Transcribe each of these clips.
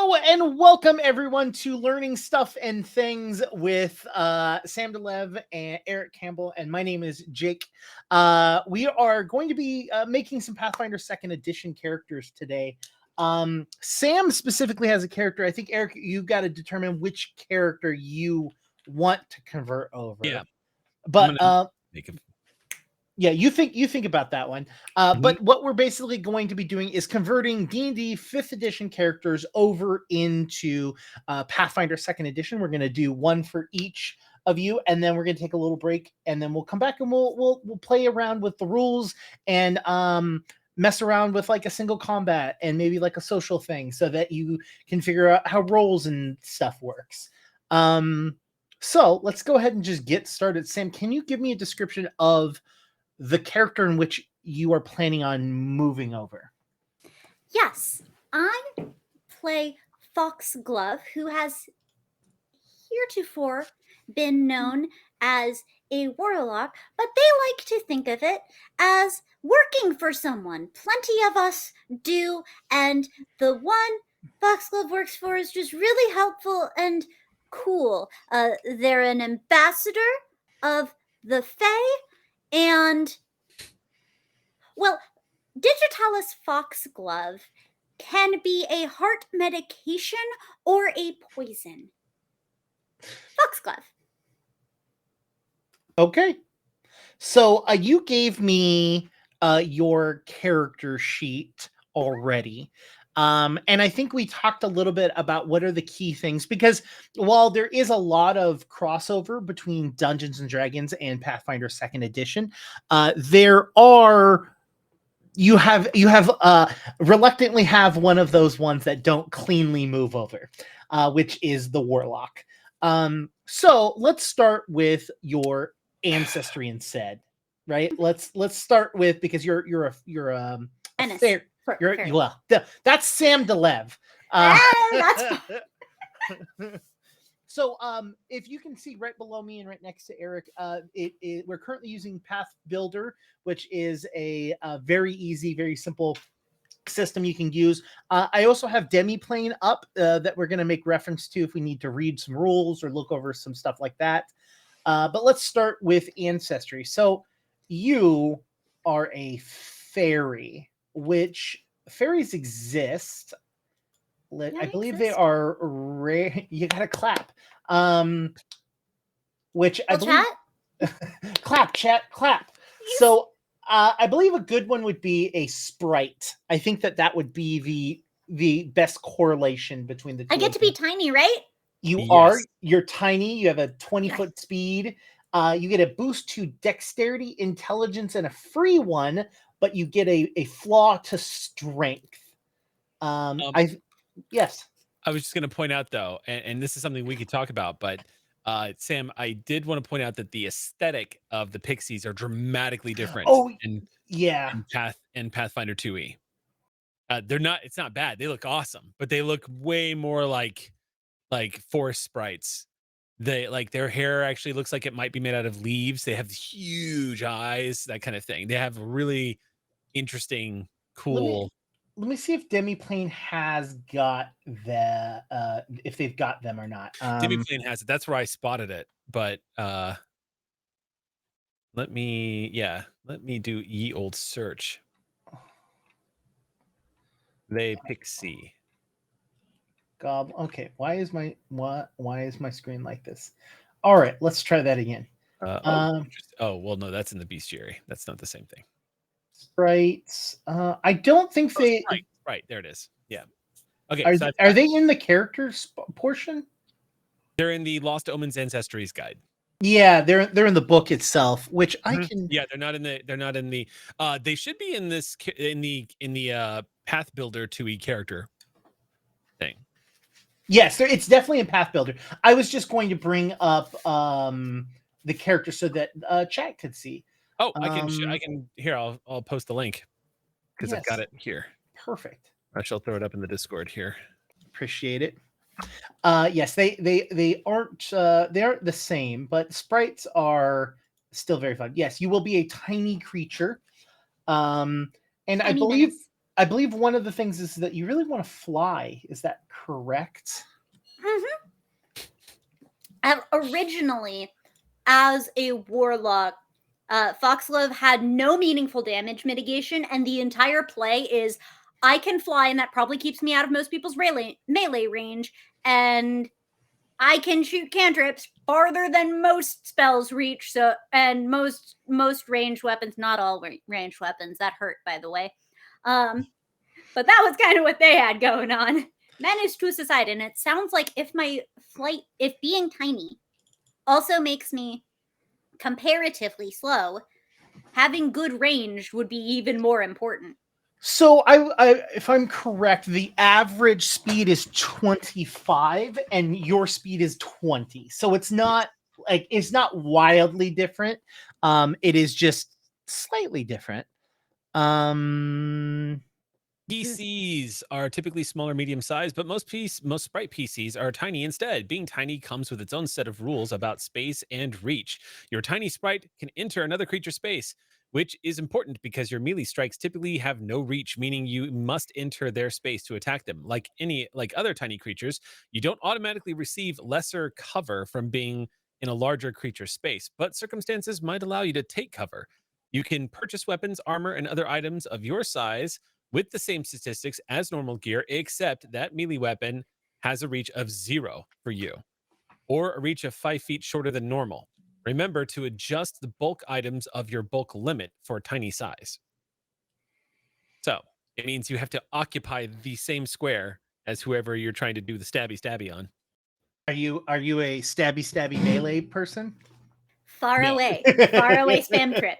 Hello and welcome everyone to Learning Stuff and Things with Sam Leve and Eric Campbell, and my name is Jake. We are going to be making some Pathfinder 2nd Edition characters today. Sam specifically has a character. I think, Eric, you've got to determine which character you want to convert over. Yeah. But make a... yeah, you think about that one. But what we're basically going to be doing is converting D&D 5th edition characters over into Pathfinder 2nd edition. We're going to do one for each of you, and then we're going to take a little break, and then we'll come back and we'll play around with the rules and mess around with like a single combat and maybe like a social thing so that you can figure out how roles and stuff works. So let's go ahead and just get started. Sam, can you give me a description of the character in which you are planning on moving over? Yes, I play Foxglove, who has heretofore been known as a warlock, but they like to think of it as working for someone. Plenty of us do, and the one Foxglove works for is just really helpful and cool. They're an ambassador of the Fae, and well, Digitalis Foxglove can be a heart medication or a poison. Foxglove. Okay. So you gave me your character sheet already. And I think we talked a little bit about what are the key things, because while there is a lot of crossover between Dungeons and Dragons and Pathfinder 2nd edition, there are you have reluctantly have one of those ones that don't cleanly move over, which is the Warlock. So let's start with your ancestry instead, right? Let's start with, because you're a fair. That's Sam Leve. So if you can see right below me and right next to Eric, we're currently using Path Builder, which is a very easy, very simple system you can use. I also have Demiplane up that we're going to make reference to if we need to read some rules or look over some stuff like that. But let's start with ancestry. So you are a fairy, which fairies exist. I believe they are rare. You gotta clap. Which I believe. Clap, chat, clap. Yes. So I believe a good one would be a sprite. I think that would be the best correlation between the two. I get to be tiny, right? You're tiny. You have a 20-foot speed. You get a boost to dexterity, intelligence, and a free one, but you get a flaw to strength. Yes. I was just going to point out, though, and this is something we could talk about, but Sam, I did want to point out that the aesthetic of the pixies are dramatically different. In Pathfinder 2e. It's not bad. They look awesome, but they look way more like forest sprites. Their hair actually looks like it might be made out of leaves. They have huge eyes, that kind of thing. They have really interesting, cool. Let me see if Demiplane has got if they've got them or not. Demiplane has it. That's where I spotted it. But let me do ye old search. They pixie. Gob. Okay. Why is my screen like this? All right, let's try that again. Well, no, that's in the bestiary. That's not the same thing. Sprites. I don't think they. Right, there it is. Yeah. Okay. Are they in the characters portion? They're in the Lost Omens Ancestries guide. Yeah, they're in the book itself, which I can. Yeah, they're not in the. They should be in this in the Path Builder 2e character thing. Yes, it's definitely in Path Builder. I was just going to bring up the character so that chat could see. Oh, I can. Here, I'll post the link because I've got it here. Perfect. I shall throw it up in the Discord here. Appreciate it. Yes, they aren't the same, but sprites are still very fun. Yes, you will be a tiny creature. And I believe I believe one of the things is that you really want to fly. Is that correct? Originally, as a warlock, Foxglove had no meaningful damage mitigation, and the entire play is I can fly, and that probably keeps me out of most people's melee range, and I can shoot cantrips farther than most spells reach. So, and most ranged weapons, not all ranged weapons, that hurt, by the way. But that was kind of what they had going on. Managed to aside, and it sounds like if being tiny also makes me comparatively slow, having good range would be even more important. So I if I'm correct, the average speed is 25 and your speed is 20. So it's not wildly different. It is just slightly different. PCs are typically smaller, medium sized, but most sprite PCs are tiny instead. Being tiny comes with its own set of rules about space and reach. Your tiny sprite can enter another creature's space, which is important because your melee strikes typically have no reach, meaning you must enter their space to attack them. Like other tiny creatures, you don't automatically receive lesser cover from being in a larger creature's space, but circumstances might allow you to take cover. You can purchase weapons, armor, and other items of your size with the same statistics as normal gear, except that melee weapon has a reach of 0 for you, or a reach of 5 feet shorter than normal. Remember to adjust the bulk items of your bulk limit for tiny size. So it means you have to occupy the same square as whoever you're trying to do the stabby on. Are you a stabby melee person? Far away spam trip.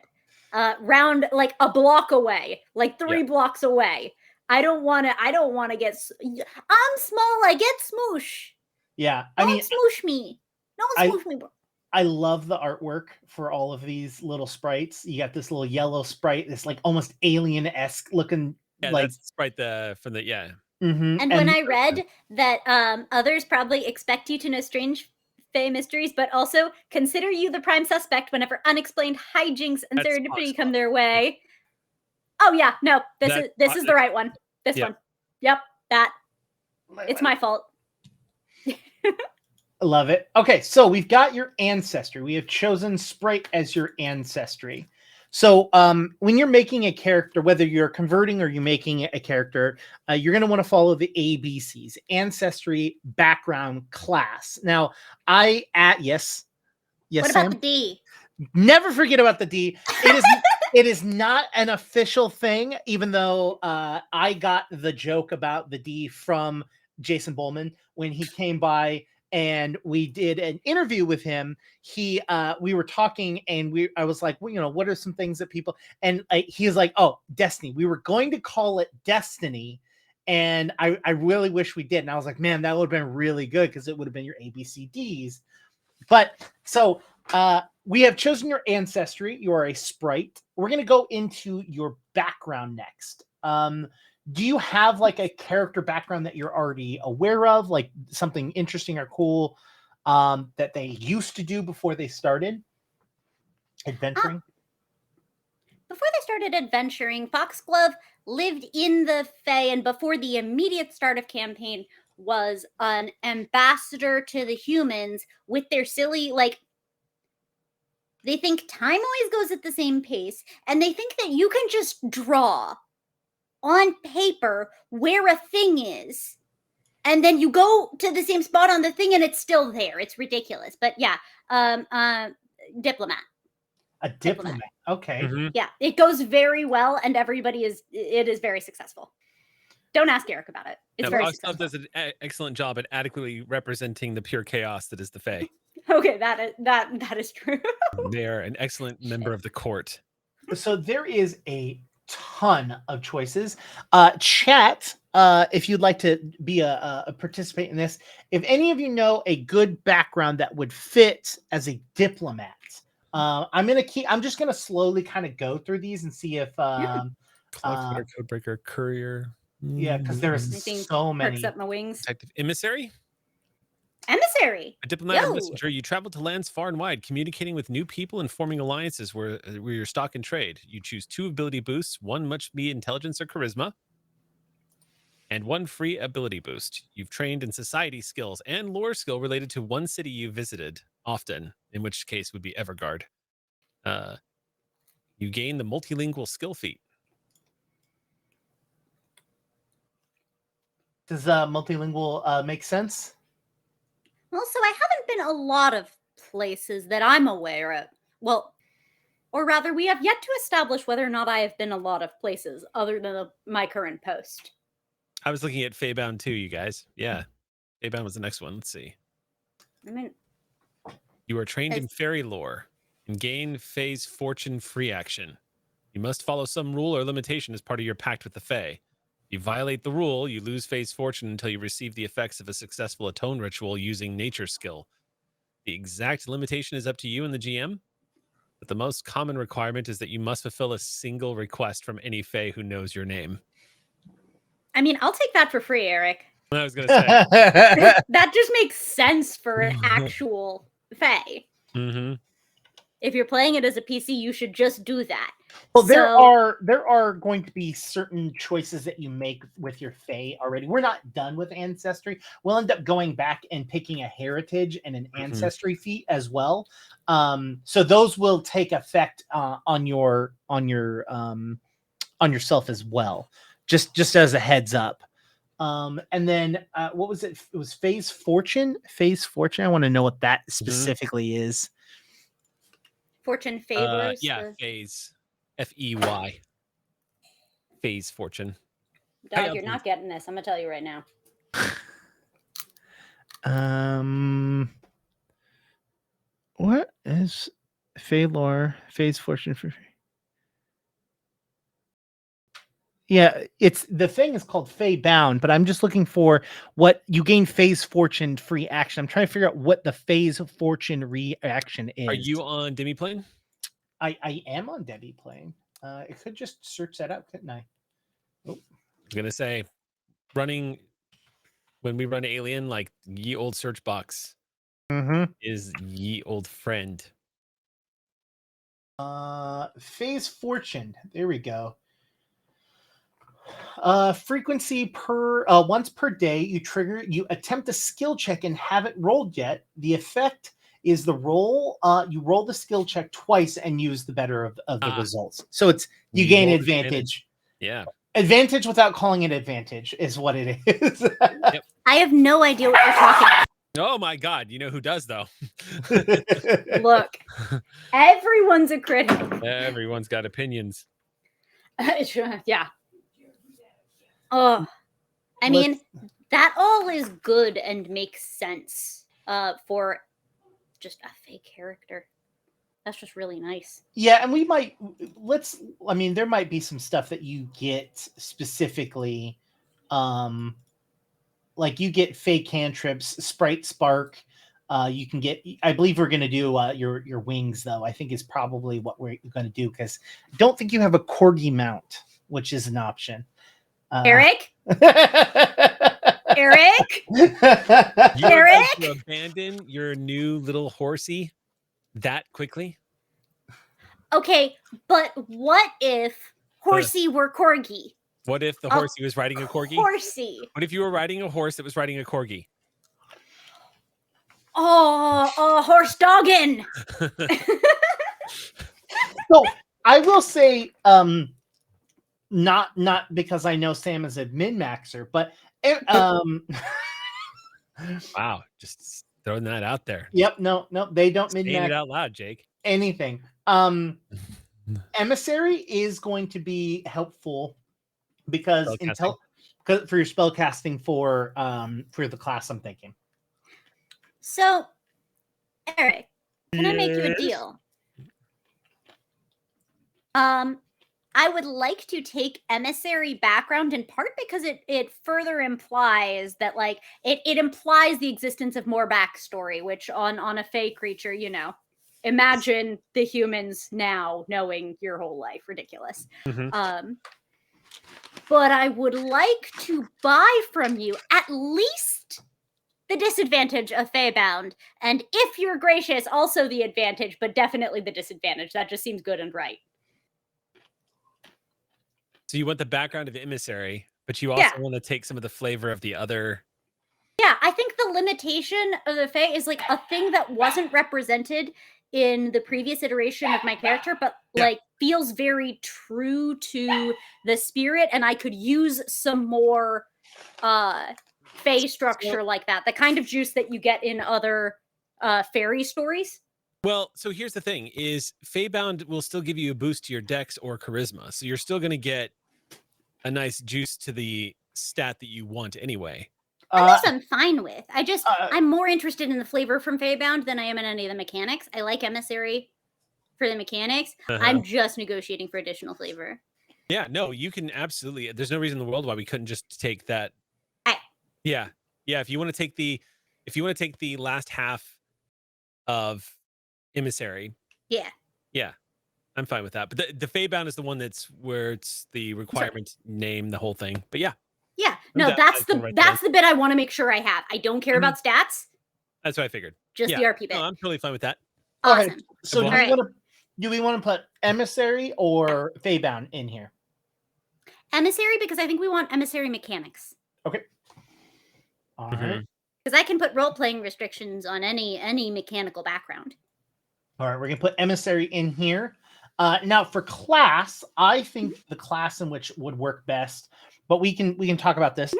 Round like a block away, like 3 blocks away. I don't want to get. I'm small. I get smoosh. Yeah, Don't smoosh me. Don't smoosh me, bro. I love the artwork for all of these little sprites. You got this little yellow sprite, this like almost alien-esque looking. Yeah, like that's sprite from the Mm-hmm. And when I read that others probably expect you to know strange Fey mysteries, but also consider you the prime suspect whenever unexplained hijinks and serendipity come their way. Oh yeah, no, this is the right one. This one. Yep, that. It's my fault. I love it. Okay, so we've got your ancestry. We have chosen sprite as your ancestry. So when you're making a character, whether you're converting or you're making a character, you're going to want to follow the ABCs: ancestry, background, class. Now, yes. What about the D? Never forget about the D. It is not an official thing, even though I got the joke about the D from Jason Bowman when he came by and we did an interview with him. We were talking and I was like, well, what are some things that people, and he's like, oh, Destiny. We were going to call it Destiny. And I really wish we did. And I was like, man, that would have been really good because it would have been your ABCDs. But so we have chosen your ancestry. You are a sprite. We're going to go into your background next. Do you have like a character background that you're already aware of, like something interesting or cool that they used to do before they started adventuring? Before they started adventuring, Foxglove lived in the Fae, and before the immediate start of campaign was an ambassador to the humans with their silly, they think time always goes at the same pace, and they think that you can just draw on paper where a thing is, and then you go to the same spot on the thing and it's still there. It's ridiculous. But yeah, diplomat. A diplomat. Okay. Mm-hmm. Yeah, it goes very well, and it is very successful. Don't ask Eric about it. It's very successful. Does an excellent job at adequately representing the pure chaos that is the Fae. Okay, that is true. They are an excellent member of the court. So there is a ton of choices. Chat, if you'd like to be a participate in this, if any of you know a good background that would fit as a diplomat, I'm just gonna slowly kind of go through these and see if Codebreaker, courier. Yeah, because there's so many. Perks up my wings. Detective, emissary. A diplomat or messenger. You travel to lands far and wide, communicating with new people and forming alliances where your stock and trade. You choose 2 ability boosts. One must be intelligence or charisma. and 1 free ability boost. You've trained in society skills and lore skill related to one city you visited often, in which case would be Evergard. You gain the multilingual skill feat. Does multilingual make sense? Well, so I haven't been a lot of places that I'm aware of. Well, or rather, we have yet to establish whether or not I have been a lot of places other than my current post. I was looking at Feybound too, you guys. Yeah. Feybound was the next one. Let's see. I mean, you are trained in fairy lore and gain Fae's fortune free action. You must follow some rule or limitation as part of your pact with the Fae. If you violate the rule, you lose Fae's fortune until you receive the effects of a successful atone ritual using nature skill. The exact limitation is up to you and the GM, but the most common requirement is that you must fulfill a single request from any Fae who knows your name. I mean, I'll take that for free, Eric. I was going to say. That just makes sense for an actual Fae. Mm-hmm. If you're playing it as a PC, you should just do that. Well, there are going to be certain choices that you make with your Fae already. We're not done with Ancestry. We'll end up going back and picking a Heritage and an Ancestry feat as well. So those will take effect on yourself as well. Just as a heads up. And then what was it? It was Fae's Fortune. Fae's Fortune. I want to know what that specifically is. Fortune favors. Fae's. Fey. Fae's Fortune. Dog, you're not getting this. I'm gonna tell you right now. What is Fae lore? Fae's Fortune for free. Yeah, it's the thing is called Fae Bound, but I'm just looking for what you gain Fae's Fortune free action. I'm trying to figure out what the Fae's Fortune reaction is. Are you on Demiplane? I am on Demiplane. I could just search that up, couldn't I? Oh. I was gonna say, when we run Alien, like ye old search box is ye old friend. Fae's Fortune. There we go. Frequency per once per day. You attempt a skill check and haven't rolled yet. The effect is the roll. You roll the skill check twice and use the better of the results. So it's you gain advantage. Yeah. Advantage without calling it advantage is what it is. Yep. I have no idea what you're talking about. Oh my God. You know who does though? Look, everyone's a critic. Everyone's got opinions. Yeah. Oh, I mean, that all is good and makes sense for just a fake character. That's just really nice. Yeah, and there might be some stuff that you get specifically, like you get fake cantrips, Sprite Spark. You can get, I believe we're going to do your wings, though, I think is probably what we're going to do, because I don't think you have a corgi mount, which is an option. Eric? Eric? Eric? To abandon your new little horsey that quickly? Okay, but what if horsey were corgi? What if the horsey was riding a corgi? Horsey. What if you were riding a horse that was riding a corgi? Oh, horse doggin. So I will say, not because I know Sam is a min-maxer, but wow, just throwing that out there. Yep, no, they don't min-max. Saying it out loud, Jake. Anything. Emissary is going to be helpful because for your spell casting for the class I'm thinking. So, Eric, can I make you a deal? I would like to take emissary background in part because it further implies that, like, it implies the existence of more backstory, which on a fey creature, you know, imagine the humans now knowing your whole life. Ridiculous. But I would like to buy from you at least the disadvantage of Feybound, and if you're gracious, also the advantage, but definitely the disadvantage. That just seems good and right. So you want the background of the emissary, but you also want to take some of the flavor of the other. Yeah, I think the limitation of the Fae is like a thing that wasn't represented in the previous iteration of my character, but like feels very true to the spirit, and I could use some more Fae structure like that. The kind of juice that you get in other fairy stories. Well, so here's the thing: is Feybound will still give you a boost to your Dex or Charisma, so you're still going to get a nice juice to the stat that you want anyway. This I'm fine with. I'm more interested in the flavor from Feybound than I am in any of the mechanics. I like Emissary for the mechanics. I'm just negotiating for additional flavor. Yeah, no, you can absolutely. There's no reason in the world why we couldn't just take that. Yeah. If you want to take the last half of Emissary. Yeah, I'm fine with that. But the Feybound is the one that's where it's the requirement name, the whole thing. But yeah. No, that's the bit I want to make sure I have. I don't care about stats. That's what I figured. Just the RP bit. No, I'm totally fine with that. Awesome. Okay. So do we want to put Emissary or Feybound in here? Emissary, because I think we want Emissary mechanics. Okay. All right. Because I can put role-playing restrictions on any mechanical background. All right, we're gonna put Emissary in here. Now for class, I think the class in which would work best, but we can talk about this.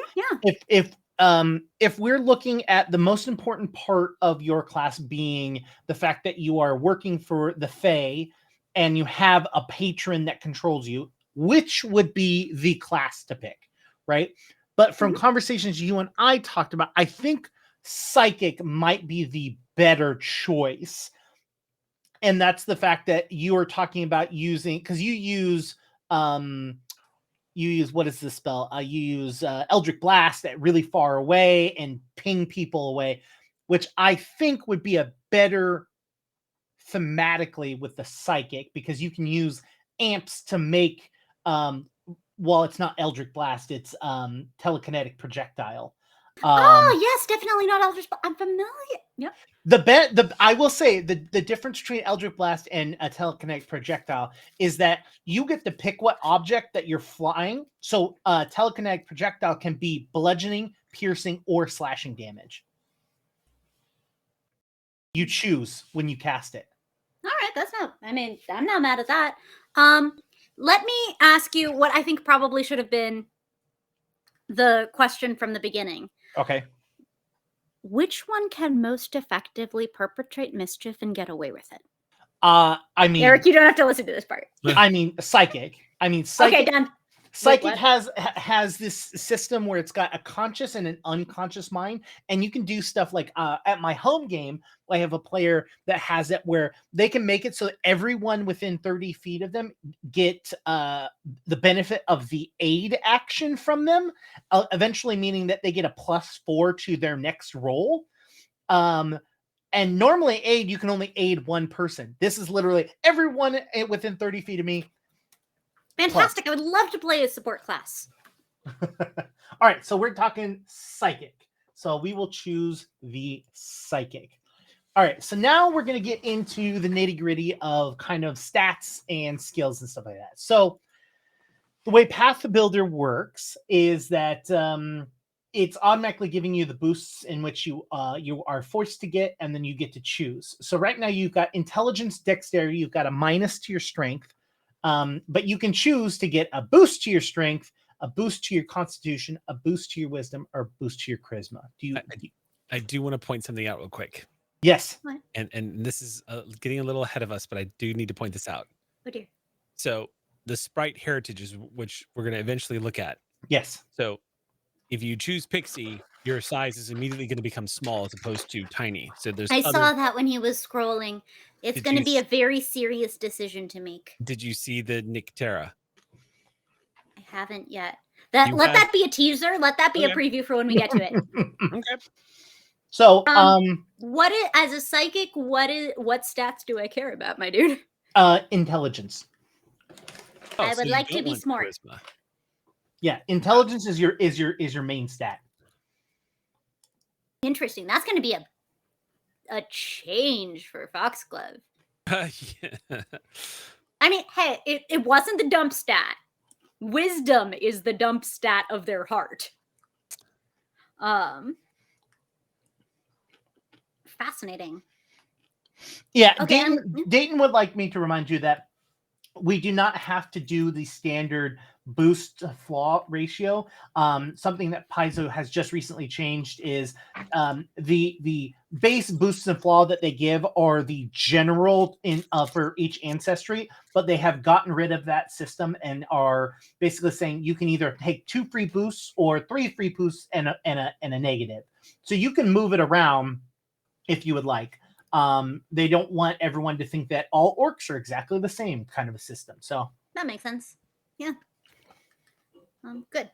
If we're looking at the most important part of your class being the fact that you are working for the Fae and you have a patron that controls you, which would be the class to pick, right? But from conversations you and I talked about, I think Psychic might be the better choice. And that's the fact that you are talking about using, because you use what is the spell? You use Eldritch Blast at really far away and ping people away, which I think would be a better thematically with the Psychic, because you can use amps to make well, it's not Eldritch Blast, it's telekinetic projectile. Yes, definitely not Eldritch Blast. I'm familiar. Yep. I will say the difference between Eldritch Blast and a telekinetic projectile is that you get to pick what object that you're flying. So telekinetic projectile can be bludgeoning, piercing, or slashing damage. You choose when you cast it. All right, I'm not mad at that. Let me ask you what I think probably should have been the question from the beginning. Okay. Which one can most effectively perpetrate mischief and get away with it? Eric, you don't have to listen to this part. Psychic. Okay, done. Psychic has this system where it's got a conscious and an unconscious mind, and you can do stuff like at my home game, I have a player that has it where they can make it so that everyone within 30 feet of them get the benefit of the aid action from them, eventually meaning that they get a +4 to their next roll. And normally aid, you can only aid one person. This is literally everyone within 30 feet of me. Fantastic. I would love to play a support class. All right, so we're talking Psychic. So we will choose the Psychic. All right, so now we're going to get into the nitty-gritty of kind of stats and skills and stuff like that. So the way Path Builder works is that it's automatically giving you the boosts in which you are forced to get, and then you get to choose. So right now you've got Intelligence, Dexterity, you've got a minus to your Strength, but you can choose to get a boost to your Strength, a boost to your Constitution, a boost to your Wisdom, or a boost to your Charisma. I do want to point something out real quick. Yes. And this is getting a little ahead of us, but I do need to point this out. Oh dear. So the sprite heritages, which we're going to eventually look at. Yes. So if you choose Pixie, your size is immediately going to become small as opposed to tiny. So I saw that when he was scrolling. It's going to be a very serious decision to make. Did you see the Nyctera? I haven't yet. Let that be a teaser. Let that be a preview for when we get to it. Okay. So, as a psychic, what stats do I care about, my dude? Intelligence. I would like to be smart. Charisma. Yeah, intelligence is your main stat. Interesting. That's going to be a change for Foxglove. Yeah. I mean, hey, it wasn't the dump stat. wisdom is the dump stat of their heart. Fascinating. Yeah, Okay, Dayton would like me to remind you that we do not have to do the standard boost to flaw ratio. Something that Paizo has just recently changed is the base boosts and flaw that they give are the general in for each ancestry, but they have gotten rid of that system and are basically saying you can either take 2 free boosts or 3 free boosts and a negative. So you can move it around if you would like. They don't want everyone to think that all orcs are exactly the same kind of a system. So that makes sense. Yeah. Good.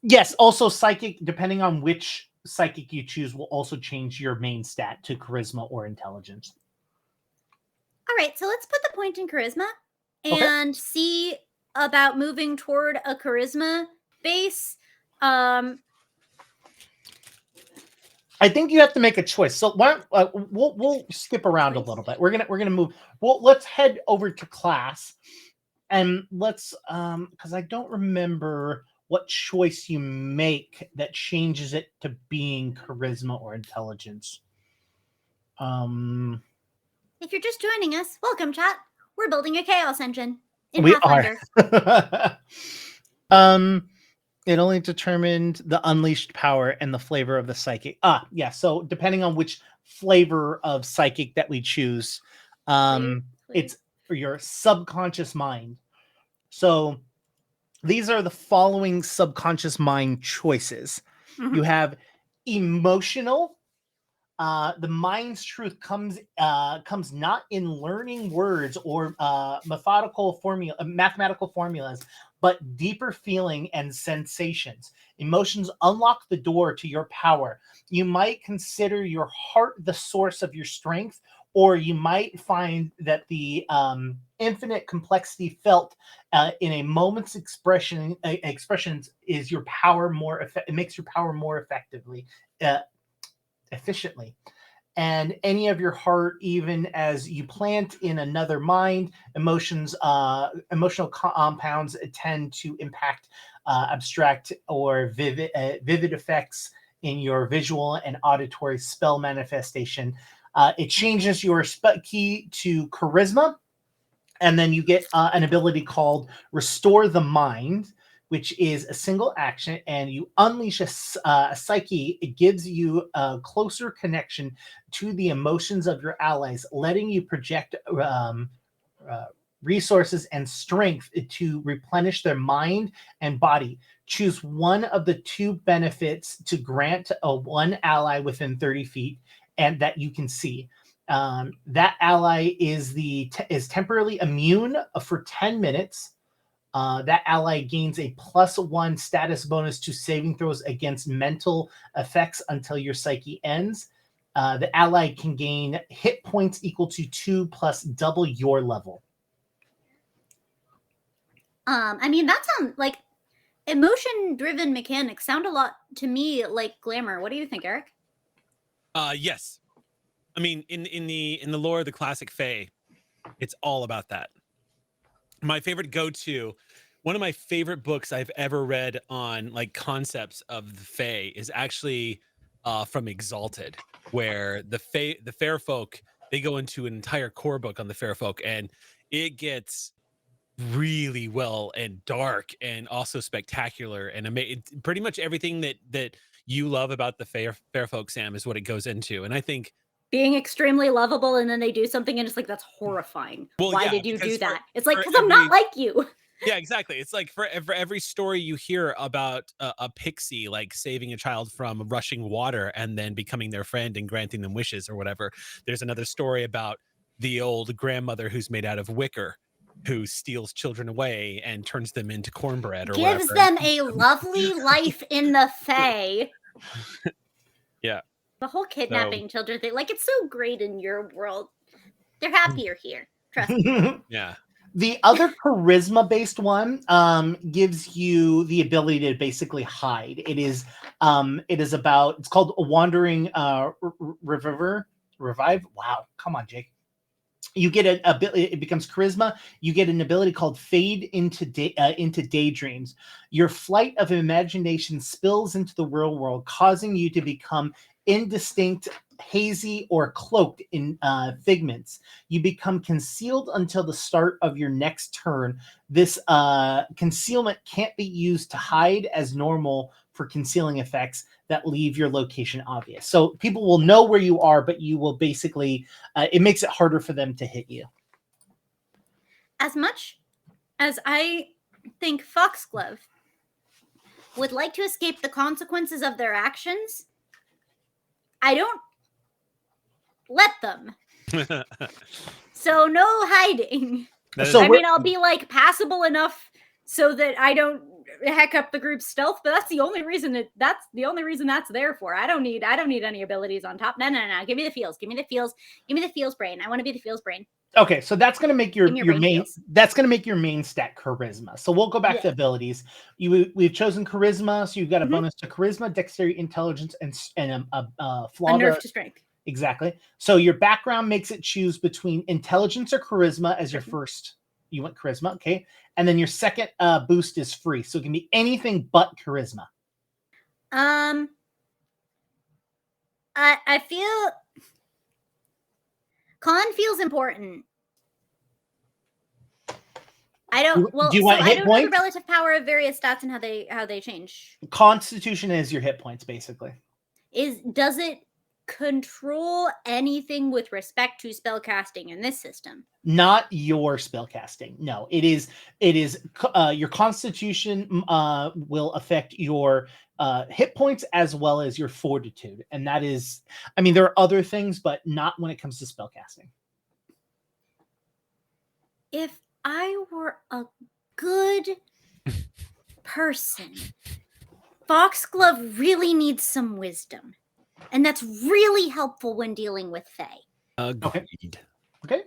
Yes. Also, psychic, depending on which psychic you choose, will also change your main stat to charisma or intelligence. All right. So let's put the point in charisma and see about moving toward a charisma base. I think you have to make a choice. So why don't, we'll skip around a little bit. We're gonna move. Well, let's head over to class, and let's because I don't remember what choice you make that changes it to being charisma or intelligence. If you're just joining us, welcome, chat. We're building a chaos engine in We Pathfinder. Are. It only determined the unleashed power and the flavor of the psychic. Yeah. So depending on which flavor of psychic that we choose, it's for your subconscious mind. So these are the following subconscious mind choices. You have emotional. The mind's truth comes not in learning words or mathematical formulas, but deeper feeling and sensations. Emotions unlock the door to your power. You might consider your heart the source of your strength, or you might find that the infinite complexity felt in a moment's expressions is your power more. It makes your power more efficiently. And any of your heart, even as you plant in another mind, emotional compounds tend to impact abstract or vivid effects in your visual and auditory spell manifestation. It changes your key to charisma, and then you get an ability called Restore the Mind, which is a single action, and you unleash a psyche. It gives you a closer connection to the emotions of your allies, letting you project resources and strength to replenish their mind and body. Choose one of the 2 benefits to grant one ally within 30 feet and that you can see. That ally is temporarily immune for 10 minutes. That ally gains a +1 status bonus to saving throws against mental effects until your psyche ends. The ally can gain hit points equal to 2 plus double your level. I mean, that sounds like emotion-driven mechanics sound a lot to me like glamour. What do you think, Eric? Yes. I mean, in the lore of the classic Fae, it's all about that. My favorite go-to, one of my favorite books I've ever read on like concepts of the Fae is actually from Exalted, where the fair folk, they go into an entire core book on the fair folk, and it gets really well and dark and also spectacular and pretty much everything that you love about the fair folk, Sam, is what it goes into. And I think being extremely lovable and then they do something and it's like, that's horrifying. Well, why yeah, did you do that? It's like, because every, I'm not like you. Yeah, exactly. It's like for every story you hear about a pixie like saving a child from rushing water and then becoming their friend and granting them wishes or whatever, there's another story about the old grandmother who's made out of wicker, who steals children away and turns them into cornbread or gives whatever. them a lovely life in the Fae. Yeah. The whole kidnapping children thing, like, it's so great in your world. They're happier here. Trust me. Yeah. The other charisma-based one gives you the ability to basically hide. It is about, it's called a Wandering Revive. Wow, come on, Jake. you get an ability. It becomes charisma. You get an ability called Fade into Daydreams. Your flight of imagination spills into the real world, causing you to become indistinct, hazy, or cloaked in figments. You become concealed until the start of your next turn. This concealment can't be used to hide as normal for concealing effects that leave your location obvious. So people will know where you are, but you will basically, it makes it harder for them to hit you. As much as I think Foxglove would like to escape the consequences of their actions, I don't let them. So no hiding. I mean, I'll be like passable enough so that I don't heck up the group's stealth, but that's the only reason that's there for. I don't need any abilities on top. No. Give me the feels. Give me the feels. Give me the feels brain. I want to be the feels brain. Okay, so that's going to make your main feels. That's going to make your main stat charisma. So we'll go back to abilities. We've chosen charisma, so you've got a bonus to charisma, dexterity, intelligence, and a flaw nerf to strength. Exactly. So your background makes it choose between intelligence or charisma as your first. You want charisma, okay? And then your second boost is free, so it can be anything but charisma. I feel con feels important. I don't. Well, do you want hit I don't points? know the relative power of various stats and how they change. Constitution is your hit points, basically. Does it control anything with respect to spellcasting in this system? Not your spellcasting. No, it is your constitution will affect your hit points as well as your fortitude. And that is, I mean, there are other things, but not when it comes to spellcasting. If I were a good person, Foxglove really needs some wisdom. And that's really helpful when dealing with Fae. Agreed. Okay.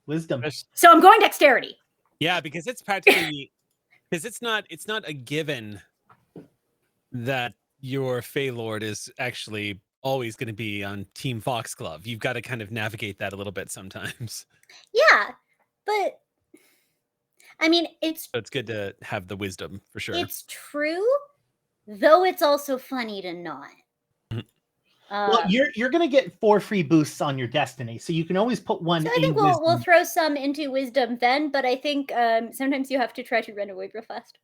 Wisdom. So I'm going dexterity. Yeah, because it's practically it's not a given that your Fae Lord is actually always going to be on Team Foxglove. You've got to kind of navigate that a little bit sometimes. Yeah, but I mean, it's good to have the wisdom for sure. It's true, though it's also funny to not. Well, you're gonna get 4 free boosts on your destiny, so you can always put one. So I think we'll throw some into wisdom then, but I think sometimes you have to try to run away real fast.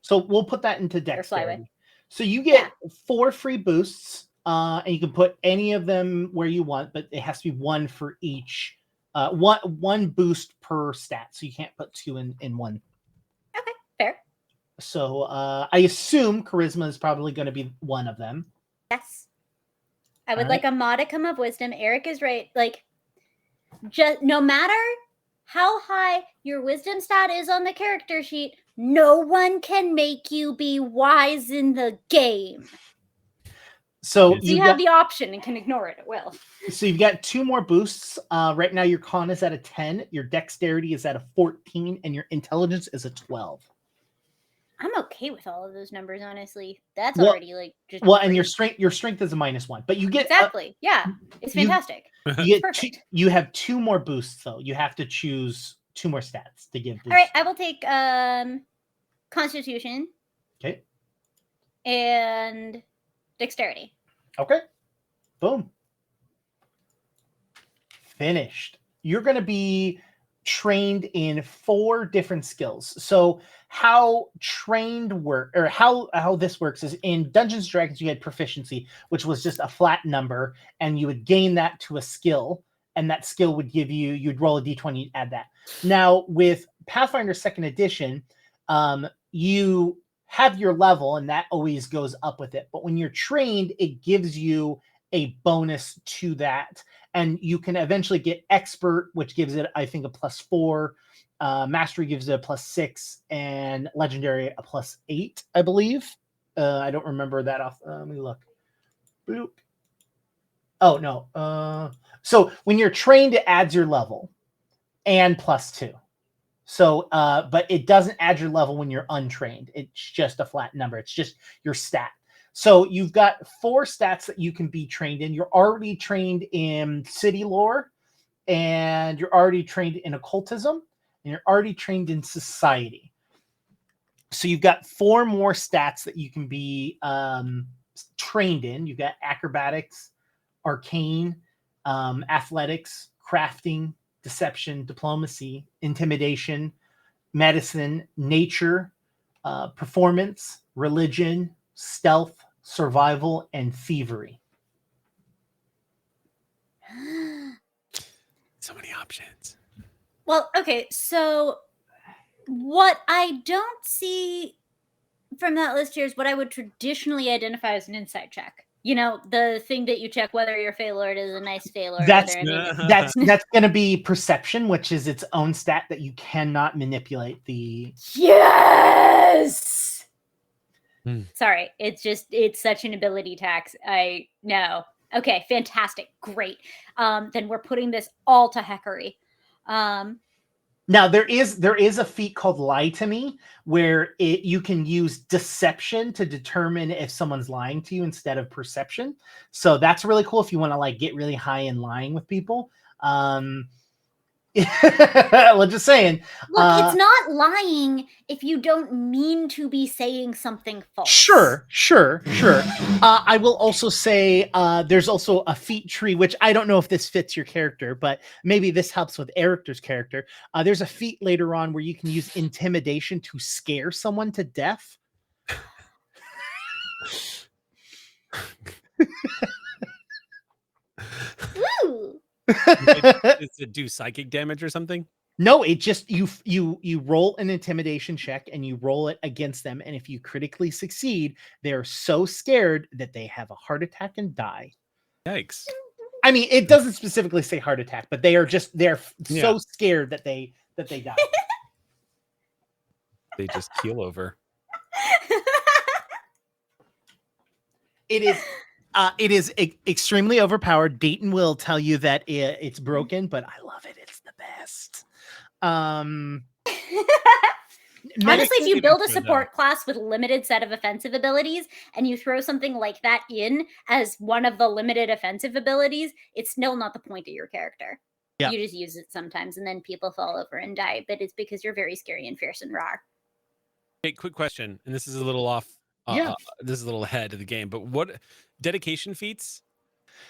So we'll put that into dexterity. So you get 4 free boosts, and you can put any of them where you want, but it has to be one for each. One boost per stat, so you can't put 2 in one. Okay, fair. So I assume charisma is probably going to be one of them. Yes. I would like a modicum of wisdom. Eric is right. Like, just no matter how high your wisdom stat is on the character sheet, no one can make you be wise in the game. So you have the option and can ignore it at will. So you've got 2 more boosts. Right now your con is at a 10, your dexterity is at a 14, and your intelligence is a 12. I'm okay with all of those numbers, honestly. That's already like just and your strength is a -1, but you get exactly. It's fantastic. You have 2 more boosts though. You have to choose 2 more stats to give boosts. All right, I will take Constitution. Okay. And dexterity. Okay. Boom. Finished. You're going to be trained in 4 different skills. So how this works is in Dungeons & Dragons, you had proficiency, which was just a flat number, and you would gain that to a skill, and that skill would give you'd roll a d20, you'd add that. Now with Pathfinder 2nd edition, you have your level, and that always goes up with it. But when you're trained, it gives you a bonus to that. And you can eventually get expert, which gives it, I think, a +4. Mastery gives it a +6, and legendary a +8, I believe. I don't remember that off. Let me look. Boop. Oh, no. So when you're trained, it adds your level and +2. So, but it doesn't add your level when you're untrained. It's just a flat number. It's just your stat. So you've got 4 stats that you can be trained in. You're already trained in city lore, and you're already trained in occultism, and you're already trained in society. So you've got 4 more stats that you can be trained in. You've got acrobatics, arcane, athletics, crafting, deception, diplomacy, intimidation, medicine, nature, performance, religion, stealth, survival, and thievery. So many options. Well, okay, so what I don't see from that list here is what I would traditionally identify as an insight check. You know, the thing that you check whether your Failord is a nice Failord. That's going to be perception, which is its own stat that you cannot manipulate. Yes. Sorry, it's such an ability tax. I know. Okay, fantastic, great. Then we're putting this all to heckery. Now there is a feat called Lie to Me, where you can use deception to determine if someone's lying to you instead of perception. So that's really cool if you want to like get really high in lying with people. Well, just saying. Look, it's not lying if you don't mean to be saying something false. Sure. I will also say there's also a feat tree, which I don't know if this fits your character, but maybe this helps with Eric's character. There's a feat later on where you can use intimidation to scare someone to death. Ooh. Does it do psychic damage or something? No, it just you roll an intimidation check and you roll it against them, and if you critically succeed, they're so scared that they have a heart attack and die. Yikes! I mean, it doesn't specifically say heart attack, but they're so scared that they die. They just keel over. It is extremely overpowered. Dayton will tell you that it's broken, but I love it. It's the best. Honestly, if you build a support class with limited set of offensive abilities and you throw something like that in as one of the limited offensive abilities, it's still not the point of your character. Yeah. You just use it sometimes and then people fall over and die, but it's because you're very scary and fierce and raw. Hey, quick question, and this is a little off. This is a little ahead of the game, but what dedication feats?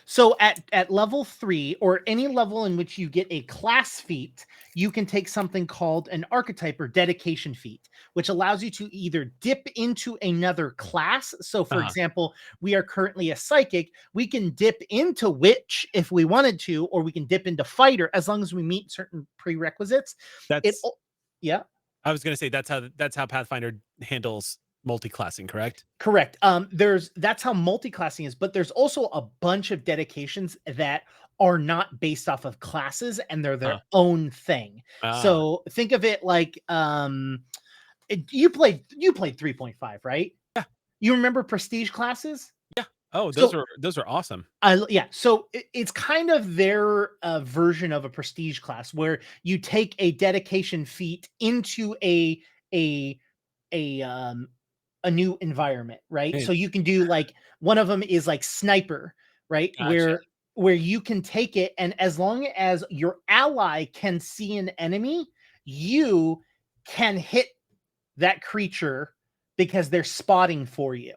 So at level 3 or any level in which you get a class feat, you can take something called an archetype or dedication feat, which allows you to either dip into another class. So for example, we are currently a psychic. We can dip into witch if we wanted to, or we can dip into fighter as long as we meet certain prerequisites. Yeah. I was going to say that's how Pathfinder handles multi-classing, correct? Correct. That's how multi-classing is, but there's also a bunch of dedications that are not based off of classes and they're their own thing. So think of it like you played 3.5, right? Yeah. You remember prestige classes? Yeah. Oh, those are awesome. Yeah. So it's kind of their version of a prestige class where you take a dedication feat into a new environment, right? So you can do like one of them is like sniper, right? Gotcha. Where you can take it, and as long as your ally can see an enemy, you can hit that creature because they're spotting for you.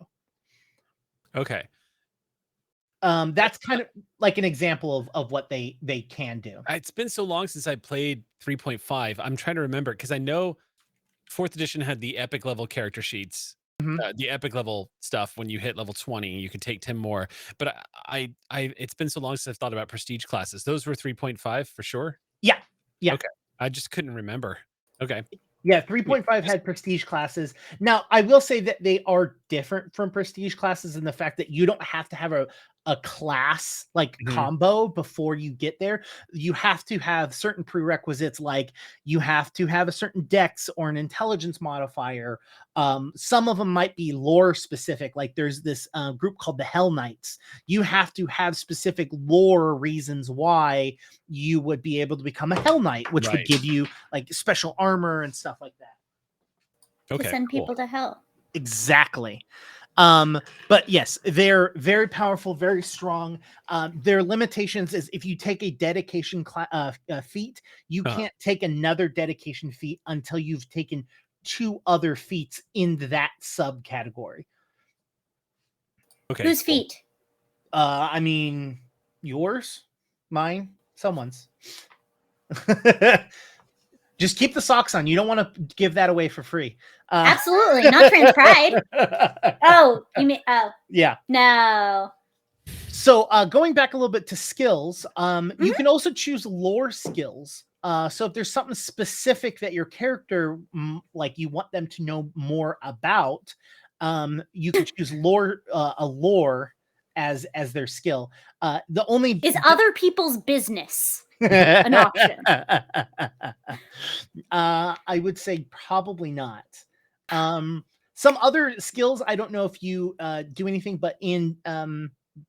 Okay. That's kind of like an example of what they can do. It's been so long since I played 3.5. I'm trying to remember because I know 4th edition had the epic level character sheets. The epic level stuff when you hit level 20 you can take 10 more, but I it's been so long since I've thought about prestige classes. Those were 3.5 for sure. Yeah Okay, I just couldn't remember. Okay. Yeah, 3.5 had prestige classes. Now, I will say that they are different from prestige classes in the fact that you don't have to have a class like combo before you get there. You have to have certain prerequisites, like you have to have a certain dex or an intelligence modifier. Some of them might be lore specific, like there's this group called the Hell Knights. You have to have specific lore reasons why you would be able to become a Hell Knight, which would give you like special armor and stuff like that. To send people to hell. Exactly. But yes, they're very powerful, very strong. Their limitations is if you take a dedication feat, you can't take another dedication feat until you've taken 2 other feats in that subcategory. Okay. Whose feet? I mean, yours, mine, someone's. Just keep the socks on. You don't want to give that away for free. Absolutely, not trans pride. Oh, you mean? Oh, yeah. No. So going back a little bit to skills, you can also choose lore skills. So if there's something specific that your character like you want them to know more about, you can choose a lore as their skill. The only is other people's business an option? I would say probably not. Some other skills, I don't know if you do anything, but in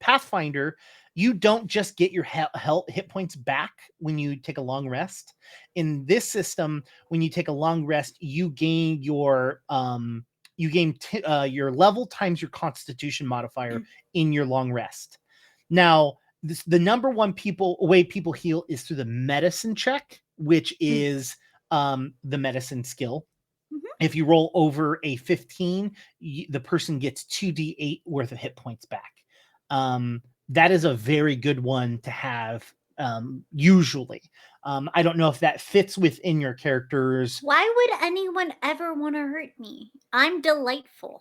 Pathfinder, you don't just get your hit points back when you take a long rest. In this system, when you take a long rest, you gain your your level times your Constitution modifier in your long rest. Now, the number one way people heal is through the medicine check, which is the medicine skill. If you roll over a 15, the person gets 2d8 worth of hit points back. That is a very good one to have usually. I don't know if that fits within your characters. Why would anyone ever want to hurt me? I'm delightful.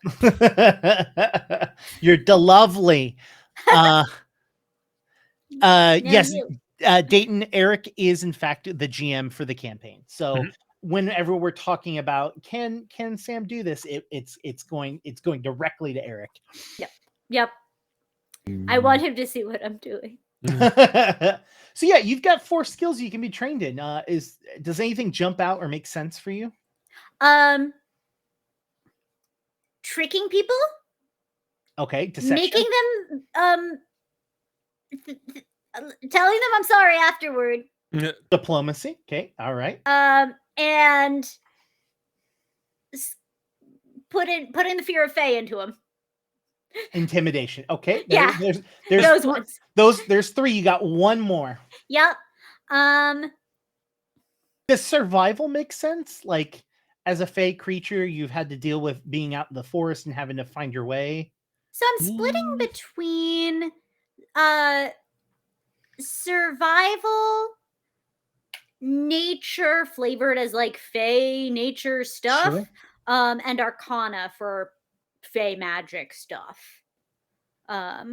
You're lovely. Yes, Dayton, Eric is in fact the GM for the campaign. So whenever we're talking about can Sam do this, it's going directly to Eric. Yep. I want him to see what I'm doing. So yeah, you've got 4 skills you can be trained in. Does anything jump out or make sense for you? Tricking people. Okay, deception. Making them telling them I'm sorry afterward. Diplomacy. Okay, all right. And putting the fear of Fae into them. Intimidation. Okay. Yeah. There's those ones. There's 3. You got 1 more. Yep. Does survival make sense? Like, as a Fae creature, you've had to deal with being out in the forest and having to find your way. So I'm splitting between survival, nature flavored as like Fae nature stuff, Sure. And Arcana for Fae magic stuff. I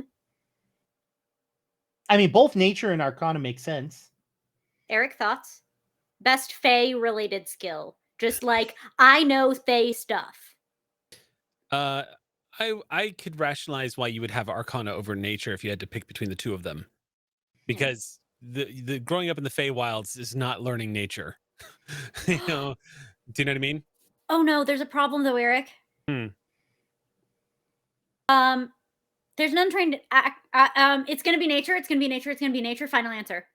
mean, both nature and Arcana make sense. Eric, thoughts? Best Fae related skill. Just like, I know Fae stuff. I could rationalize why you would have Arcana over nature if you had to pick between the 2 of them. Because the growing up in the Feywilds is not learning nature. Do you know what I mean? Oh no, there's a problem though, Eric. There's an untrained it's gonna be nature, it's gonna be nature, it's gonna be nature. Final answer.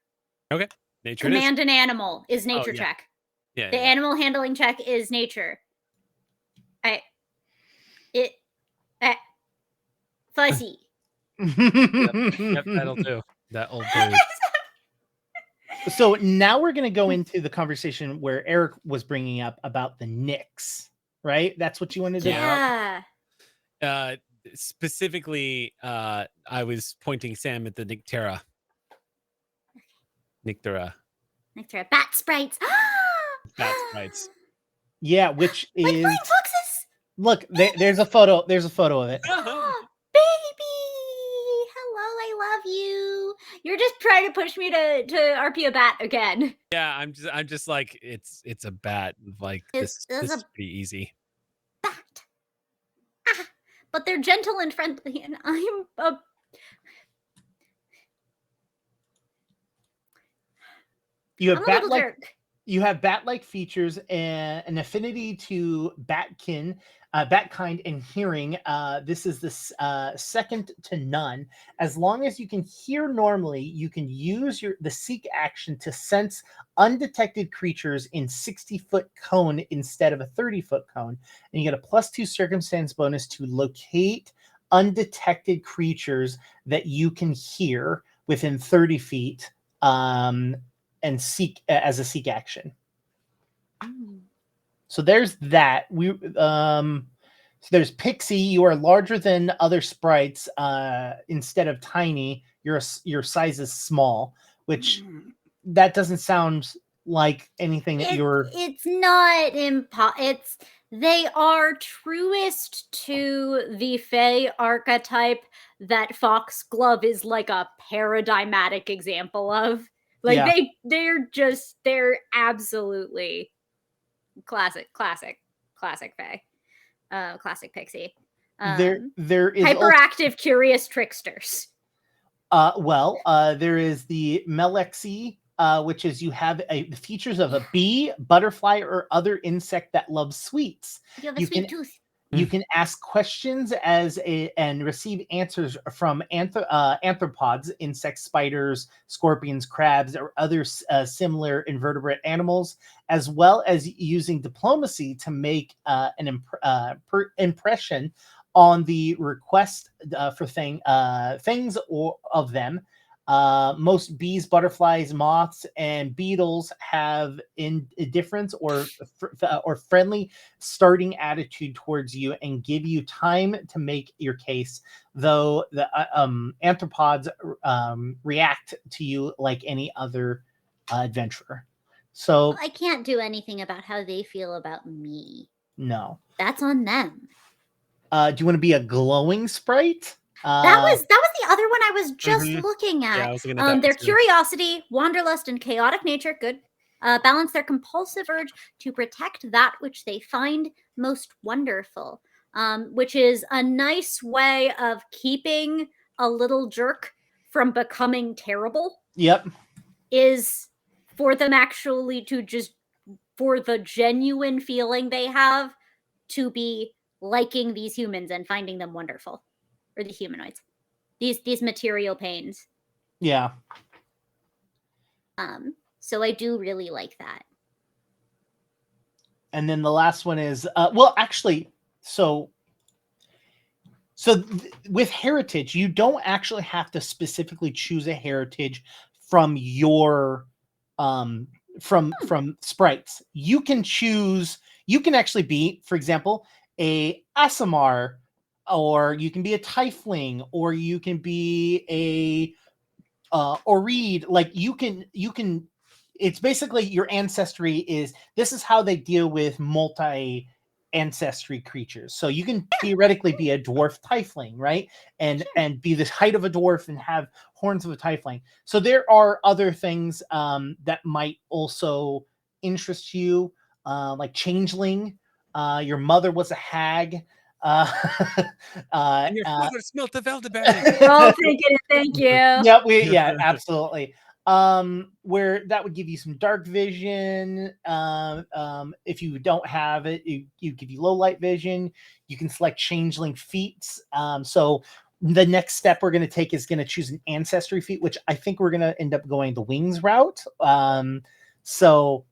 Okay. Nature. Command an animal is nature check. Yeah. The animal handling check is nature. Fuzzy. Yep, that'll do. That'll do. So now we're going to go into the conversation where Eric was bringing up about the Nyx, right? That's what you wanted to Yeah. Specifically, I was pointing Sam at the Nyctera. Bat sprites. Bat sprites. Yeah, which is like flying foxes. Look, there's a photo. There's a photo of it. Baby, hello, I love you. You're just trying to push me to RP a bat again. Yeah, I'm just like it's a bat. Like this is pretty easy. Bat. But they're gentle and friendly, and I'm a. You have bat-like features and an affinity to batkin, batkind, and hearing. This is the second to none. As long as you can hear normally, you can use the seek action to sense undetected creatures in 60-foot cone instead of a 30-foot cone, and you get a +2 circumstance bonus to locate undetected creatures that you can hear within 30 feet and seek as a seek action. So there's that. So there's Pixie. You are larger than other sprites. Instead of tiny, your size is small, which that doesn't sound like anything that you're. It's not it's they are truest to the Fae archetype that Foxglove is like a paradigmatic example of. Like Yeah. they're absolutely classic Fae. Classic Pixie. There is hyperactive, curious tricksters. There is the Melexi, which is you have the features of a bee, butterfly, or other insect that loves sweets. You have a sweet tooth. You can ask questions and receive answers from arthropods, insects, spiders, scorpions, crabs, or other similar invertebrate animals, as well as using diplomacy to make an impression on the request for things or of them. Most bees, butterflies, moths, and beetles have indifference or friendly starting attitude towards you and give you time to make your case, though the arthropods react to you like any other adventurer. So I can't do anything about how they feel about me. No. That's on them. Do you want to be a glowing sprite? That was the other one I was just looking at. Yeah, I was looking at that their too. curiosity, wanderlust, and chaotic nature, good. Balance their compulsive urge to protect that which they find most wonderful, which is a nice way of keeping a little jerk from becoming terrible. Yep. Is for them actually to just, for the genuine feeling they have, to be liking these humans and finding them wonderful. Or the humanoids, these material pains. Yeah. So I do really like that. And then the last one is with heritage, you don't actually have to specifically choose a heritage from your from sprites. You can actually be, for example, a Aasimar, or you can be a Tiefling, or you can be a Oreed. Like you can it's basically your ancestry this is how they deal with multi ancestry creatures. So you can theoretically be a dwarf Tiefling, right? And be the height of a dwarf and have horns of a Tiefling. So there are other things that might also interest you, like Changeling. Your mother was a hag. And your father smelt of elderberry. Oh, thank you. Yeah, absolutely. Where that would give you some dark vision. If you don't have it, you give you low light vision. You can select Changeling feats. So the next step we're going to take is going to choose an ancestry feat, which I think we're going to end up going the wings route. So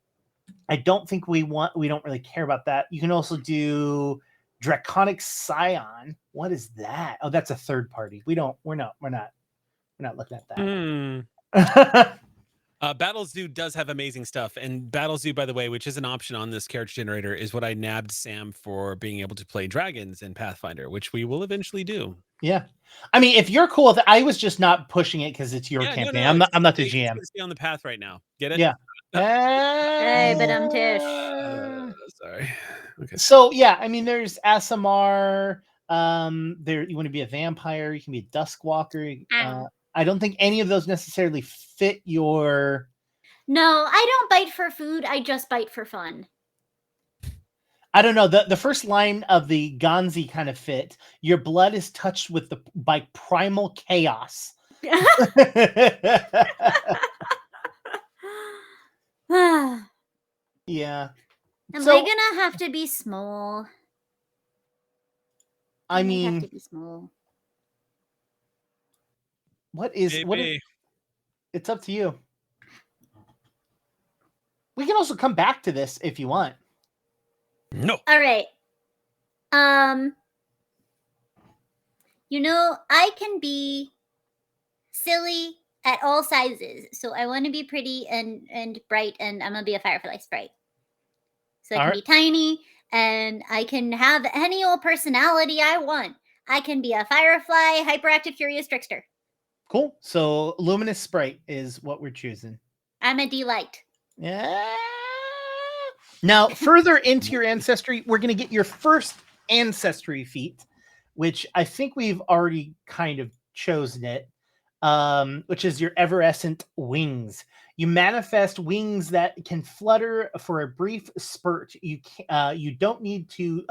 I don't think we don't really care about that. You can also do Draconic Scion. What is that? Oh, that's a third party. We're not looking at that. Battlezoo does have amazing stuff, and Battlezoo, by the way, which is an option on this character generator, is what I nabbed Sam for being able to play dragons in Pathfinder, which we will eventually do. Yeah, I mean, if you're cool with it, I was just not pushing it because it's your campaign. No, I'm not the GM. Stay on the path right now. Get it? Yeah. Hey, but I'm Tish. Sorry. Okay. So yeah, I mean, there's Aasimar. There, you want to be a vampire. You can be a Duskwalker. I don't think any of those necessarily fit your. No, I don't bite for food. I just bite for fun. I don't know. The first line of the Ganzi kind of fit. Your blood is touched by primal chaos. Yeah. Am I gonna have to be small? I mean, have to be small. What is it's up to you. We can also come back to this if you want. No. All right. You know, I can be silly at all sizes. So I want to be pretty and bright, and I'm going to be a Firefly sprite. So I can be tiny, and I can have any old personality I want. I can be a Firefly, hyperactive, curious trickster. Cool. So luminous sprite is what we're choosing. I'm a delight. Yeah. Now, further into your ancestry, we're going to get your first ancestry feat, which I think we've already kind of chosen it, which is your Everescent Wings. You manifest wings that can flutter for a brief spurt. You don't need to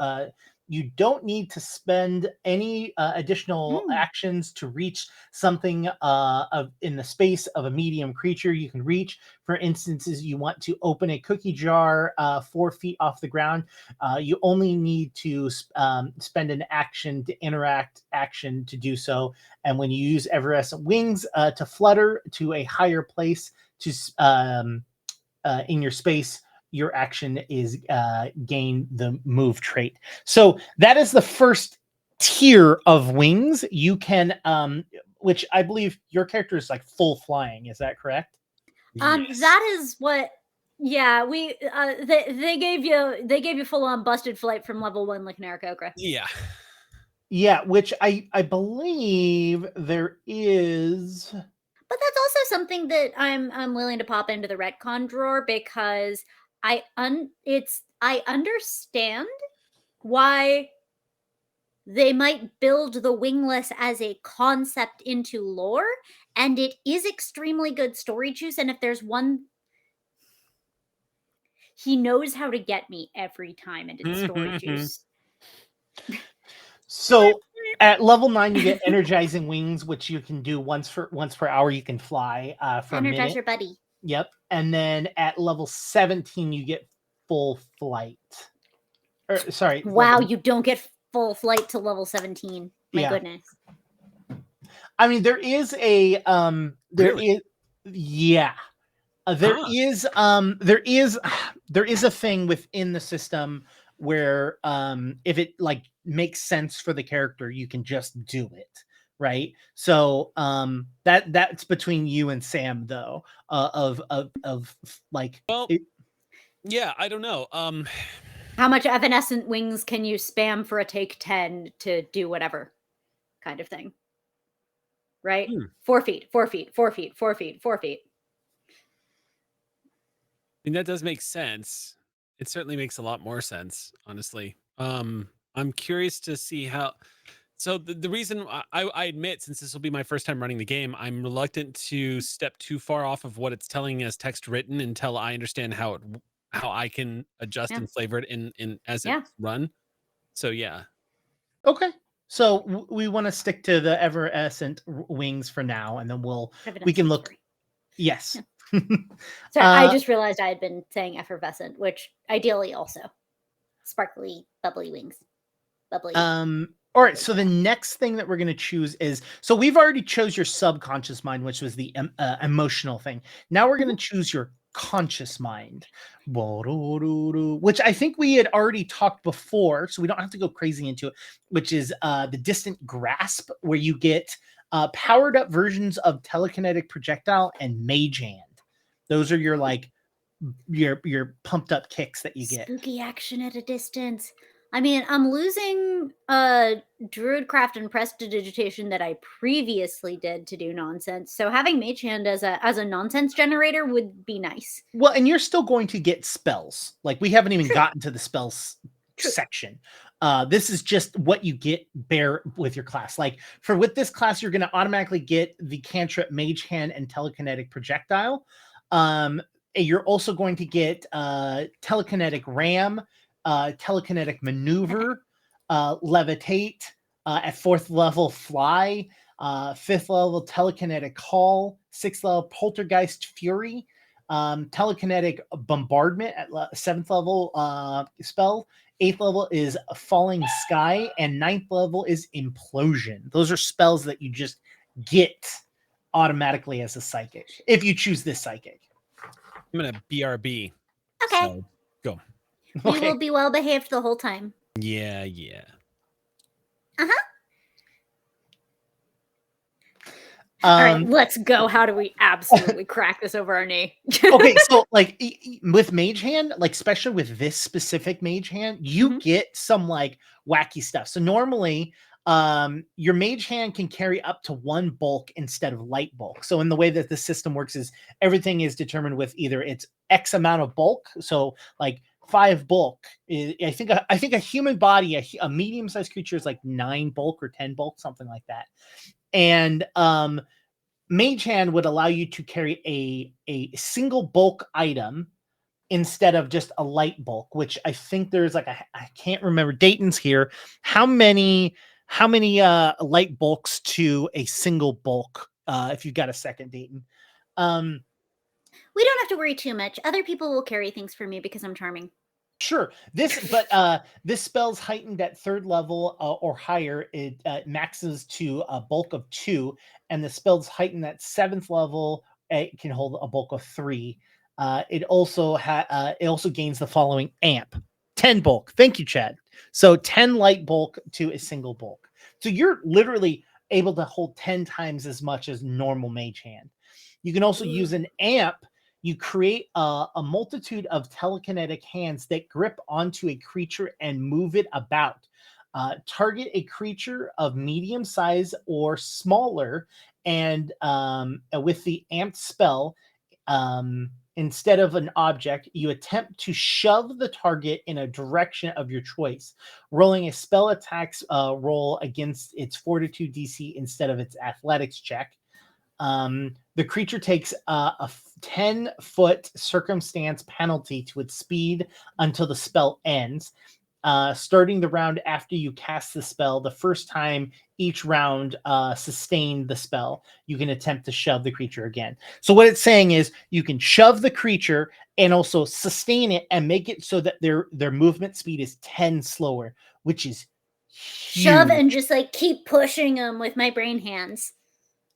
spend any additional actions to reach something in the space of a medium creature you can reach. For instances, you want to open a cookie jar 4 feet off the ground. You only need to spend an action to action to do so. And when you use Everescent Wings to flutter to a higher place in your space, your action is gain the move trait. So that is the first tier of wings. You can, which I believe your character is like full flying. Is that correct? Yes. That is what. Yeah, we they gave you full on busted flight from level 1 like an Aarakocra. Yeah. Yeah, which I believe there is. But that's also something that I'm willing to pop into the retcon drawer, because I understand why they might build the wingless as a concept into lore, and it is extremely good story juice. And if there's one, he knows how to get me every time, and it's story juice. So at level 9, you get energizing wings, which you can do once per hour. You can fly for a minute. Energize your buddy. Yep. And then at level 17, you get full flight. Wow, you don't get full flight to level 17. My goodness. I mean, there is a there is a thing within the system where if it like makes sense for the character, you can just do it, right? So that's between you and Sam, though, of like. Well, yeah, I don't know. How much evanescent wings can you spam for a take 10 to do whatever kind of thing? Right? 4 feet, 4 feet, 4 feet, 4 feet, 4 feet. I mean, that does make sense. It certainly makes a lot more sense, honestly. I'm curious to see how. So the reason I admit, since this will be my first time running the game, I'm reluctant to step too far off of what it's telling as text written until I understand how I can adjust and flavor it in as it's run. So yeah. Okay. So we want to stick to the Everescent wings for now, and then we can look. Yes. Sorry, I just realized I had been saying effervescent, which ideally also sparkly, bubbly wings. Bubbly. All right. So the next thing that we're going to choose is, so we've already chose your subconscious mind, which was the emotional thing. Now we're going to choose your conscious mind, which I think we had already talked before, so we don't have to go crazy into it, which is the distant grasp, where you get powered up versions of telekinetic projectile and mage hand. Those are your like your pumped up kicks that you get. Spooky action at a distance. I mean, I'm losing Druidcraft and Prestidigitation that I previously did to do nonsense. So having Mage Hand as a nonsense generator would be nice. Well, and you're still going to get spells. Like, we haven't even gotten to the spells section. This is just what you get bare with your class. Like, with this class, you're going to automatically get the cantrip Mage Hand and Telekinetic Projectile. You're also going to get Telekinetic Ram, Telekinetic Maneuver, Levitate, at 4th level Fly, 5th level Telekinetic Call, 6th level Poltergeist Fury, Telekinetic Bombardment at 7th level spell, 8th level is Falling Sky, and 9th level is Implosion. Those are spells that you just get automatically as a psychic, if you choose this psychic. I'm going to BRB. Okay. So, go. We will be well behaved the whole time. Yeah, yeah. Uh-huh. All right, let's go. How do we absolutely crack this over our knee? Okay, so like with Mage Hand, like especially with this specific Mage Hand, you get some like wacky stuff. So normally, your Mage Hand can carry up to 1 bulk instead of light bulk. So in the way that the system works is everything is determined with either it's X amount of bulk. So like 5 bulk. I think a human body, a medium-sized creature is like 9 bulk or 10 bulk, something like that. And Mage Hand would allow you to carry a single bulk item instead of just a light bulk, which I think there's like I can't remember. Dayton's here. How many light bulks to a single bulk? If you've got a second, Dayton. We don't have to worry too much. Other people will carry things for me because I'm charming. Sure. This spell's heightened at 3rd level or higher. It maxes to a bulk of 2, and the spell's heightened at 7th level. It can hold a bulk of 3. It also gains the following amp: 10 bulk. Thank you, Chad. So 10 light bulk to a single bulk. So you're literally able to hold 10 times as much as normal Mage Hand. You can also use an amp. You create a multitude of telekinetic hands that grip onto a creature and move it about. Target a creature of medium size or smaller, and with the amped spell, instead of an object, you attempt to shove the target in a direction of your choice, rolling a spell attacks roll against its fortitude DC instead of its athletics check. The creature takes a 10-foot circumstance penalty to its speed until the spell ends. Starting the round after you cast the spell, the first time each round sustained the spell, you can attempt to shove the creature again. So what it's saying is you can shove the creature and also sustain it and make it so that their movement speed is 10 slower, which is huge. Shove and just like keep pushing them with my brain hands.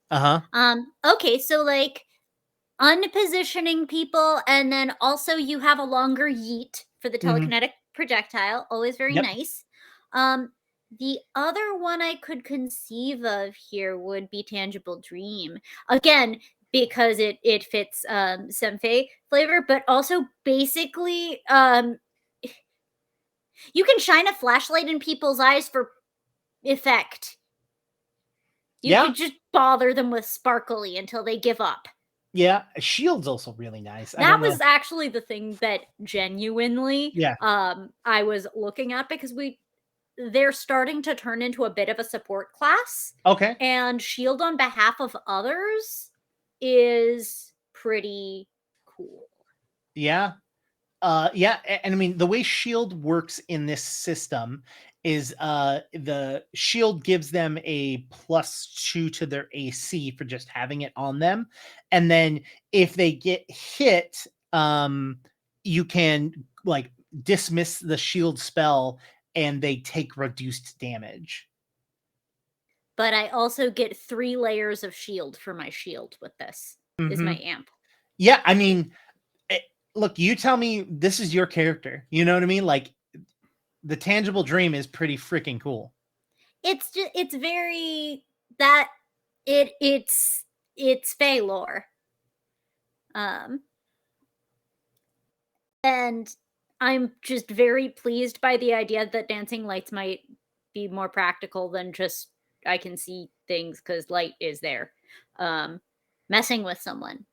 Okay, so like unpositioning people, and then also you have a longer yeet for the telekinetic projectile, always very nice. The other one I could conceive of here would be Tangible Dream. Again, because it fits Senfei flavor, but also basically you can shine a flashlight in people's eyes for effect. You could just bother them with sparkly until they give up. Yeah, a shield's also really nice. That was actually the thing that genuinely Yeah. I was looking at, because they're starting to turn into a bit of a support class. Okay. And shield on behalf of others is pretty cool. Yeah. Yeah, and I mean the way shield works in this system is the shield gives them a +2 to their AC for just having it on them, and then if they get hit, you can like dismiss the shield spell and they take reduced damage. But I also get 3 layers of shield for my shield with this. Is my amp. Yeah, I mean, look, you tell me, this is your character. You know what I mean? Like, the Tangible Dream is pretty freaking cool. It's just, it's very that it's Fey lore. And I'm just very pleased by the idea that dancing lights might be more practical than just I can see things because light is there. Messing with someone.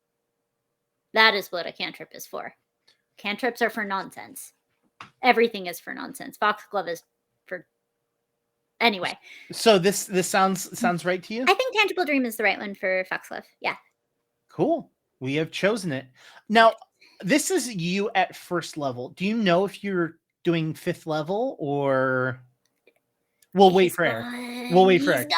That is what a cantrip is for. Cantrips are for nonsense. Everything is for nonsense. Foxglove is for anyway. So this sounds right to you? I think Tangible Dream is the right one for Foxglove. Yeah. Cool. We have chosen it. Now, this is you at 1st level. Do you know if you're doing 5th level or we'll wait for Eric? We'll wait for Eric.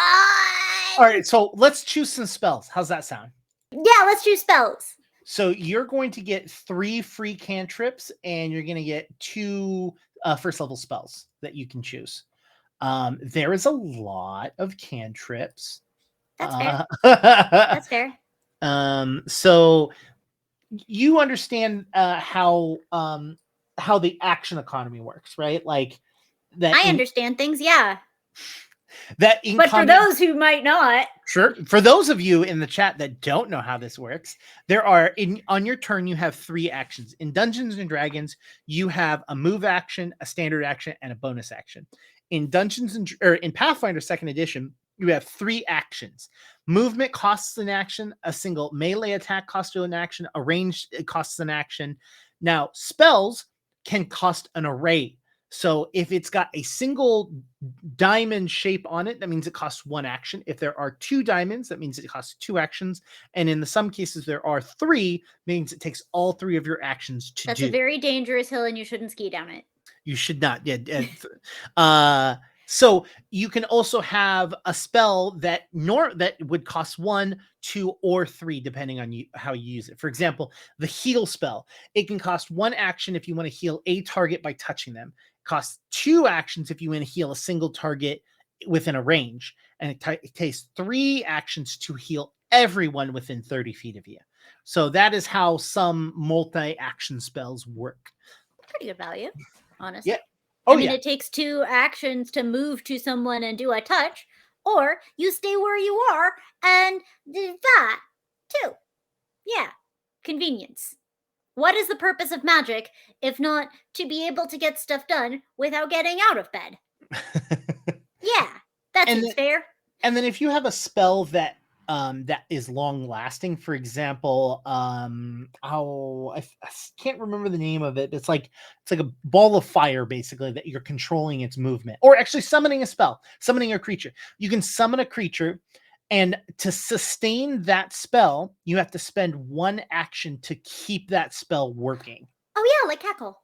All right, so let's choose some spells. How's that sound? Yeah, let's choose spells. So you're going to get 3 free cantrips, and you're going to get 2 1st level spells that you can choose. There is a lot of cantrips. That's fair. That's fair. So you understand how the action economy works, right? Like that. I understand things. Yeah. But for those who might not. Sure. For those of you in the chat that don't know how this works, there are on your turn, you have 3 actions. In Dungeons and Dragons, you have a move action, a standard action, and a bonus action. In in Pathfinder 2nd edition, you have 3 actions. Movement costs an action, a single melee attack costs you an action, a ranged costs an action. Now, spells can cost an array. So if it's got a single diamond shape on it, that means it costs 1 action. If there are 2 diamonds, that means it costs 2 actions. And in some cases, there are 3, means it takes all 3 of your actions to do. That's a very dangerous hill, and you shouldn't ski down it. You should not. So you can also have a spell that would cost 1, 2, or 3, depending on how you use it. For example, the heal spell. It can cost 1 action if you want to heal a target by touching them. It costs 2 actions if you want to heal a single target within a range. And it takes 3 actions to heal everyone within 30 feet of you. So that is how some multi-action spells work. Pretty good value, honestly. Yeah. It takes 2 actions to move to someone and do a touch, or you stay where you are and do that too. Yeah, convenience. What is the purpose of magic if not to be able to get stuff done without getting out of bed? Yeah, that seems fair. And then if you have a spell that is long lasting, for example, I can't remember the name of it. It's like a ball of fire, basically, that you're controlling its movement, or actually summoning a creature. You can summon a creature, and to sustain that spell, you have to spend 1 action to keep that spell working. Oh yeah, like Cackle.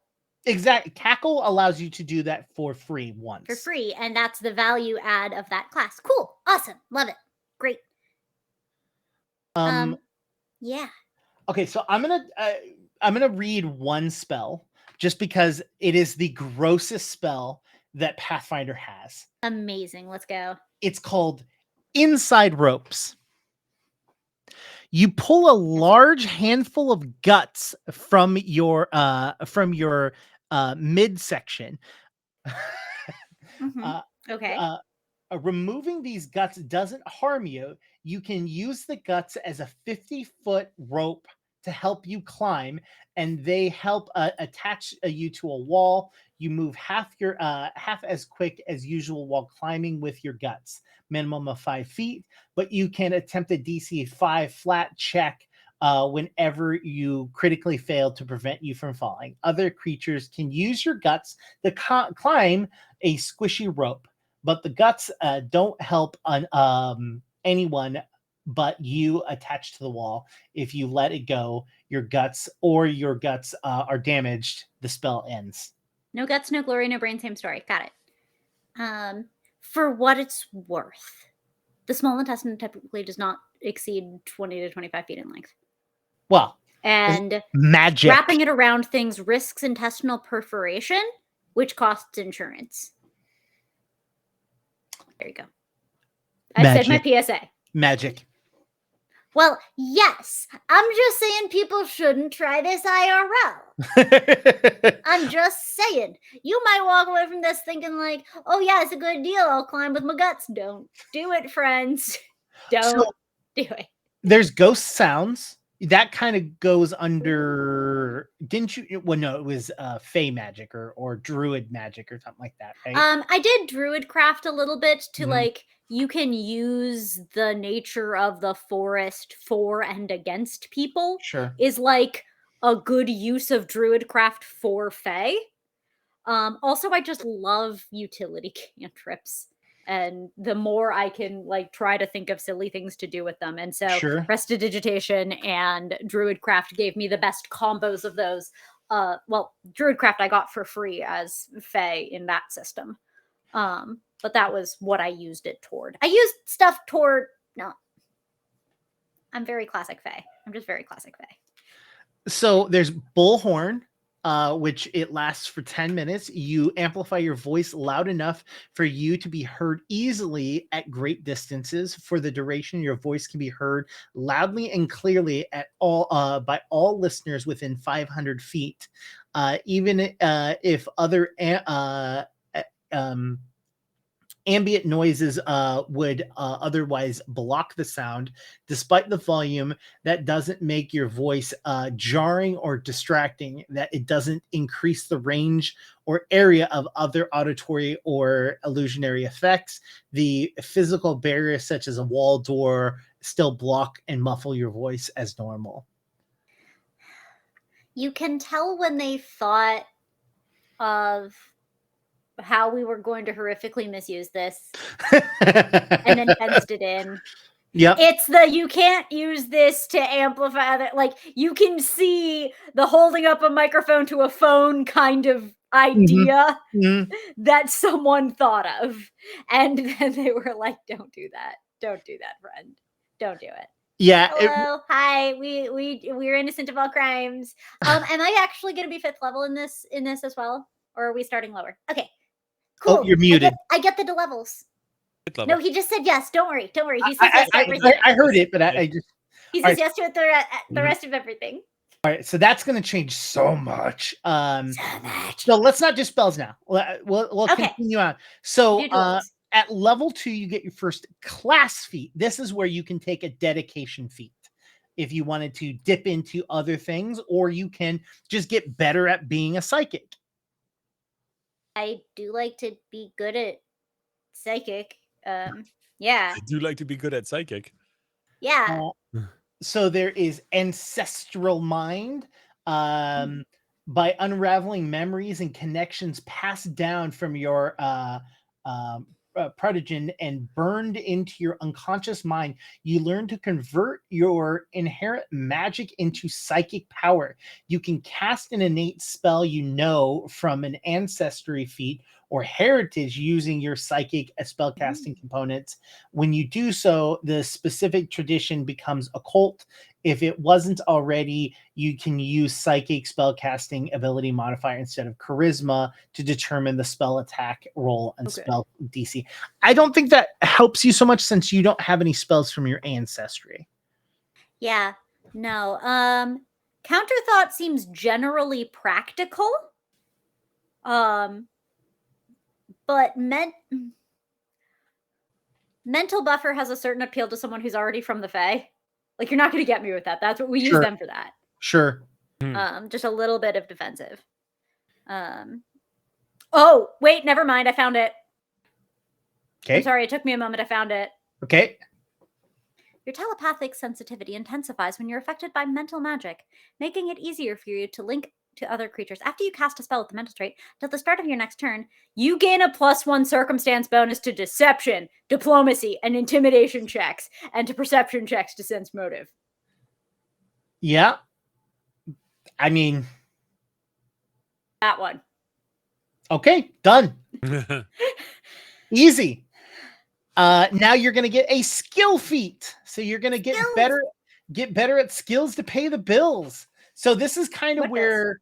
Exactly. Cackle allows you to do that for free once. For free, and that's the value add of that class. Cool. Awesome. Love it. Great. Yeah. Okay, so I'm gonna read 1 spell just because it is the grossest spell that Pathfinder has. Amazing. Let's go. It's called Inside Ropes. You pull a large handful of guts from your midsection. Okay. Removing these guts doesn't harm you. You can use the guts as a 50-foot rope to help you climb, and they help attach you to a wall. You move half as quick as usual while climbing with your guts, minimum of 5 feet, but you can attempt a DC 5 flat check whenever you critically fail to prevent you from falling. Other creatures can use your guts to climb a squishy rope, but the guts don't help anyone but you attached to the wall. If you let it go, your guts are damaged, the spell ends. No guts, no glory, no brain, same story. Got it. For what it's worth, the small intestine typically does not exceed 20 to 25 feet in length. Well, and magic. Wrapping it around things risks intestinal perforation, which costs insurance. There you go. I said my PSA. Magic. Well, yes. I'm just saying people shouldn't try this IRL. I'm just saying. You might walk away from this thinking like, oh yeah, it's a good deal. I'll climb with my guts. Don't do it, friends. Don't do it. There's ghost sounds. That kind of goes under, didn't you? Well, no, it was Fey magic or Druid magic or something like that, right? I did Druid craft a little bit to like, you can use the nature of the forest for and against people. Sure. Is like a good use of Druid craft for Fey. Also, I just love utility cantrips. And the more I can like try to think of silly things to do with them. And so Prestidigitation and Druidcraft gave me the best combos of those. Well, Druidcraft I got for free as Fey in that system. But that was what I used it toward. I used stuff toward, no. I'm very classic Fey. I'm just very classic Fey. So there's Bullhorn, which it lasts for 10 minutes. You amplify your voice loud enough for you to be heard easily at great distances. For the duration, your voice can be heard loudly and clearly at all by all listeners within 500 feet. Even if other ambient noises would otherwise block the sound. Despite the volume, that doesn't make your voice jarring or distracting, that it doesn't increase the range or area of other auditory or illusionary effects. The physical barriers such as a wall, door still block and muffle your voice as normal. You can tell when they thought of how we were going to horrifically misuse this and then fenced it in. Yep. It's you can't use this to amplify other, like, you can see the holding up a microphone to a phone kind of idea that someone thought of. And then they were like, don't do that. Don't do that, friend. Don't do it. Yeah. Hello. Hi. We're innocent of all crimes. Am I actually going to be 5th level in this as well? Or are we starting lower? Okay. Cool. Oh, you're muted. I get the levels. No, he just said yes. Don't worry. He says yes to everything. I heard it, but I just... He says yes to it, the rest of everything. All right, so that's going to change so much. So let's not do spells now. We'll continue on. So at level 2, you get your first class feat. This is where you can take a dedication feat if you wanted to dip into other things, or you can just get better at being a psychic. I do like to be good at psychic. Yeah. I do like to be good at psychic. Yeah. So there is Ancestral Mind. By unraveling memories and connections passed down from your prodigen and burned into your unconscious mind, you learn to convert your inherent magic into psychic power. You can cast an innate spell you know from an ancestry feat or heritage using your psychic spellcasting components. When you do so, the specific tradition becomes occult. If it wasn't already, you can use psychic spellcasting ability modifier instead of charisma to determine the spell attack roll and spell DC. I don't think that helps you so much since you don't have any spells from your ancestry. Yeah, no. Counter thought seems generally practical. But mental buffer has a certain appeal to someone who's already from the Fae. Like, you're not going to get me with that. That's what we use them for that. Sure. Just a little bit of defensive. Oh, wait, never mind. I found it. Okay. I'm sorry. It took me a moment. I found it. Okay. Your telepathic sensitivity intensifies when you're affected by mental magic, making it easier for you to link to other creatures. After you cast a spell with the mental trait, till the start of your next turn, you gain a +1 circumstance bonus to deception, diplomacy, and intimidation checks, and to perception checks to sense motive. Yeah. I mean... that one. Okay, done. Easy. Now you're going to get a skill feat. So you're going to get better at skills to pay the bills. So this is kind of where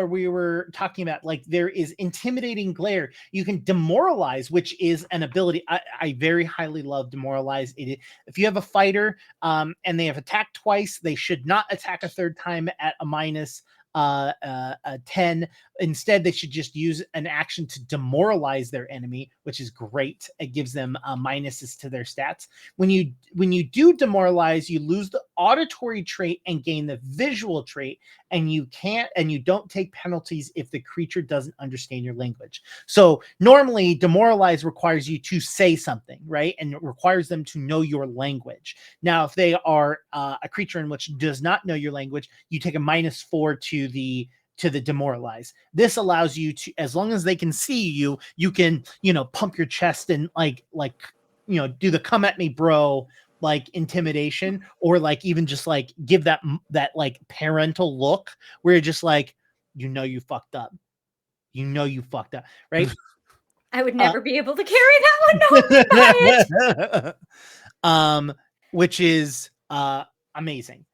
we were talking about, like, there is intimidating glare. You can demoralize, which is an ability. I very highly love demoralize. If you have a fighter and they have attacked twice, they should not attack a third time at a minus 10. Instead, they should just use an action to demoralize their enemy, which is great. It gives them minuses to their stats. When you do demoralize, you lose the auditory trait and gain the visual trait, and you don't take penalties if the creature doesn't understand your language. So normally demoralize requires you to say something, right? And it requires them to know your language. Now, if they are a creature in which does not know your language, you take a -4 to the demoralize. This allows you to, as long as they can see you, you can, pump your chest and like, do the come at me, bro, like intimidation, or like even just like give that like parental look where you're just like, you fucked up. You fucked up, right? I would never be able to carry that one. Which is amazing.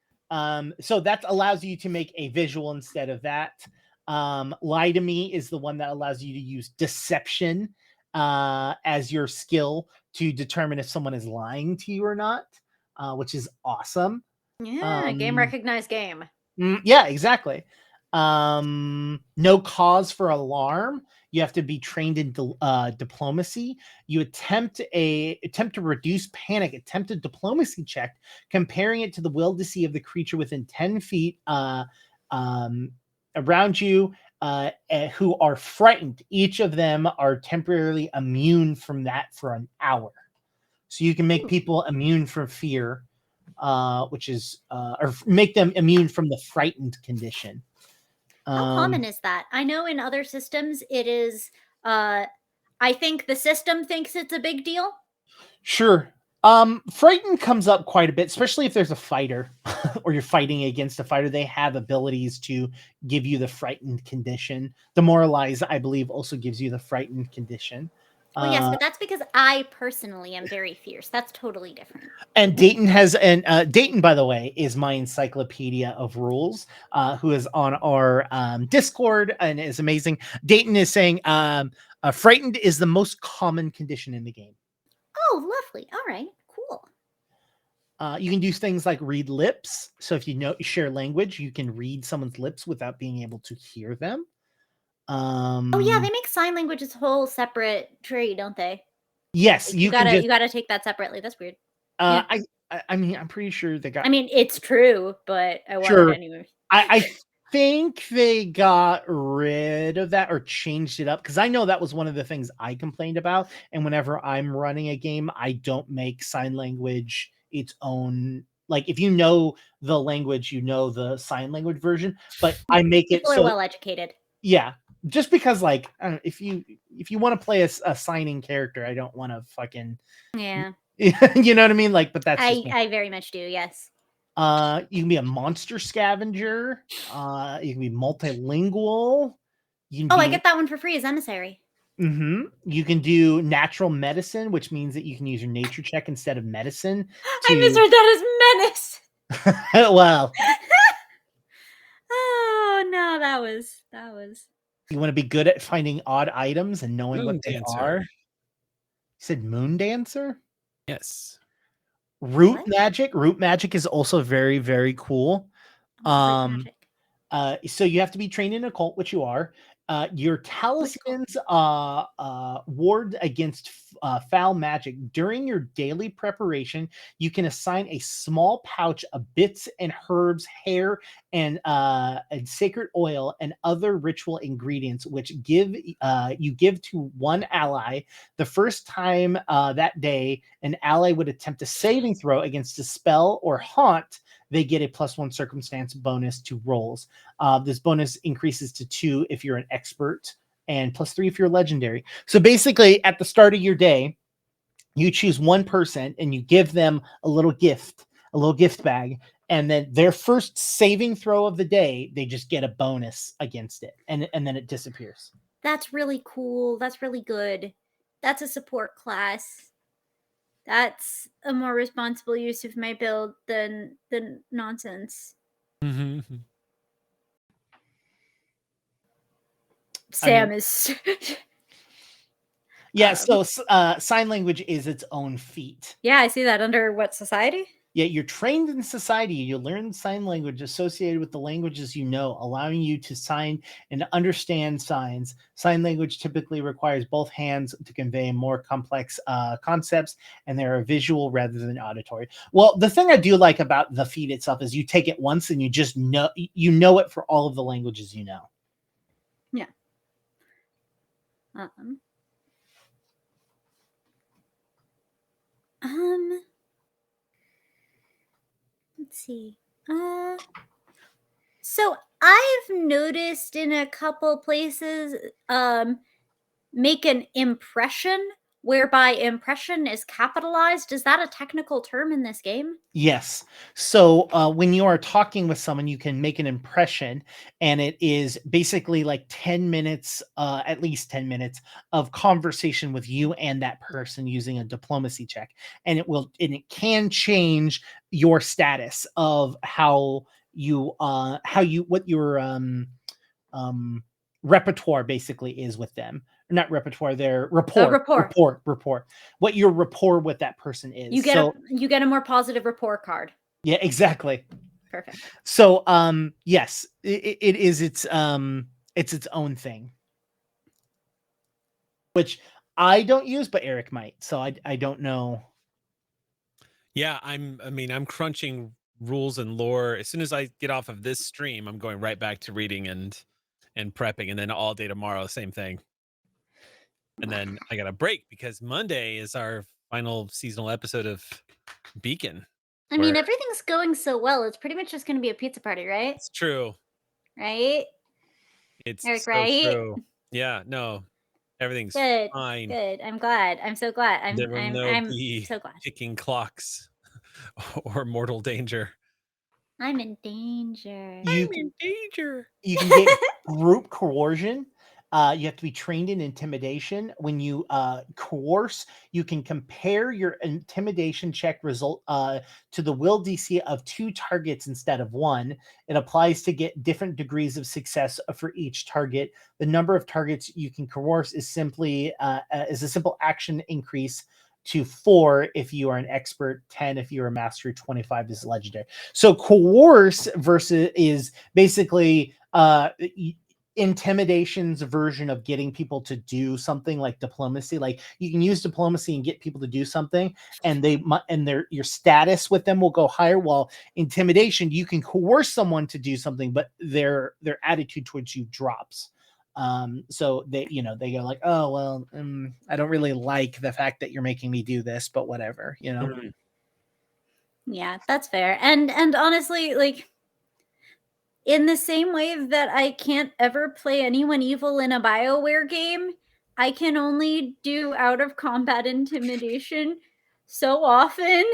So that allows you to make a visual instead of that. Lie to me is the one that allows you to use deception as your skill to determine if someone is lying to you or not, which is awesome. Yeah, game recognized game. Yeah, exactly. No cause for alarm. You have to be trained in diplomacy. You attempt to reduce panic. Attempt a diplomacy check, comparing it to the will to see of the creature within 10 feet around you, who are frightened. Each of them are temporarily immune from that for an hour. So you can make people immune from fear, which is or make them immune from the frightened condition. How common is that? I know in other systems it is. I think the system thinks it's a big deal. Sure. Frightened comes up quite a bit, especially if there's a fighter or you're fighting against a fighter. They have abilities to give you the frightened condition. Demoralize, I believe, also gives you the frightened condition. Well, yes, but that's because I personally am very fierce. That's totally different. And Dayton has, and Dayton, by the way, is my encyclopedia of rules, who is on our Discord and is amazing. Dayton is saying frightened is the most common condition in the game. Oh, lovely. All right, cool. You can do things like read lips. So if you share language, you can read someone's lips without being able to hear them. Oh yeah, they make sign language a whole separate tree, don't they? Yes, you gotta take that separately. That's weird. Yeah. I mean, I'm pretty sure they got. I mean, it's true, but I wanted it anyway. I think they got rid of that or changed it up, because I know that was one of the things I complained about. And whenever I'm running a game, I don't make sign language its own. Like, if you know the language, you know the sign language version, but I make it so well educated. Yeah, just because, like, if you want to play a signing character, I don't want to fucking you know what I mean? Like, but that's I very much do. Yes. You can be a monster scavenger. You can be multilingual. I get that one for free as emissary. Mm-hmm. You can do natural medicine, which means that you can use your nature check instead of medicine. I misread that as menace. Well. Oh no, that was. You want to be good at finding odd items and knowing Moon what they dancer. are. You said moon dancer? Yes. Root magic. Root magic is also very, very cool. So you have to be trained in occult, which you are. Your talismans ward against foul magic. During your daily preparation, you can assign a small pouch of bits and herbs, hair, and sacred oil and other ritual ingredients, which you give to one ally. The first time that day an ally would attempt a saving throw against a spell or haunt, they get a +1 circumstance bonus to rolls. This bonus increases to 2 if you're an expert and +3 if you're legendary. So basically, at the start of your day, you choose one person and you give them a little gift bag. And then their first saving throw of the day, they just get a bonus against it. And then it disappears. That's really cool. That's really good. That's a support class. That's a more responsible use of my build than nonsense. Mm-hmm. Sam is. Yeah, so sign language is its own feat. Yeah, I see that. Under what society? Yeah, you're trained in society. You learn sign language associated with the languages you know, allowing you to sign and understand signs. Sign language typically requires both hands to convey more complex concepts, and they are visual rather than auditory. Well, the thing I do like about the feat itself is you take it once and you just know it for all of the languages you know. Yeah. Let's see. So I've noticed in a couple places, make an impression, whereby impression is capitalized. Is that a technical term in this game? Yes. So when you are talking with someone, you can make an impression, and it is basically like 10 minutes, at least 10 minutes of conversation with you and that person using a diplomacy check. And it can change your status of what your repertoire basically is with them. Not repertoire, their rapport. What your rapport with that person is. You get a more positive rapport card. Yeah, exactly. Perfect. So, yes, it is its own thing, which I don't use, but Eric might. So I don't know. Yeah, I'm crunching rules and lore. As soon as I get off of this stream, I'm going right back to reading and prepping, and then all day tomorrow, same thing. And then I got a break because Monday is our final seasonal episode of Beacon. I mean, everything's going so well. It's pretty much just going to be a pizza party, right? It's true. Right? It's Eric, so right? true. Yeah, no. Everything's good. fine. Good. I'm glad. I'm so glad. I'm so glad. Ticking clocks or mortal danger. I'm in danger. I'm in danger. You can get group coercion. You have to be trained in intimidation. When you coerce, you can compare your intimidation check result to the will DC of 2 targets instead of 1. It applies to get different degrees of success for each target. The number of targets you can coerce is simply is a simple action increase to 4 if you are an expert, 10 if you are a master, 25 is legendary. So coerce versus is basically intimidation's version of getting people to do something, like diplomacy. Like you can use diplomacy and get people to do something, and your status with them will go higher. While intimidation, you can coerce someone to do something, but their attitude towards you drops. So they go like, oh well, I don't really like the fact that you're making me do this, but whatever. Yeah, that's fair. And honestly, like, in the same way that I can't ever play anyone evil in a BioWare game, I can only do out of combat intimidation so often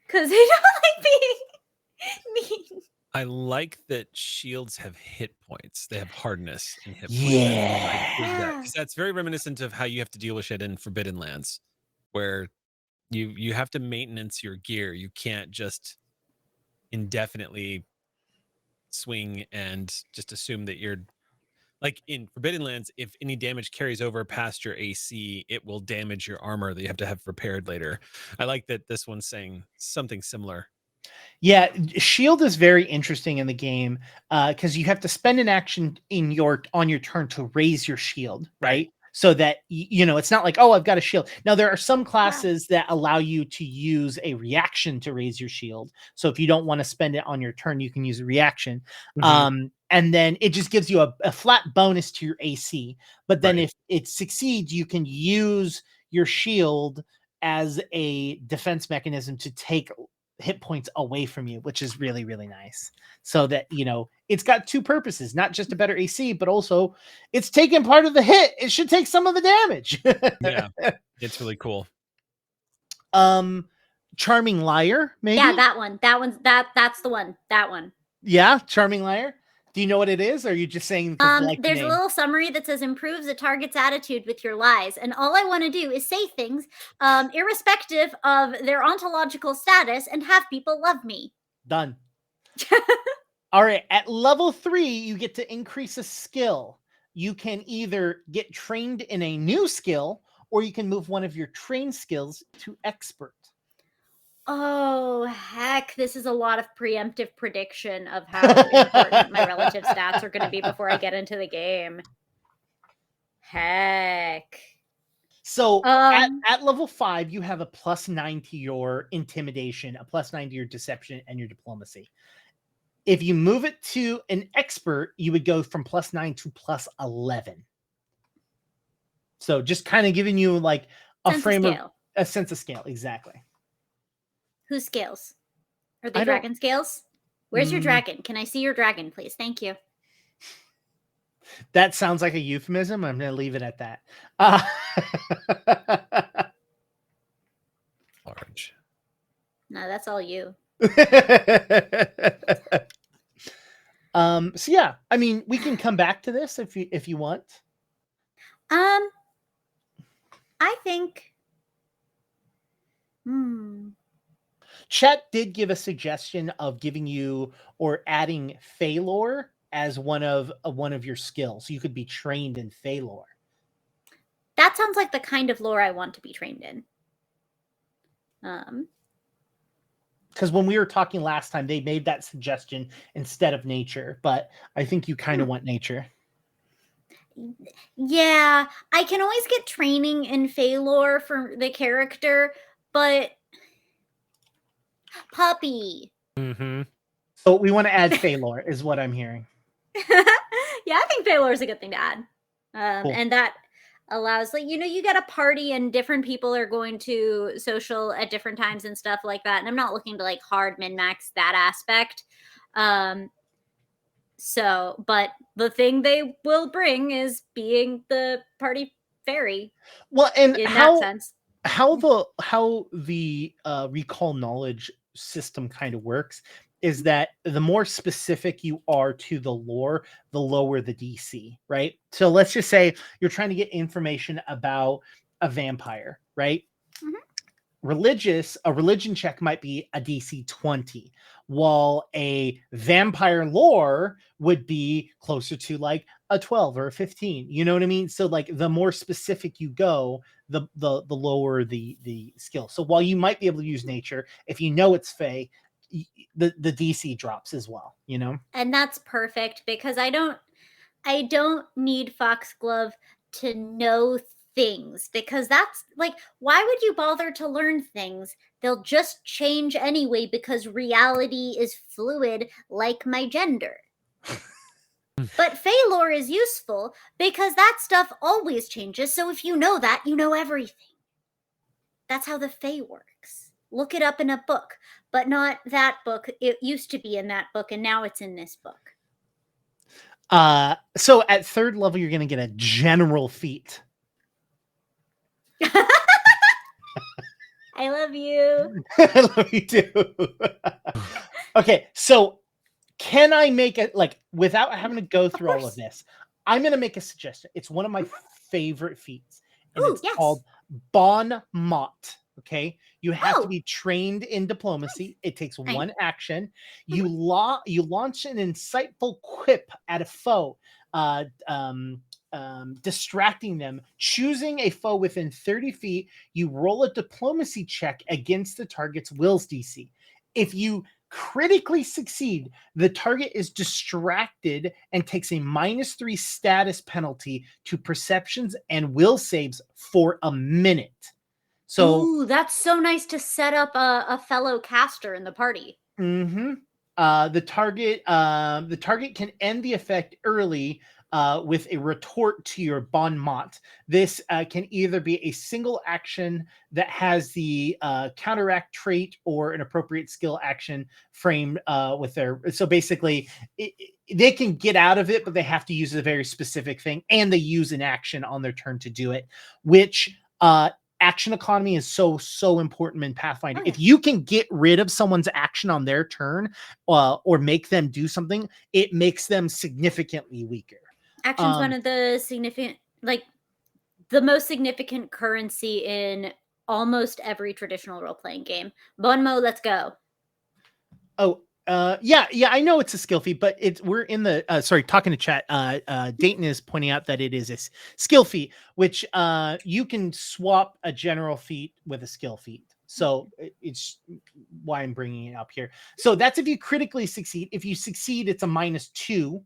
because I don't like being mean. I like that shields have hit points. They have hardness and hit points. Yeah. Because that's very reminiscent of how you have to deal with shit in Forbidden Lands, where you have to maintenance your gear. You can't just indefinitely swing and just assume that you're like in Forbidden Lands. If any damage carries over past your AC, it will damage your armor that you have to have repaired later. I like that this one's saying something similar. Yeah, shield is very interesting in the game because you have to spend an action on your turn to raise your shield, right? So that it's not like, oh, I've got a shield. Now there are some classes that allow you to use a reaction to raise your shield. So if you don't want to spend it on your turn, you can use a reaction. And then it just gives you a flat bonus to your AC. But then if it succeeds, you can use your shield as a defense mechanism to take hit points away from you, which is really, really nice. So that, it's got 2 purposes, not just a better AC, but also it's taking part of the hit. It should take some of the damage. Yeah, it's really cool. Charming Liar, maybe? Yeah, that one. That's the one. That one. Yeah, Charming Liar. Do you know what it is? Or are you just saying there's a little summary that says improves the target's attitude with your lies. And all I want to do is say things irrespective of their ontological status and have people love me. Done. All right. At level 3, you get to increase a skill. You can either get trained in a new skill, or you can move one of your trained skills to expert. Oh, heck. This is a lot of preemptive prediction of how important my relative stats are going to be before I get into the game. Heck. So at level 5, you have a +9 to your intimidation, a +9 to your deception, and your diplomacy. If you move it to an expert, you would go from +9 to +11. So just kind of giving you like a sense of scale. Exactly. Whose scales? Are they dragon scales? Where's your dragon? Can I see your dragon, please? Thank you. That sounds like a euphemism. I'm going to leave it at that. Large. No, that's all you. So yeah, I mean, we can come back to this if you want. I think. Chet did give a suggestion of giving you or adding Fey lore as one of your skills. You could be trained in Fey lore. That sounds like the kind of lore I want to be trained in. because when we were talking last time, they made that suggestion instead of nature, but I think you kind of want nature. Yeah, I can always get training in Fey lore for the character, but puppy. Mm-hmm. So we want to add Fey lore, is what I'm hearing. Yeah, I think Fey lore is a good thing to add. Cool. And that allows, like, you get a party and different people are going to social at different times and stuff like that. And I'm not looking to like hard min-max that aspect. So, but the thing they will bring is being the party fairy. Well, and in that sense, how the recall knowledge system kind of works is that the more specific you are to the lore, the lower the DC, right? So let's just say you're trying to get information about a vampire, right? Mhm. A religion check might be a DC 20, while a vampire lore would be closer to like a 12 or a 15. You know what I mean? So like the more specific you go, the lower the skill. So while you might be able to use nature, if you know it's Fey, the DC drops as well, you know? and that's perfect because I don't need Foxglove to know things, because that's like, why would you bother to learn things? They'll just change anyway because reality is fluid like my gender. But Fey lore is useful because that stuff always changes. So if you know that, you know everything. That's how the Fey works. Look it up in a book, but not that book. It used to be in that book and now it's in this book. So at third level, you're going to get a general feat. I love you. I love you too. Okay, so can I make it, like, without having to go through all of this? I'm going to make a suggestion. It's one of my favorite feats, and it's called Bon Mot. Okay, you have to be trained in diplomacy. It takes one action. You launch an insightful quip at a foe, distracting them, choosing a foe within 30 feet. You roll a diplomacy check against the target's wills DC. If you critically succeed, the target is distracted and takes a -3 status penalty to perceptions and will saves for a minute. So, ooh, that's so nice to set up a fellow caster in the party. the target can end the effect early with a retort to your bon mot. This can either be a single action that has the counteract trait or an appropriate skill action framed with their. So basically, they can get out of it, but they have to use a very specific thing, and they use an action on their turn to do it, which action economy is so important in Pathfinder. If you can get rid of someone's action on their turn or make them do something, it makes them significantly weaker. Action's one of the significant, like, the most significant currency in almost every traditional role-playing game. Bon mot, let's go. Oh, yeah, I know it's a skill feat, but we're in the talking to chat. Dayton is pointing out that it is a skill feat, which you can swap a general feat with a skill feat. So it's why I'm bringing it up here. So that's if you critically succeed. If you succeed, it's a -2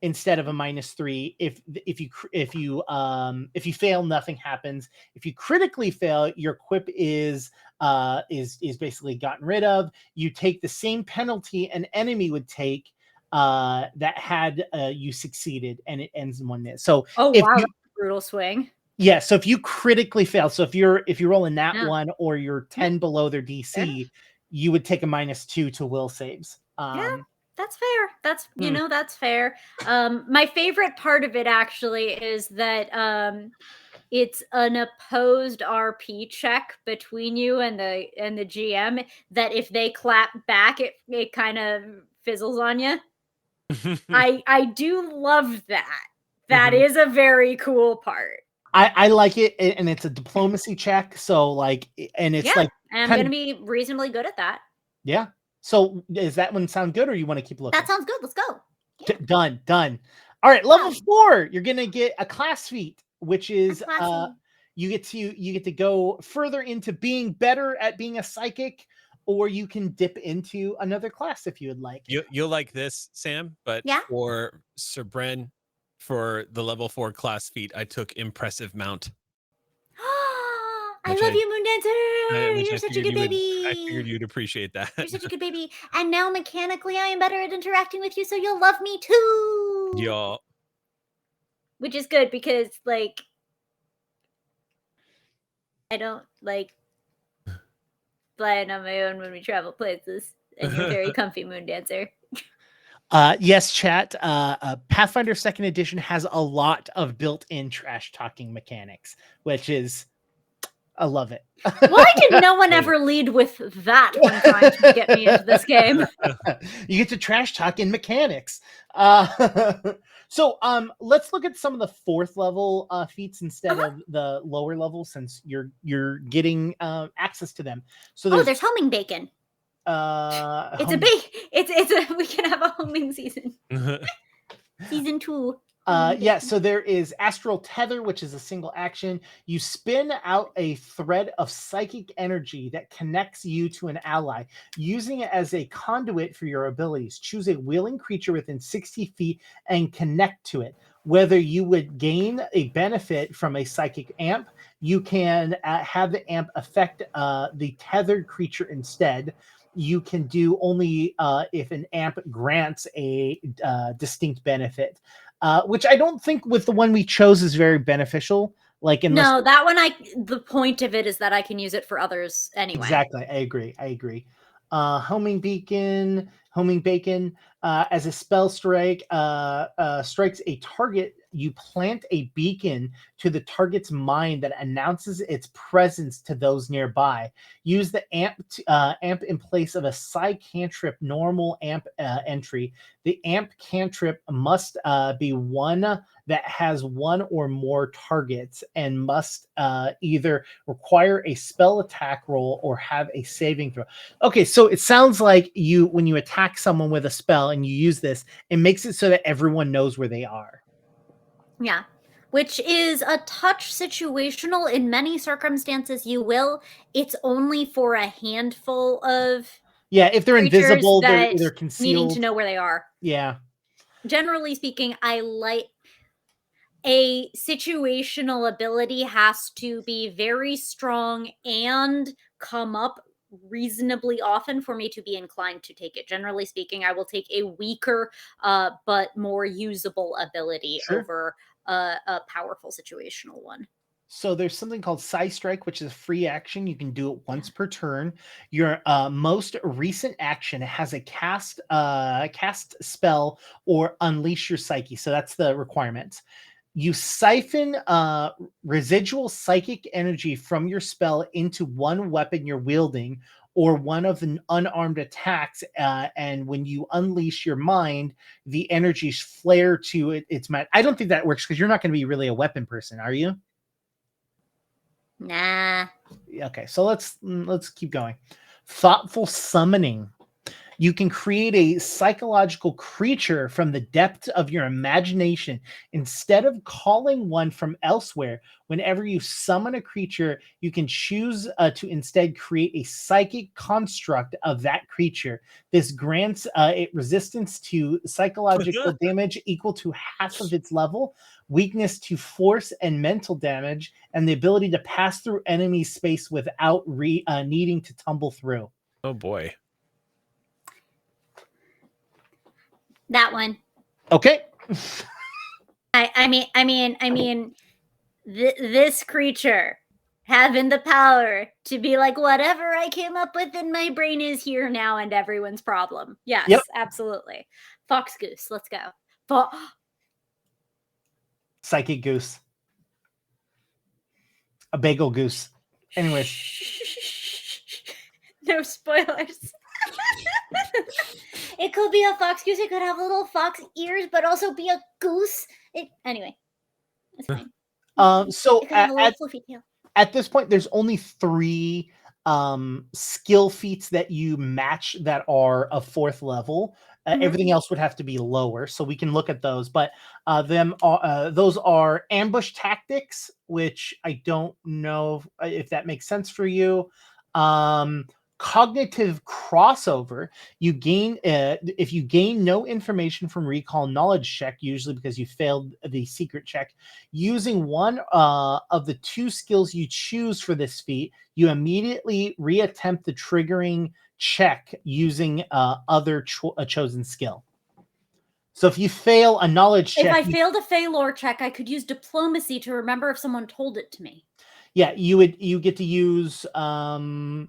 instead of a -3. If you fail, nothing happens. If you critically fail, your quip is basically gotten rid of. You take the same penalty an enemy would take that had you succeeded, and it ends in 1 minute. So Brutal swing. Yeah, so if you critically fail, so if you're rolling that one or you're 10 below their DC, you would take a -2 to will saves. That's fair. That's that's fair. My favorite part of it actually is that it's an opposed RP check between you and the GM, that if they clap back, it kind of fizzles on you. I do love that. That is a very cool part. I like it, and it's a diplomacy check. So like, and it's like, and I'm gonna be reasonably good at that. Yeah. So does that one sound good, or you want to keep looking? That sounds good. Let's go. Yeah. Done. All right, level 4. You're gonna get a class feat, which is you get to go further into being better at being a psychic, or you can dip into another class if you would like. You'll like this, Sam, but Yeah? for Sir Bren, for the level 4 class feat, I took Impressive Mount. I love you, Moondancer. You're such a good baby. I figured you'd appreciate that. You're such a good baby. And now mechanically I am better at interacting with you, so you'll love me too. Y'all. Which is good because, like, I don't like flying on my own when we travel places. And you're very comfy, Moondancer. Yes, chat. Pathfinder 2nd Edition has a lot of built-in trash talking mechanics, which is, I love it. Why did no one ever lead with that when trying to get me into this game? You get to trash talk in mechanics. So let's look at some of the 4th level feats instead of the lower level, since you're getting access to them. So there's homing bacon. We can have a homing season. Season 2. Yeah, so there is Astral Tether, which is a single action. You spin out a thread of psychic energy that connects you to an ally, using it as a conduit for your abilities. Choose a willing creature within 60 feet and connect to it. Whether you would gain a benefit from a psychic amp, you can have the amp affect the tethered creature instead. You can do only if an amp grants a distinct benefit. Which I don't think with the one we chose is very beneficial. No, that one the point of it is that I can use it for others anyway. Exactly. I agree. Homing bacon, as a spell strike, strikes a target, you plant a beacon to the target's mind that announces its presence to those nearby. Use the amp in place of a psi cantrip normal amp entry. The amp cantrip must be one that has one or more targets and must either require a spell attack roll or have a saving throw. Okay, so it sounds like when you attack someone with a spell and you use this, it makes it so that everyone knows where they are. Yeah, which is a touch situational. In many circumstances, you will. It's only for a handful of if they're invisible, they're concealed. Needing to know where they are. Yeah. Generally speaking, I like a situational ability has to be very strong and come up reasonably often for me to be inclined to take it. Generally speaking, I will take a weaker but more usable ability over a powerful situational one. So there's something called Psi Strike, which is a free action. You can do it once per turn. Your most recent action has a cast spell or unleash your psyche. So that's the requirements. You siphon residual psychic energy from your spell into one weapon you're wielding or one of the unarmed attacks. And when you unleash your mind, the energies flare to its mind. I don't think that works because you're not going to be really a weapon person, are you? Nah. Okay, so let's keep going. Thoughtful summoning. You can create a psychological creature from the depth of your imagination instead of calling one from elsewhere. Whenever you summon a creature, you can choose to instead create a psychic construct of that creature. This grants it resistance to psychological damage equal to half of its level, weakness to force and mental damage, and the ability to pass through enemy space without needing to tumble through. Oh boy. That one. Okay. I mean, this creature having the power to be like, whatever I came up with in my brain is here now and everyone's problem. Yes, absolutely. Fox Goose, let's go. Psychic Goose. A bagel goose. Anyways. No spoilers. It could be a fox goose. It could have little fox ears, but also be a goose. Anyway, it's fine. So it could have a little fluffy tail. At this point, there's only 3 skill feats that you match that are of 4th level. Everything else would have to be lower, so we can look at those. But those are ambush tactics, which I don't know if that makes sense for you. cognitive crossover, you gain if you gain no information from recall knowledge check, usually because you failed the secret check, using one of the 2 skills you choose for this feat, you immediately reattempt the triggering check using a chosen skill. So if you fail a knowledge check, if I failed a Phalor check, I could use diplomacy to remember if someone told it to me. Yeah, you get to use one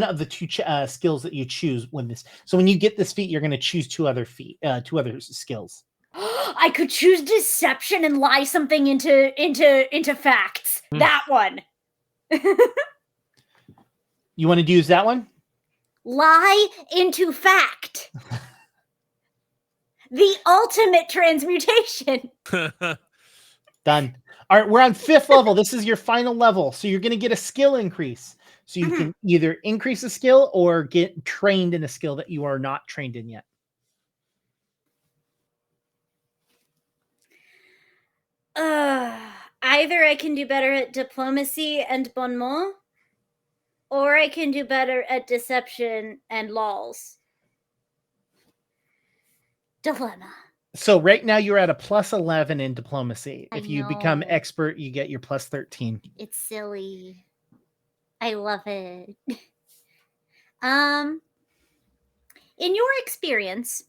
of the 2 skills that you choose when this. So when you get this feat, you're going to choose 2 other skills. I could choose deception and lie something into facts. That one. You want to use that one? Lie into fact. The ultimate transmutation. Done. All right, we're on 5th level. This is your final level. So you're going to get a skill increase. So you can either increase a skill or get trained in a skill that you are not trained in yet. Either I can do better at diplomacy and bon mot, or I can do better at deception and lols. Dilemma. So right now you're at a +11 in diplomacy. If you become expert, you get your +13. It's silly. I love it. In your experience,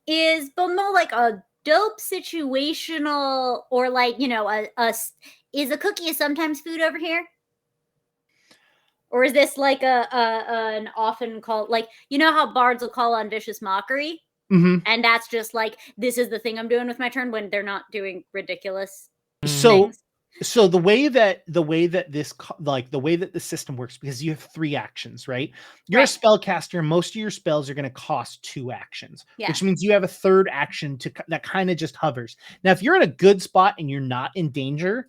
is bon mot like a dope situational, or like, is a cookie sometimes food over here? Or is this like an often called, like, you know how bards will call on vicious mockery? Mm-hmm. And that's just like, this is the thing I'm doing with my turn when they're not doing ridiculous things. So the way that the system works, because you have 3 actions, right? You're a spellcaster. Most of your spells are going to cost 2 actions, which means you have a 3rd action that kind of just hovers. Now, if you're in a good spot and you're not in danger,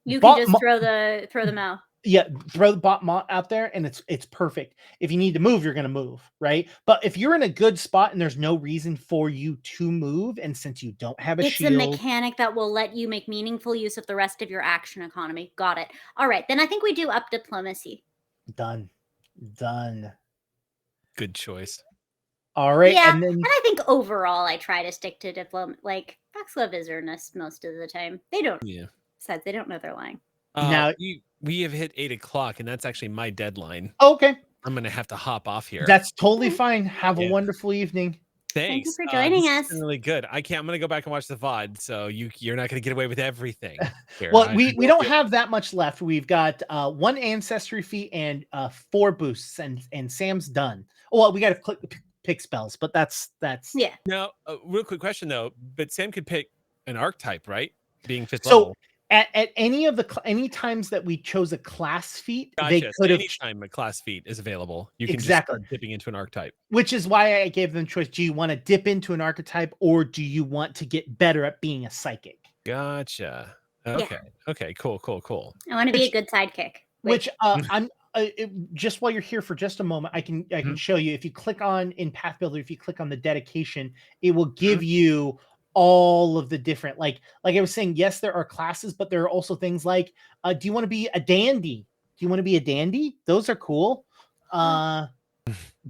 you can just throw them out. Yeah, throw the bot out there, and it's perfect. If you need to move, you're going to move, right? But if you're in a good spot and there's no reason for you to move, and since you don't have a shield... It's a mechanic that will let you make meaningful use of the rest of your action economy. Got it. All right, then I think we do up diplomacy. Done. Good choice. All right. Yeah, and I think overall I try to stick to like, Foxglove is earnest most of the time. They don't... Yeah. Besides, they don't know they're lying. Now... We have hit 8 o'clock, and that's actually my deadline. Okay. I'm going to have to hop off here. That's totally fine. Have a wonderful evening. Thanks. Thank you for joining us. It's been really good. I'm going to go back and watch the VOD, so you're not going to get away with everything. Well, we don't have that much left. We've got 1 ancestry feat and 4 boosts, and Sam's done. Well, we got to pick spells, but that's... Yeah. Now, a real quick question, though. But Sam could pick an archetype, right? Being 5th level. At any times that we chose a class feat, gotcha. They could have... Anytime a class feat is available, you can just start dipping into an archetype. Which is why I gave them choice. Do you want to dip into an archetype, or do you want to get better at being a psychic? Gotcha. Okay. Yeah. Okay. Cool. I want to be a good sidekick. Which I'm just while you're here for just a moment, I can show you. If you click on in Path Builder, if you click on the dedication, it will give you all of the different, like I was saying, yes, there are classes, but there are also things like, do you want to be a dandy? Do you want to be a dandy? Those are cool. Do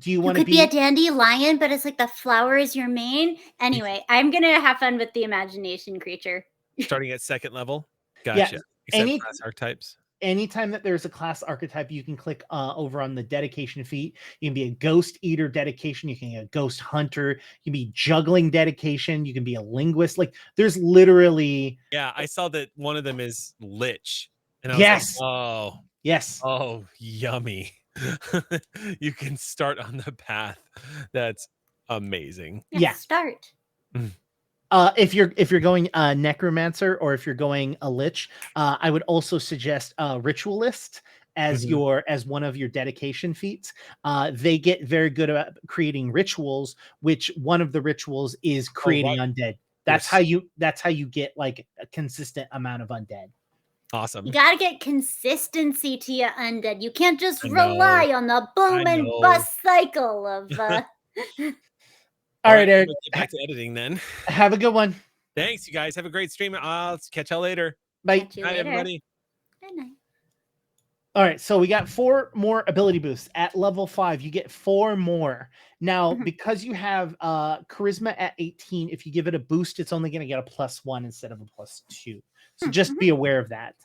you want to be a dandy lion, but it's like the flower is your mane? Anyway, I'm going to have fun with the imagination creature. Starting at 2nd level? Gotcha. Yeah. Class archetypes? Anytime that there's a class archetype, you can click over on the dedication feat. You can be a ghost eater dedication. You can be a ghost hunter. You can be juggling dedication. You can be a linguist. Like, there's literally... Yeah, I saw that one of them is lich. And I was like, oh, yummy. You can start on the path. That's amazing. Yeah. Start. If you're going necromancer, or if you're going a lich, I would also suggest ritualist as one of your dedication feats. They get very good at creating rituals, which one of the rituals is creating undead. That's how you get like a consistent amount of undead. Awesome. You gotta get consistency to your undead. You can't just rely on the boom and bust cycle of All right, Eric. Get back to editing then. Have a good one. Thanks, you guys. Have a great stream. I'll catch y'all later. Bye. Night, everybody. Good night. All right, so we got 4 more ability boosts at level 5. You get 4 more. Now, because you have charisma at 18, if you give it a boost, it's only going to get a +1 instead of a +2. So just be aware of that.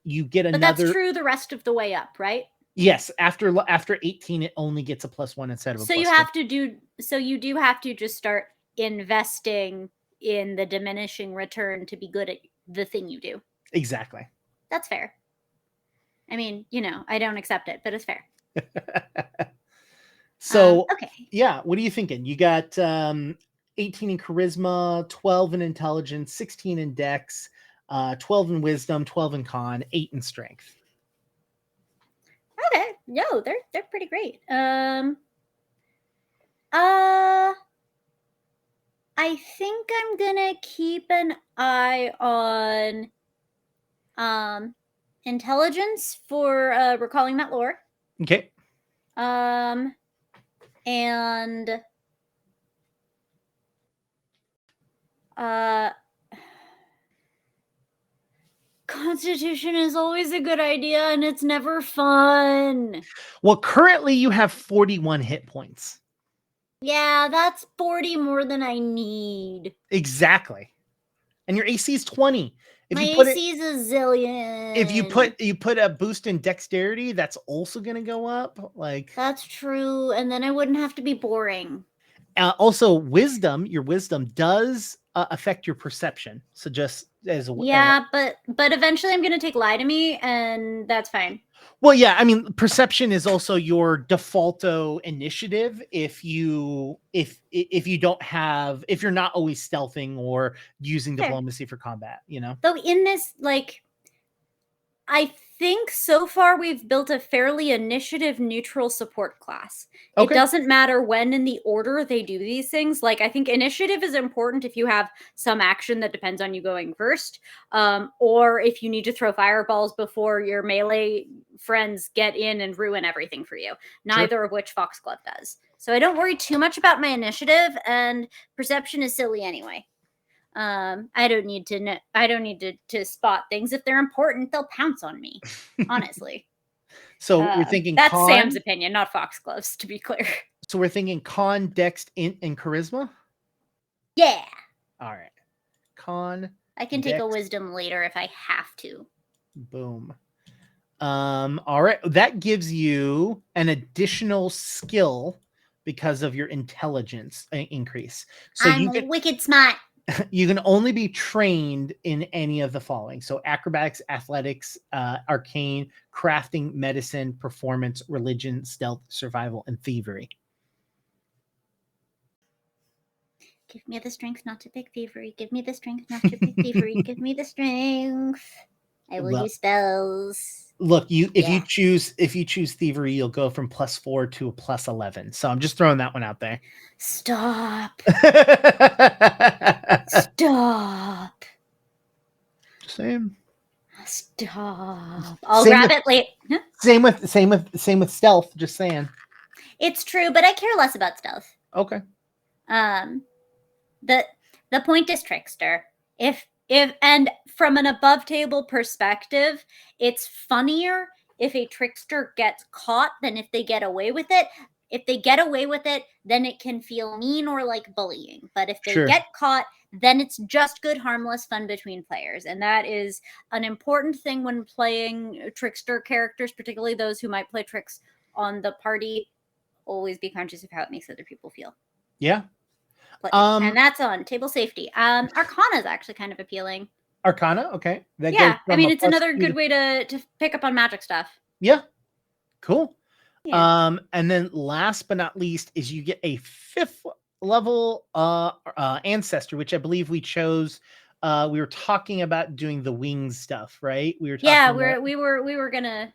You get another. But that's true the rest of the way up, right? Yes, after 18, it only gets a +1 instead of a +2. So you do have to just start investing in the diminishing return to be good at the thing you do. Exactly. That's fair. I mean, I don't accept it, but it's fair. So, okay. Yeah, what are you thinking? You got 18 in charisma, 12 in intelligence, 16 in dex, 12 in wisdom, 12 in con, 8 in strength. Okay. No, they're pretty great. I think I'm gonna keep an eye on intelligence for recalling that lore. Okay. And Constitution is always a good idea, and it's never fun. Well, currently you have 41 hit points. Yeah, that's 40 more than I need. Exactly. And your AC is 20. My AC is a zillion. If you put a boost in dexterity, that's also going to go up. That's true, and then I wouldn't have to be boring. Also, your wisdom does affect your perception. So just as but eventually I'm going to take lie to me, and that's fine. Well, yeah, I mean, perception is also your defaulto initiative if you're not always stealthing or using diplomacy for combat, Though in this, I think so far we've built a fairly initiative neutral support class. Okay. It doesn't matter when in the order they do these things. I think initiative is important if you have some action that depends on you going first, or if you need to throw fireballs before your melee friends get in and ruin everything for you. Neither of which Foxglove does. So I don't worry too much about my initiative, and perception is silly anyway. I don't need to spot things. If they're important, they'll pounce on me. Honestly. So we're thinking that's Sam's opinion, not Foxglove's, to be clear. So we're thinking con, dex, int, and charisma? Yeah. All right. Con. I can take a wisdom later if I have to. Boom. All right. That gives you an additional skill because of your intelligence increase. So I'm wicked smart. You can only be trained in any of the following. So acrobatics, athletics, arcane, crafting, medicine, performance, religion, stealth, survival, and thievery. Give me the strength not to pick thievery. Give me the strength not to pick thievery. Give me the strength. I will use spells. Look, if you choose thievery, you'll go from +4 to a +11. So I'm just throwing that one out there. Stop. Stop. Same. Stop. I'll grab it later. Same with stealth. Just saying. It's true, but I care less about stealth. Okay. The point is trickster. If and from an above table perspective, it's funnier if a trickster gets caught than if they get away with it. If they get away with it, then it can feel mean or like bullying. But if they get caught, then it's just good, harmless fun between players. And that is an important thing when playing trickster characters, particularly those who might play tricks on the party. Always be conscious of how it makes other people feel. Yeah. And that's on table safety. Arcana is actually kind of appealing. Arcana, okay. I mean, it's another good way to pick up on magic stuff. Yeah. Cool. Yeah. And then last but not least is you get a 5th level ancestor, which I believe we chose. We were talking about doing the wings stuff, right? We were gonna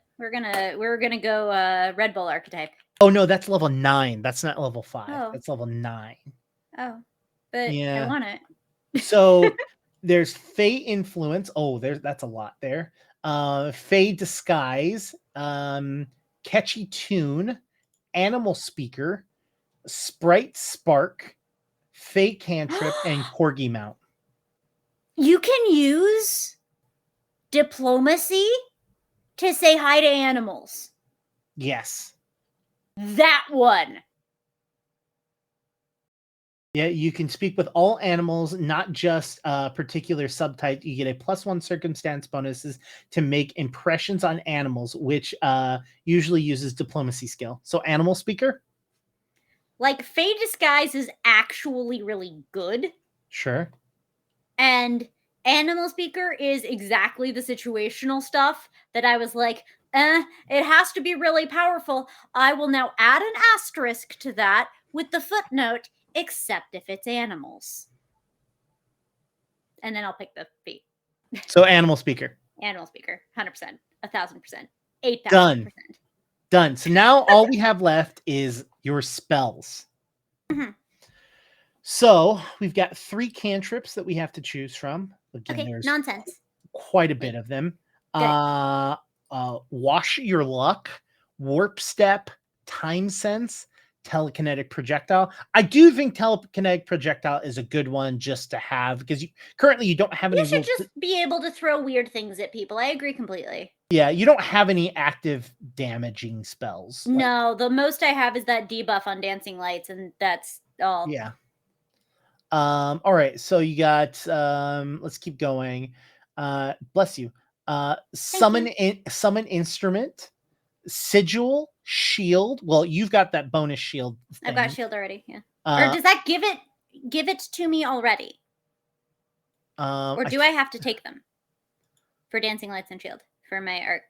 go Red Bull archetype. Oh no, that's level 9. That's not level 5. Oh. That's level 9. Oh, but I want it. So there's Fey influence. Oh, that's a lot there. Fey disguise, catchy tune, animal speaker, sprite spark, Fey cantrip, and corgi mount. You can use diplomacy to say hi to animals. Yes. That one. Yeah, you can speak with all animals, not just particular subtype. You get a +1 circumstance bonuses to make impressions on animals, which usually uses diplomacy skill. So animal speaker? Like, Fey Disguise is actually really good. Sure. And animal speaker is exactly the situational stuff that I was like, it has to be really powerful. I will now add an asterisk to that with the footnote, except if it's animals. And then I'll pick the feet. So animal speaker. Animal speaker, 100%, 1,000%, 8,000%. Done. So now all we have left is your spells. Mhm. So we've got 3 cantrips that we have to choose from. Again, Okay, there's nonsense. quite a bit of them. Good. Wash Your Luck, Warp Step, Time Sense, Telekinetic Projectile. I do think Telekinetic Projectile is a good one just to have, because currently you don't have any. You should just be able to throw weird things at people. I agree completely. Yeah, you don't have any active damaging spells. No, the most I have is that debuff on Dancing Lights, and that's all. Yeah. All right, so you got let's keep going. Bless you. Summon Instrument, Sigil, Shield. Well, you've got that bonus shield thing. I've got shield already, yeah. Or does that give it to me already? Or do I have to take them for Dancing Lights and Shield for my art?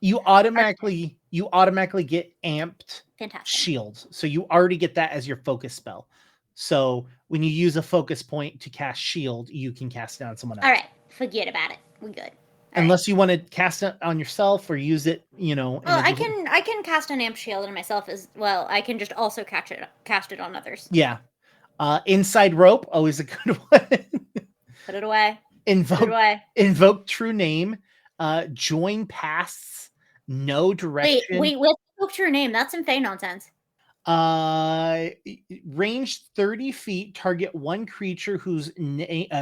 You automatically get amped. Fantastic. Shield. So you already get that as your focus spell. So when you use a focus point to cast shield, you can cast it on someone else. All right, forget about it. We good. Unless you want to cast it on yourself or use it, I can cast an amp shield on myself as well. I can just also cast it on others. Yeah. Inside rope, always a good one. Put it away. Invoke True Name. Join Pasts. No Direction. Wait, invoke True Name. That's some Fey nonsense. Range 30 feet, target one creature whose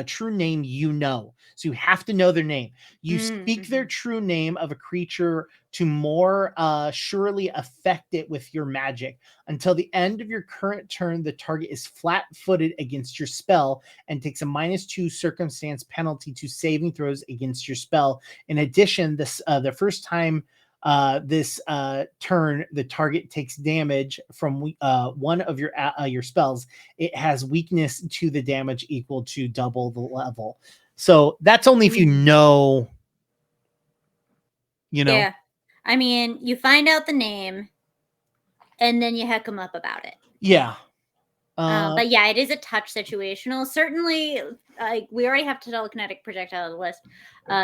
true name you know. So you have to know their name. You speak their true name of a creature to more surely affect it with your magic. Until the end of your current turn, the target is flat-footed against your spell and takes a -2 circumstance penalty to saving throws against your spell. In addition, the first time this turn, the target takes damage from one of your spells. It has weakness to the damage equal to double the level. So that's only if you know. Yeah. I mean, you find out the name, and then you heck them up about it. Yeah. But yeah, it is a touch situational. Certainly, we already have telekinetic projectile on the list.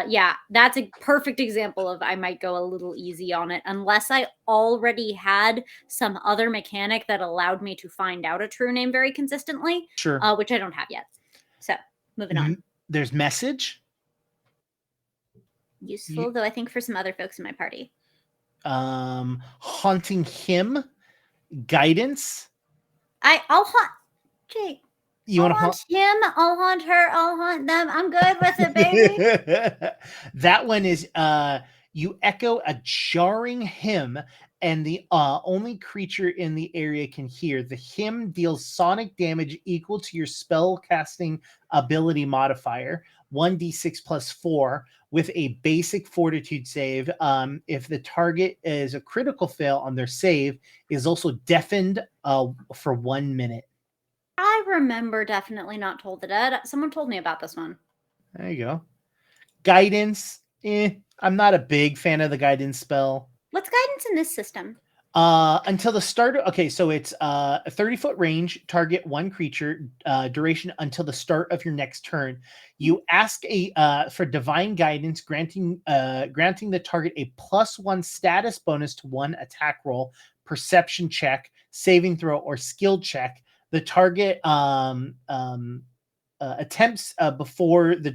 Yeah, that's a perfect example of I might go a little easy on it unless I already had some other mechanic that allowed me to find out a true name very consistently. Sure. Which I don't have yet. So moving on. There's Message. Useful, though I think for some other folks in my party. Haunting Him. Guidance. I'll haunt Jake. You want to haunt him? I'll haunt her. I'll haunt them. I'm good with it, baby. That one is you echo a jarring hymn, and the only creature in the area can hear. The hymn deals sonic damage equal to your spell casting ability modifier, 1d6 plus 4, with a basic fortitude save. If the target is a critical fail on their save, is also deafened for 1 minute. I remember definitely not told the dead. Someone told me about this one. There you go. Guidance. I'm not a big fan of the guidance spell. What's guidance in this system? Until the start of, okay, so it's a 30-foot range, target one creature, duration until the start of your next turn. You ask for divine guidance, granting the target a +1 status bonus to 1 attack roll, perception check, saving throw, or skill check. The target attempts before the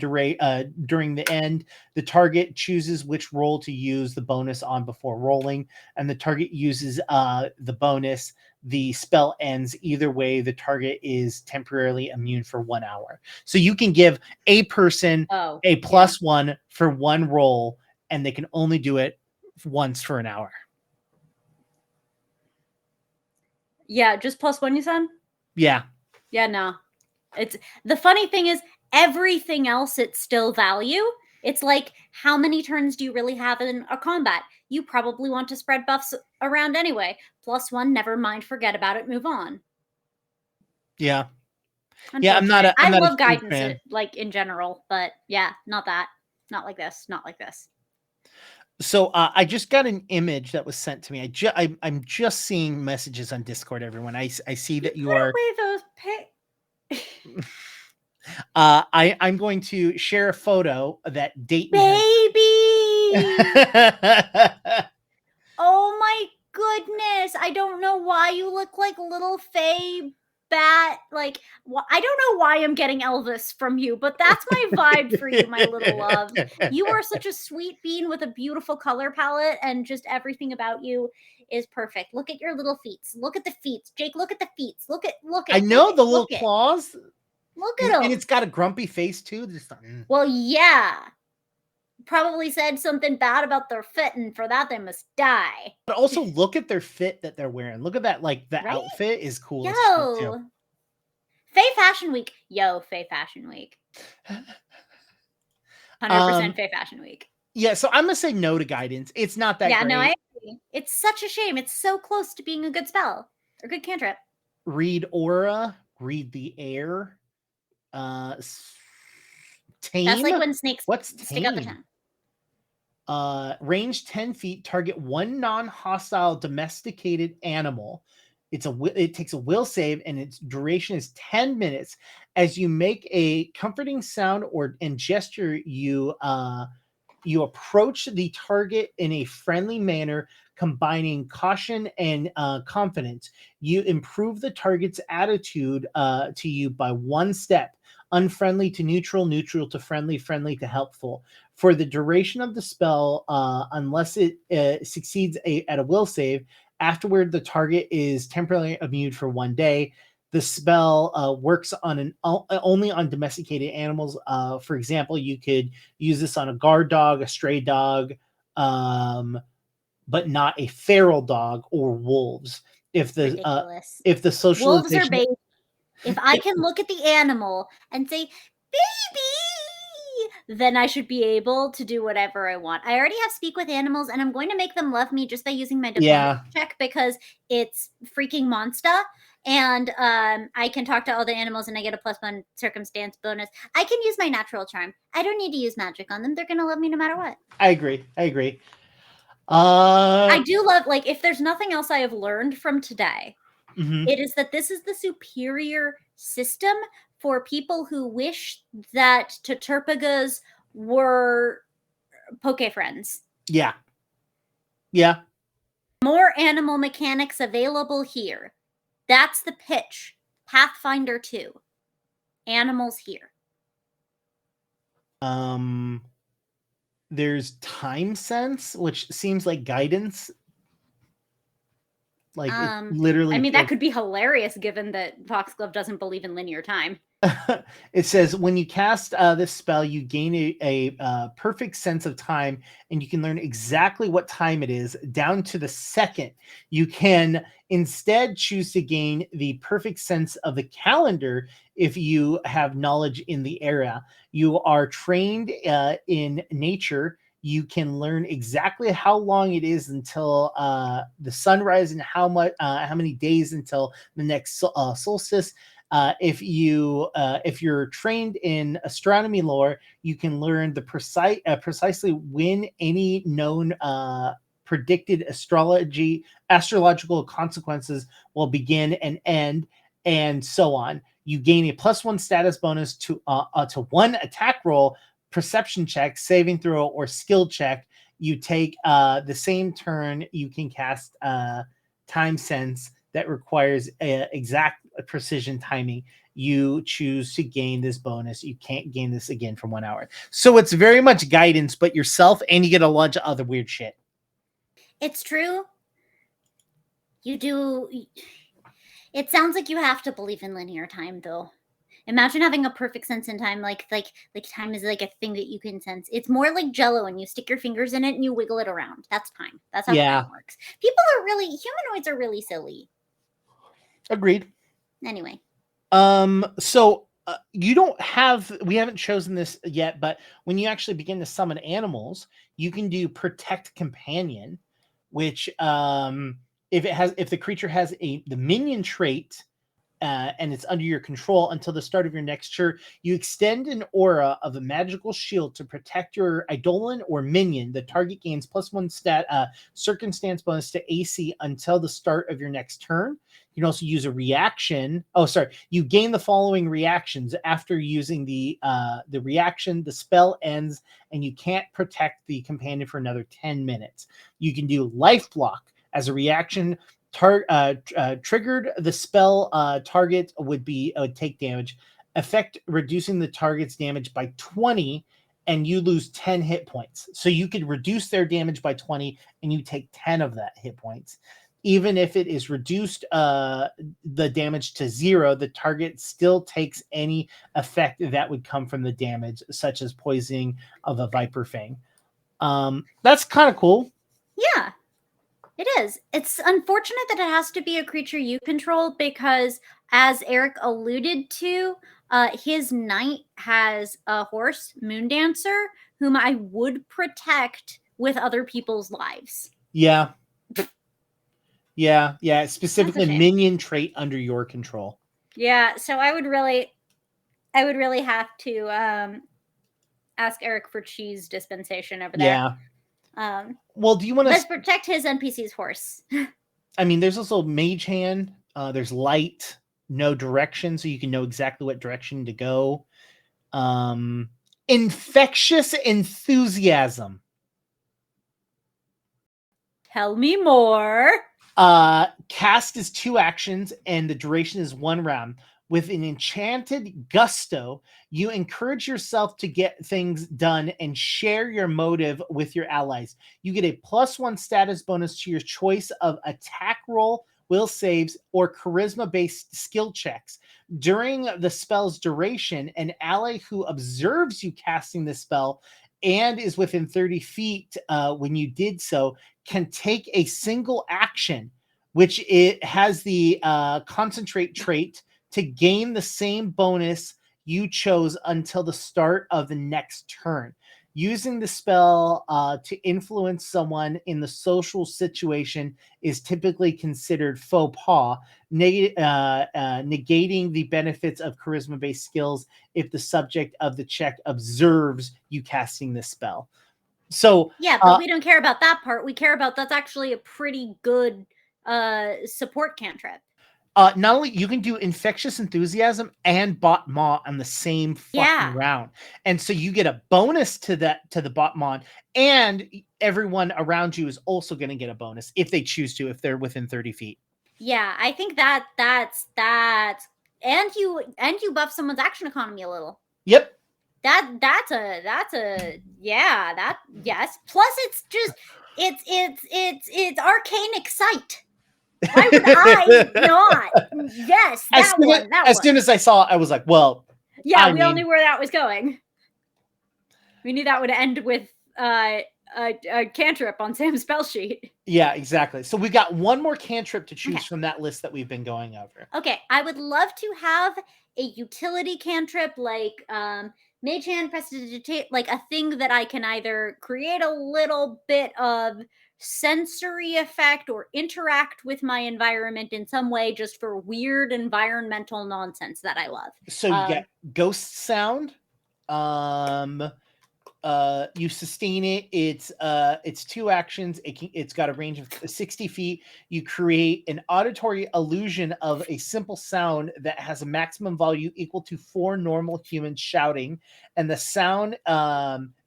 during the end, the target chooses which roll to use the bonus on before rolling, and the target uses the bonus. The spell ends either way. The target is temporarily immune for 1 hour. So you can give a person a +1 for one roll, and they can only do it once for an hour. Yeah, just +1, you said? Yeah. Yeah, no. It's the funny thing is everything else it's still value. It's like, how many turns do you really have in a combat? You probably want to spread buffs around anyway. +1, never mind, forget about it, move on. Yeah. Yeah, I love guidance like in general, but yeah, not that. Not like this. Not like this. So I just got an image that was sent to me. I'm just seeing messages on Discord, everyone. I see that you are away those I'm going to share a photo that Dayton baby. Oh my goodness! I don't know why you look like little Faye Bat. Like, I don't know why I'm getting Elvis from you, but that's my vibe for you, my little love. You are such a sweet bean with a beautiful color palette, and just everything about you is perfect. Look at your little feet. Look at the feet, Jake. Look at the feet. Look at. I know the little claws. Look at them. And it's got a grumpy face too. Well, yeah. Probably said something bad about their fit, and for that they must die. But also look at their fit that they're wearing. Look at that, like the outfit is cool. Yo, Faye Fashion Week. Yo, Faye Fashion Week. 100% Faye Fashion Week. Yeah, so I'm gonna say no to guidance. It's not that great. No, I agree. It's such a shame. It's so close to being a good spell or good cantrip. Read aura, read the air. Tame. That's like when snakes stick out their tongue. Range 10 feet, target one non-hostile domesticated animal. It takes a will save, and its duration is 10 minutes. As you make a comforting sound and gesture, you approach the target in a friendly manner, combining caution and confidence. You improve the target's attitude to you by 1 step. Unfriendly to neutral, neutral to friendly, friendly to helpful. For the duration of the spell, unless it succeeds at a will save, afterward the target is temporarily immune for 1 day. The spell works on only on domesticated animals. For example, you could use this on a guard dog, a stray dog, but not a feral dog or wolves. If the socialization wolves are baby. If I can look at the animal and say, baby, then I should be able to do whatever I want. I already have speak with animals, and I'm going to make them love me just by using my diplomacy check, because it's freaking monster. And I can talk to all the animals, and I get a +1 circumstance bonus. I can use my natural charm. I don't need to use magic on them. They're going to love me no matter what. I agree. I do love, like, if there's nothing else I have learned from today, it is that this is the superior system for people who wish that Taturpagas were Poke Friends. Yeah. More animal mechanics available here. That's the pitch. Pathfinder 2. Animals here. There's time sense, which seems like guidance. Like literally, I mean, that could be hilarious given that Foxglove doesn't believe in linear time. It says when you cast this spell, you gain a perfect sense of time, and you can learn exactly what time it is down to the second. You can instead choose to gain the perfect sense of the calendar if you have knowledge in the area. You are trained in nature. You can learn exactly how long it is until the sunrise, and how many days until the next solstice. If you're trained in astronomy lore, you can learn the precisely when any known predicted astrological consequences will begin and end, and so on. You gain a +1 status bonus to 1 attack roll, perception check, saving throw, or skill check. You take the same turn. You can cast time sense that requires exact precision timing, you choose to gain this bonus. You can't gain this again for 1 hour. So it's very much guidance, but yourself, and you get a bunch of other weird shit. It's true. You do. It sounds like you have to believe in linear time, though. Imagine having a perfect sense in time, like time is like a thing that you can sense. It's more like Jello, and you stick your fingers in it and you wiggle it around. That's time. That's how time works. Humanoids are really silly. Agreed. Anyway. So we haven't chosen this yet, but when you actually begin to summon animals, you can do Protect Companion, which if the creature has the minion trait, and it's under your control until the start of your next turn, you extend an aura of a magical shield to protect your Eidolon or minion. The target gains +1 circumstance bonus to AC until the start of your next turn. You can also use a reaction. You gain the following reactions after using the reaction. The spell ends, and you can't protect the companion for another 10 minutes. You can do Life Block as a reaction. Triggered, the spell target would take damage. Effect reducing the target's damage by 20, and you lose 10 hit points. So you could reduce their damage by 20, and you take 10 of that hit points. Even if it is reduced the damage to 0, the target still takes any effect that would come from the damage, such as poisoning of a Viper Fang. That's kind of cool. Yeah. It is. It's unfortunate that it has to be a creature you control because, as Eric alluded to, his knight has a horse, Moondancer, whom I would protect with other people's lives. Yeah. Yeah. Specifically, minion trait under your control. Yeah. So I would really have to ask Eric for cheese dispensation over there. Yeah. Well, do you want to... Let's protect his NPC's horse. I mean, there's also Mage Hand. There's Light, no direction, so you can know exactly what direction to go. Infectious Enthusiasm. Tell me more. Cast is 2 actions, and the duration is 1 round. With an enchanted gusto, you encourage yourself to get things done and share your motive with your allies. You get a +1 status bonus to your choice of attack roll, will saves, or charisma-based skill checks. During the spell's duration, an ally who observes you casting the spell and is within 30 feet when you did so can take a single action, which it has the concentrate trait, to gain the same bonus you chose until the start of the next turn. Using the spell to influence someone in the social situation is typically considered faux pas, negating the benefits of charisma-based skills if the subject of the check observes you casting this spell. So yeah, but we don't care about that part. We care about that's actually a pretty good support cantrip. Not only you can do Infectious Enthusiasm and Bot Maw on the same fucking round, and so you get a bonus to the Bot Maw, and everyone around you is also going to get a bonus if they choose to, if they're within 30 feet. Yeah, I think that's and you buff someone's action economy a little. Yep. That's a yes. Plus, it's Arcane Excite. Why would I not? Yes, as soon as I saw it, I was like, well. Yeah, we all knew where that was going. We knew that would end with a cantrip on Sam's spell sheet. Yeah, exactly. So we got one more cantrip to choose from that list that we've been going over. Okay, I would love to have a utility cantrip like Mage Hand, Prestidigitate, like a thing that I can either create a little bit of sensory effect or interact with my environment in some way just for weird environmental nonsense that I love. So you get Ghost Sound. You sustain it. It's 2 actions. It's got a range of 60 feet. You create an auditory illusion of a simple sound that has a maximum volume equal to 4 normal humans shouting, and the sound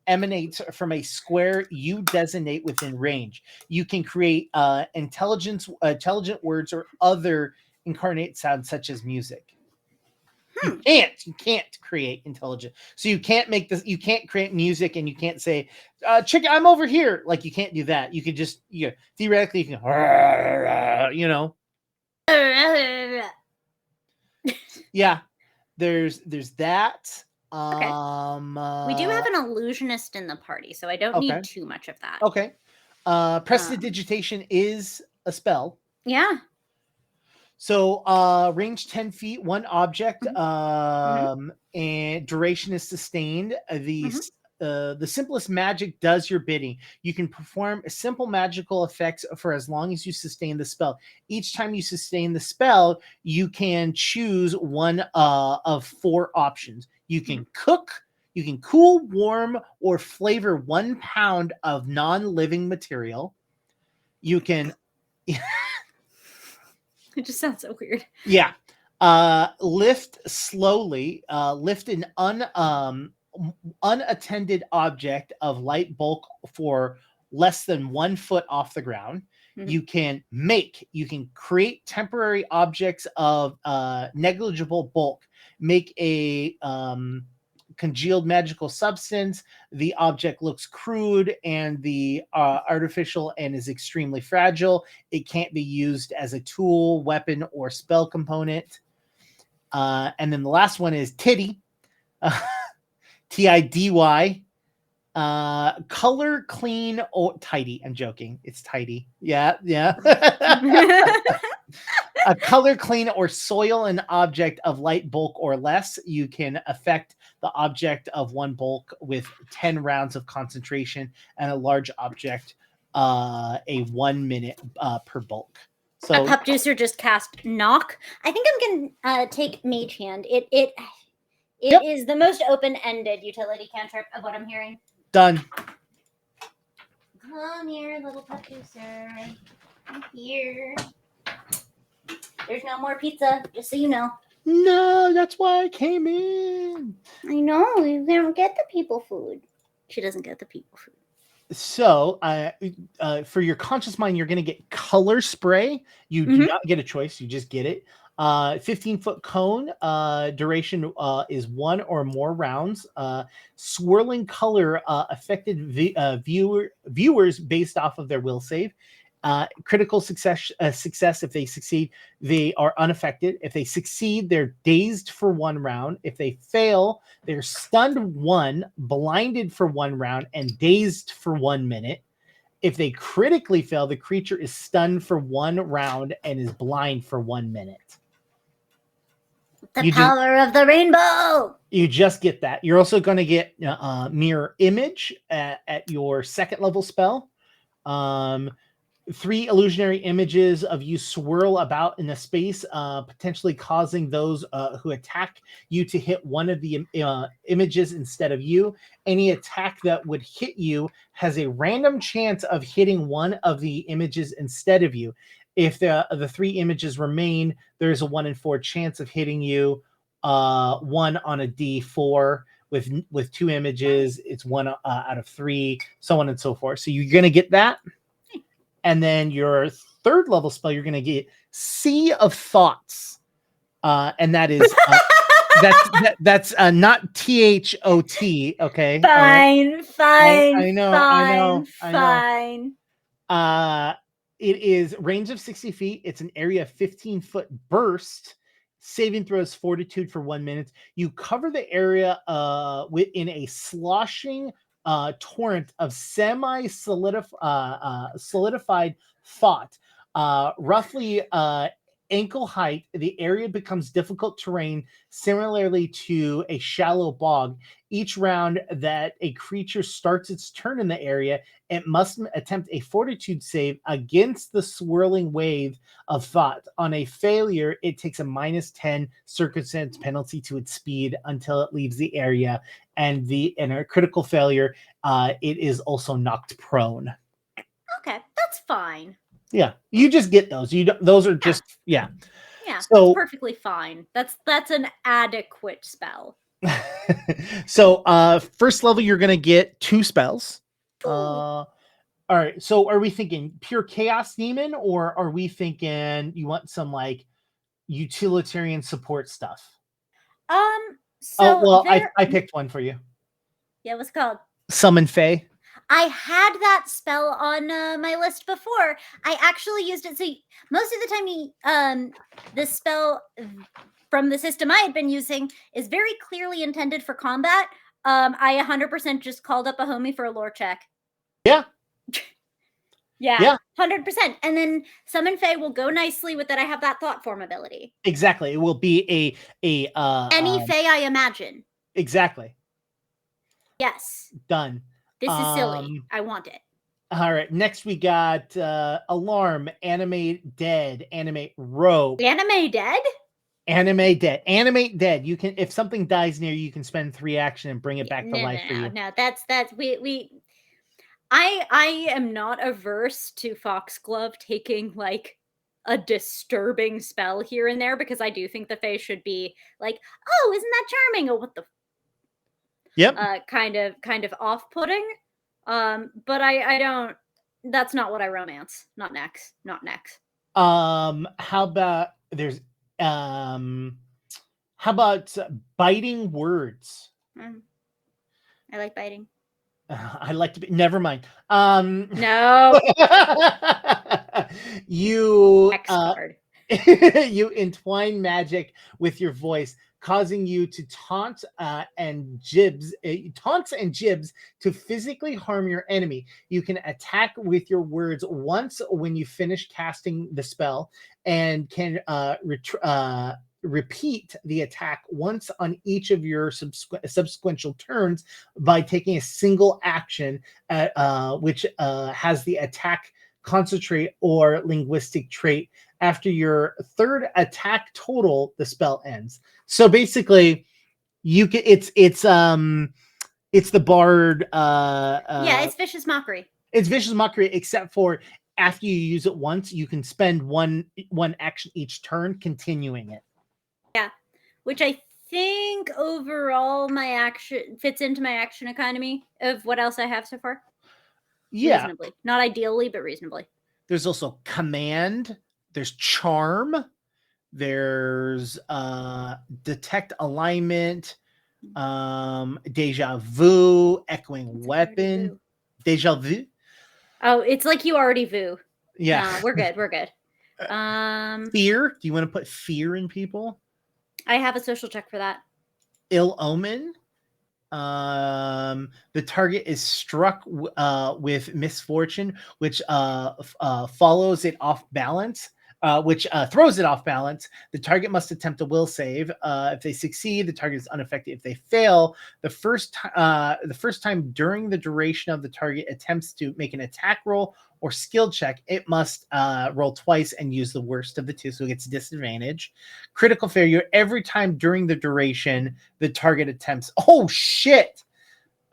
emanates from a square you designate within range. You can create intelligent words or other incarnate sound such as music. You can't create intelligent. So you can't make this, you can't create music, and you can't say, chicken, I'm over here. Like, you can't do that. You could just, theoretically, you can, yeah, there's that. Okay. We do have an illusionist in the party, so I don't need too much of that. Okay. Prestidigitation is a spell. Yeah. So range 10 feet, one object, and duration is sustained. The simplest magic does your bidding. You can perform simple magical effects for as long as you sustain the spell. Each time you sustain the spell, you can choose one of 4 options. You can cook, you can cool, warm, or flavor 1 pound of non-living material. You can... It just sounds so weird. Yeah. Lift slowly. Lift an unattended object of light bulk for less than 1 foot off the ground. You can create temporary objects of negligible bulk. Make a congealed magical substance. The object looks crude and the artificial and is extremely fragile. It can't be used as a tool, weapon, or spell component. And then the last one is Tiddy. TIDY. Color clean or tidy. I'm joking. It's tidy. Yeah. A color clean or soil an object of light bulk or less. You can affect the object of 1 bulk with 10 rounds of concentration, and a large object a 1 minute per bulk. So a pup juicer just cast knock. I think I'm gonna take Mage Hand. It is the most open-ended utility cantrip of what I'm hearing. Done. Come here, little pup juicer. I'm here. There's no more pizza, just so you know. No, that's why I came in. I know, we don't get the people food. She doesn't get the people food. So, for your conscious mind, you're going to get color spray. You do not get a choice. You just get it. 15-foot cone. Duration is 1 or more rounds. Swirling color affected viewers based off of their will save. Critical success if they succeed, they are unaffected. If they succeed, they're dazed for 1 round. If they fail, they're stunned 1, blinded for 1 round, and dazed for 1 minute. If they critically fail, the creature is stunned for 1 round and is blind for 1 minute. The power of the rainbow. You just get that. You're also going to get mirror image at your 2nd level spell. 3 illusionary images of you swirl about in a space, potentially causing those who attack you to hit one of the images instead of you. Any attack that would hit you has a random chance of hitting one of the images instead of you. If the 3 images remain, there's a 1 in 4 chance of hitting you. 1 on a D4. With 2 images, it's 1 out of 3, so on and so forth. So you're going to get that. And then your 3rd level spell, you're going to get Sea of Thoughts. And that is, that's not THOT. Okay. Fine. I know. It is range of 60 feet. It's an area of 15-foot burst. Saving throws fortitude for 1 minute. You cover the area within a sloshing torrent of solidified thought, roughly ankle height. The area becomes difficult terrain, similarly to a shallow bog. Each round that a creature starts its turn in the area, it must attempt a fortitude save against the swirling wave of thought. On a failure, it takes a -10 circumstance penalty to its speed until it leaves the area. And in a critical failure, it is also knocked prone. Okay, that's fine. Yeah, you just get those. Those are just yeah. Yeah, so that's perfectly fine. That's an adequate spell. So 1st level, you're gonna get 2 spells. All right. So are we thinking pure chaos demon, or are we thinking you want some like utilitarian support stuff. So I picked one for you. Yeah, what's it called? Summon Fae. I had that spell on my list before. I actually used it. So most of the time, this spell from the system I had been using is very clearly intended for combat. I 100% just called up a homie for a lore check. Yeah. Yeah. 100%. And then Summon Fae will go nicely with that. I have that thought form ability. Exactly. It will be any Fae I imagine. Exactly. Yes. Done. This is silly. I want it. All right. Next we got Alarm, Animate Dead, Animate Rope. Animate Dead? Animate Dead. Animate Dead. You can, if something dies near you, you can spend 3 action and bring it back to life for you. No, that's I am not averse to Foxglove taking like a disturbing spell here and there, because I do think the Fae should be like, oh, isn't that charming? Oh, what the kind of off-putting. But I don't, that's not what I romance. Not next. How about how about biting words? I like biting. I like to be. Never mind. No. You you entwine magic with your voice, causing you to taunts and jibs to physically harm your enemy. You can attack with your words once when you finish casting the spell, and can repeat the attack once on each of your subsequent turns by taking a single action, which has the attack, concentrate, or linguistic trait. After your third attack total, the spell ends. So basically, you can it's the bard. It's vicious mockery. It's vicious mockery, except for after you use it once, you can spend one action each turn continuing it. Yeah, which I think overall my action fits into my action economy of what else I have so far. Yeah, reasonably, not ideally, but reasonably. There's also command. There's charm. There's detect alignment, deja vu, echoing weapon, deja vu. Oh, it's like you already vu. Yeah, no, we're good. Fear. Do you want to put fear in people? I have a social check for that. Ill omen. The target is struck with misfortune, which follows it off balance. Which throws it off balance. The target must attempt a will save. If they succeed, the target is unaffected. If they fail, the first time during the duration of the target attempts to make an attack roll or skill check, it must roll twice and use the worst of the two, so it gets disadvantage. Critical failure every time during the duration the target attempts. Oh shit!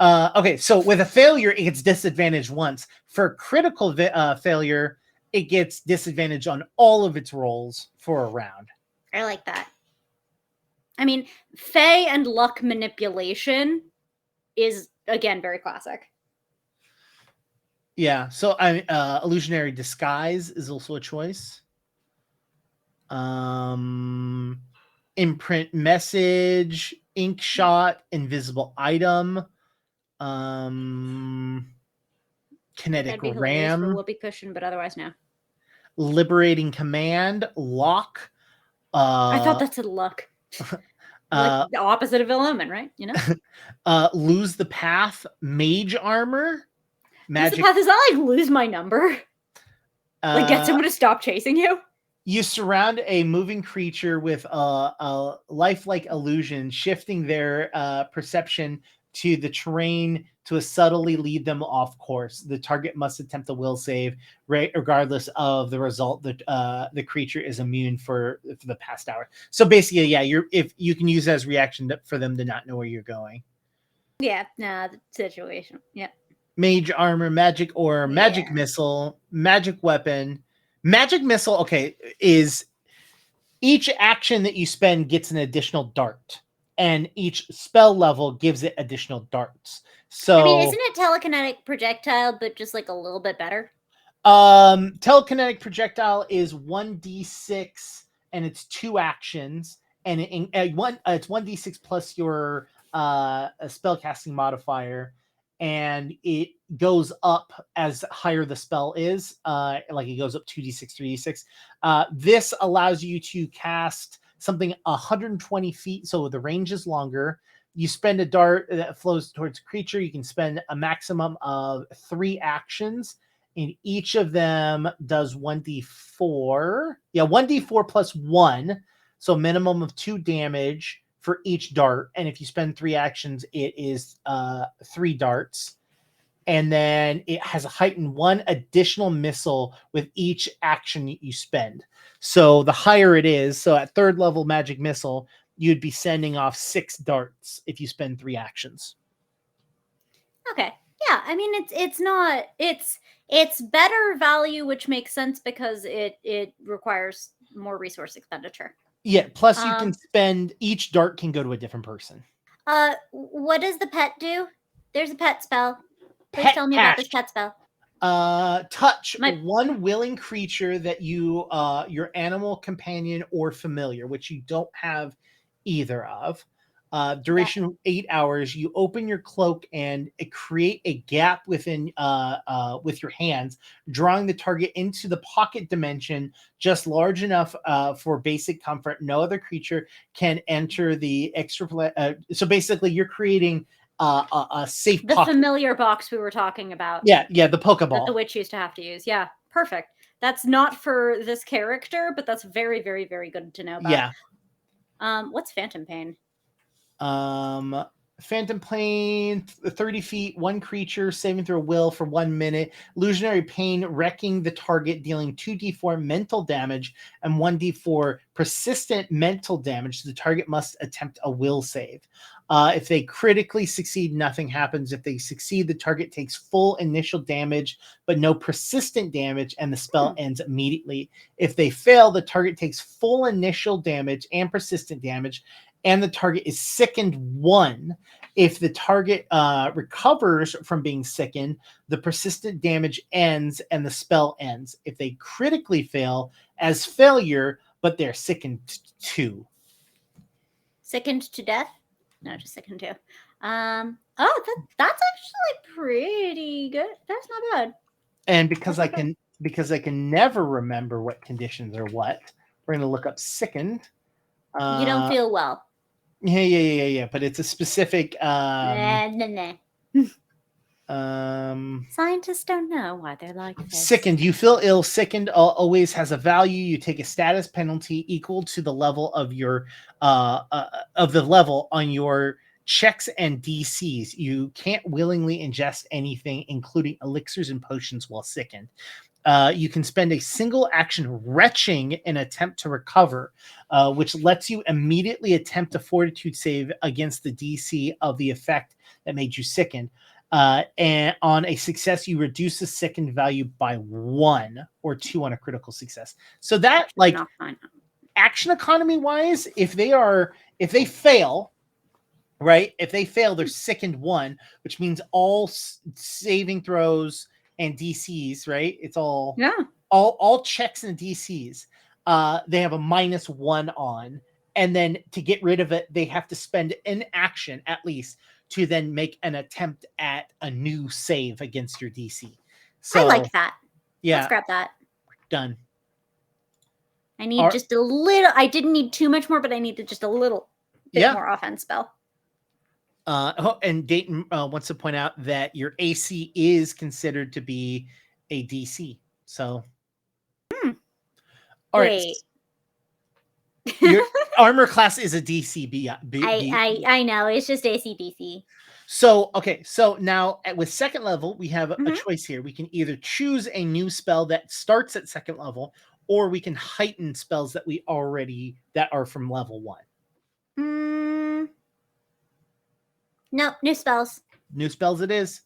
Okay, so with a failure, it gets disadvantage once. For critical failure, it gets disadvantage on all of its rolls for a round. I like that. I mean, Fae and luck manipulation is, again, very classic. Yeah, so illusionary disguise is also a choice. Imprint message, ink shot, invisible item, kinetic ram, whoopee cushion, but otherwise no. Liberating command, lock. I thought that said luck. Like the opposite of Illumin, right? You know. Lose the path, mage armor. Magic. Lose the path is that like lose my number? Like get someone to stop chasing you? You surround a moving creature with a lifelike illusion, shifting their perception to the terrain to subtly lead them off course. The target must attempt a will save, regardless of the result. The creature is immune for the past hour. So basically, yeah, if you can use it as reaction for them to not know where you're going. Yeah, the situation. Yeah. Mage armor, magic or magic missile, magic weapon. Magic missile, okay, is each action that you spend gets an additional dart, and each spell level gives it additional darts. So I mean, isn't it telekinetic projectile, but just like a little bit better? Telekinetic projectile is 1d6 and it's 2 actions, and it's 1d6 plus your spellcasting modifier, and it goes up as higher the spell is. Like it goes up 2d6, 3d6. This allows you to cast something 120 feet, so the range is longer. You spend a dart that flows towards a creature. You can spend a maximum of 3 actions, and each of them does 1d4. Yeah, 1d4 plus 1, so minimum of 2 damage for each dart. And if you spend 3 actions, it is 3 darts. And then it has a heightened 1 additional missile with each action you spend. So the higher it is, so at 3rd level magic missile, you'd be sending off 6 darts if you spend 3 actions. Okay. Yeah, I mean it's better value, which makes sense because it requires more resource expenditure. Yeah, plus you can spend, each dart can go to a different person. What does the pet do? There's a pet spell. Please tell me about this pet spell. Touch one willing creature that you your animal companion or familiar, which you don't have either of. Duration 8 hours. You open your cloak and create a gap within with your hands, drawing the target into the pocket dimension just large enough for basic comfort. No other creature can enter the extra so basically you're creating a safe the pocket. Familiar box we were talking about. Yeah, the Pokeball that the witch used to have to use. Yeah, perfect. That's not for this character, but that's very, very, very good to know about. Yeah. What's Phantom Pain? Phantom Pain, 30 feet, 1 creature, saving throw will for 1 minute. Illusionary Pain, wrecking the target, dealing 2d4 mental damage and 1d4 persistent mental damage. The target must attempt a will save. If they critically succeed, nothing happens. If they succeed, the target takes full initial damage, but no persistent damage, and the spell ends immediately. If they fail, the target takes full initial damage and persistent damage, and the target is sickened 1. If the target recovers from being sickened, the persistent damage ends and the spell ends. If they critically fail, as failure, but they're sickened 2. Sickened to death? No, just sickened 2. That's actually pretty good. That's not bad. And because I can never remember what conditions are what, we're gonna look up sickened. You don't feel well. Yeah. But it's a specific. Scientists don't know why they're like this. Sickened. You feel ill. Sickened always has a value. You take a status penalty equal to the level of your of the level on your checks and DCs. You can't willingly ingest anything, including elixirs and potions, while sickened. You can spend a single action retching in attempt to recover, which lets you immediately attempt a fortitude save against the DC of the effect that made you sickened. And on a success, you reduce the sickened value by 1 or 2 on a critical success. So that, like, action economy wise, if they fail, right? If they fail, they're sickened 1, which means all saving throws and DCs, right? It's all all checks and DCs. They have a -1 on, and then to get rid of it, they have to spend an action at least to then make an attempt at a new save against your DC. So I like that. Yeah, let's grab that. Done. I need just a little. I didn't need too much more, but I needed just a little bit more offense spell. And Dayton wants to point out that your AC is considered to be a DC. So, all right. Your armor class is a DC. I know, it's just AC DC. So, okay. So now with 2nd level, we have a choice here. We can either choose a new spell that starts at 2nd level, or we can heighten spells that that are from level 1. Nope, new spells. New spells it is.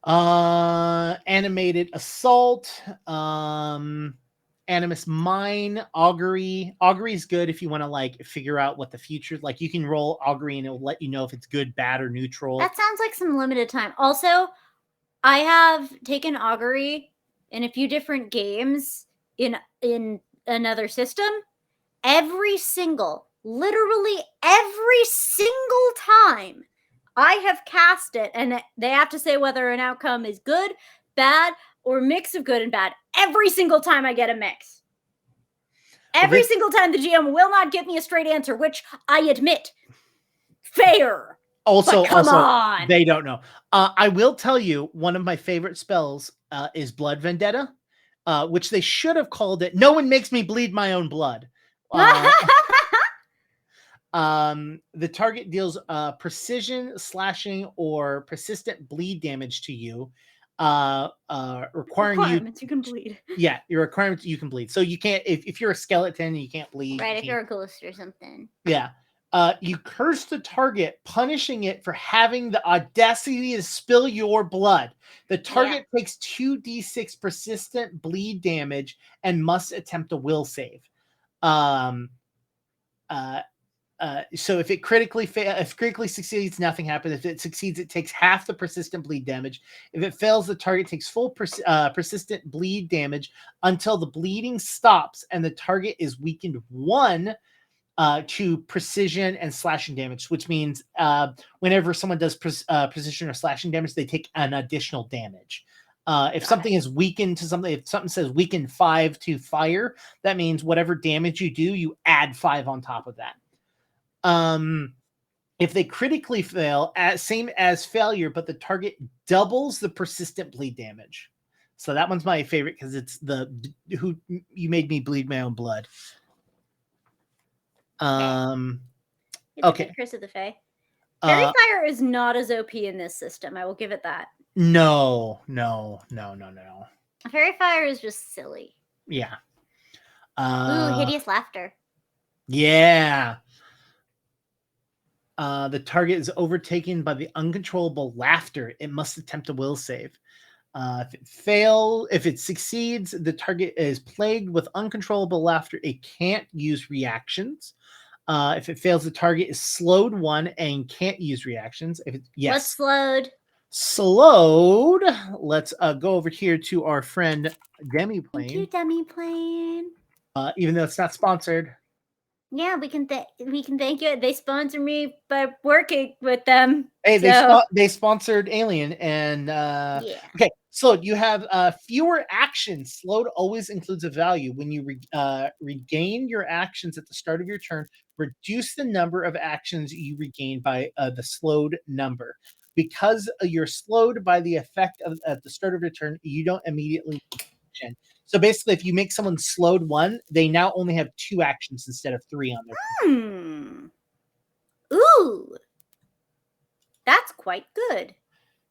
Animated Assault, Animus Mine, Augury. Augury is good if you want to like figure out what the future, like you can roll Augury and it will let you know if it's good, bad, or neutral. That sounds like some limited time. Also, I have taken Augury in a few different games in another system, literally every single time I have cast it, and they have to say whether an outcome is good, bad, or mix of good and bad. Every single time I get a mix. Every single time the GM will not give me a straight answer, which I admit, fair. Also, but come on. They don't know. I will tell you, one of my favorite spells is Blood Vendetta, which they should have called it. No one makes me bleed my own blood. The target deals precision, slashing, or persistent bleed damage to you, requiring you can bleed. Yeah, your requirements you can bleed. So you can't if you're a skeleton, you can't bleed. Right, if you're a ghost or something. Yeah. You curse the target, punishing it for having the audacity to spill your blood. The target takes 2d6 persistent bleed damage and must attempt a will save. So if it critically succeeds, nothing happens. If it succeeds, it takes half the persistent bleed damage. If it fails, the target takes full persistent bleed damage until the bleeding stops and the target is weakened 1 to precision and slashing damage, which means whenever someone does precision or slashing damage, they take an additional damage. If something is weakened to something, if something says weaken 5 to fire, that means whatever damage you do, you add 5 on top of that. If they critically fail, same as failure, but the target doubles the persistent bleed damage. So that one's my favorite because it's who you made me bleed my own blood. Okay. Curse of the Fae. Fairy Fire is not as OP in this system. I will give it that. No. Fairy Fire is just silly. Yeah. Ooh, hideous laughter. Yeah. The target is overtaken by the uncontrollable laughter. It must attempt a will save. If it succeeds, the target is plagued with uncontrollable laughter. It can't use reactions. If it fails, the target is slowed 1 and can't use reactions. What's slowed? Slowed. Let's go over here to our friend Demiplane. Thank you, Demiplane. Even though it's not sponsored. Yeah, we can thank you. They sponsor me by working with them. Hey, they sponsored Alien, and okay. So you have fewer actions. Slowed always includes a value. When you regain your actions at the start of your turn, reduce the number of actions you regain by the slowed number. Because you're slowed by the effect at the start of your turn, you don't immediately action. So basically, if you make someone slowed 1, they now only have 2 actions instead of 3 on their turn. Ooh. That's quite good.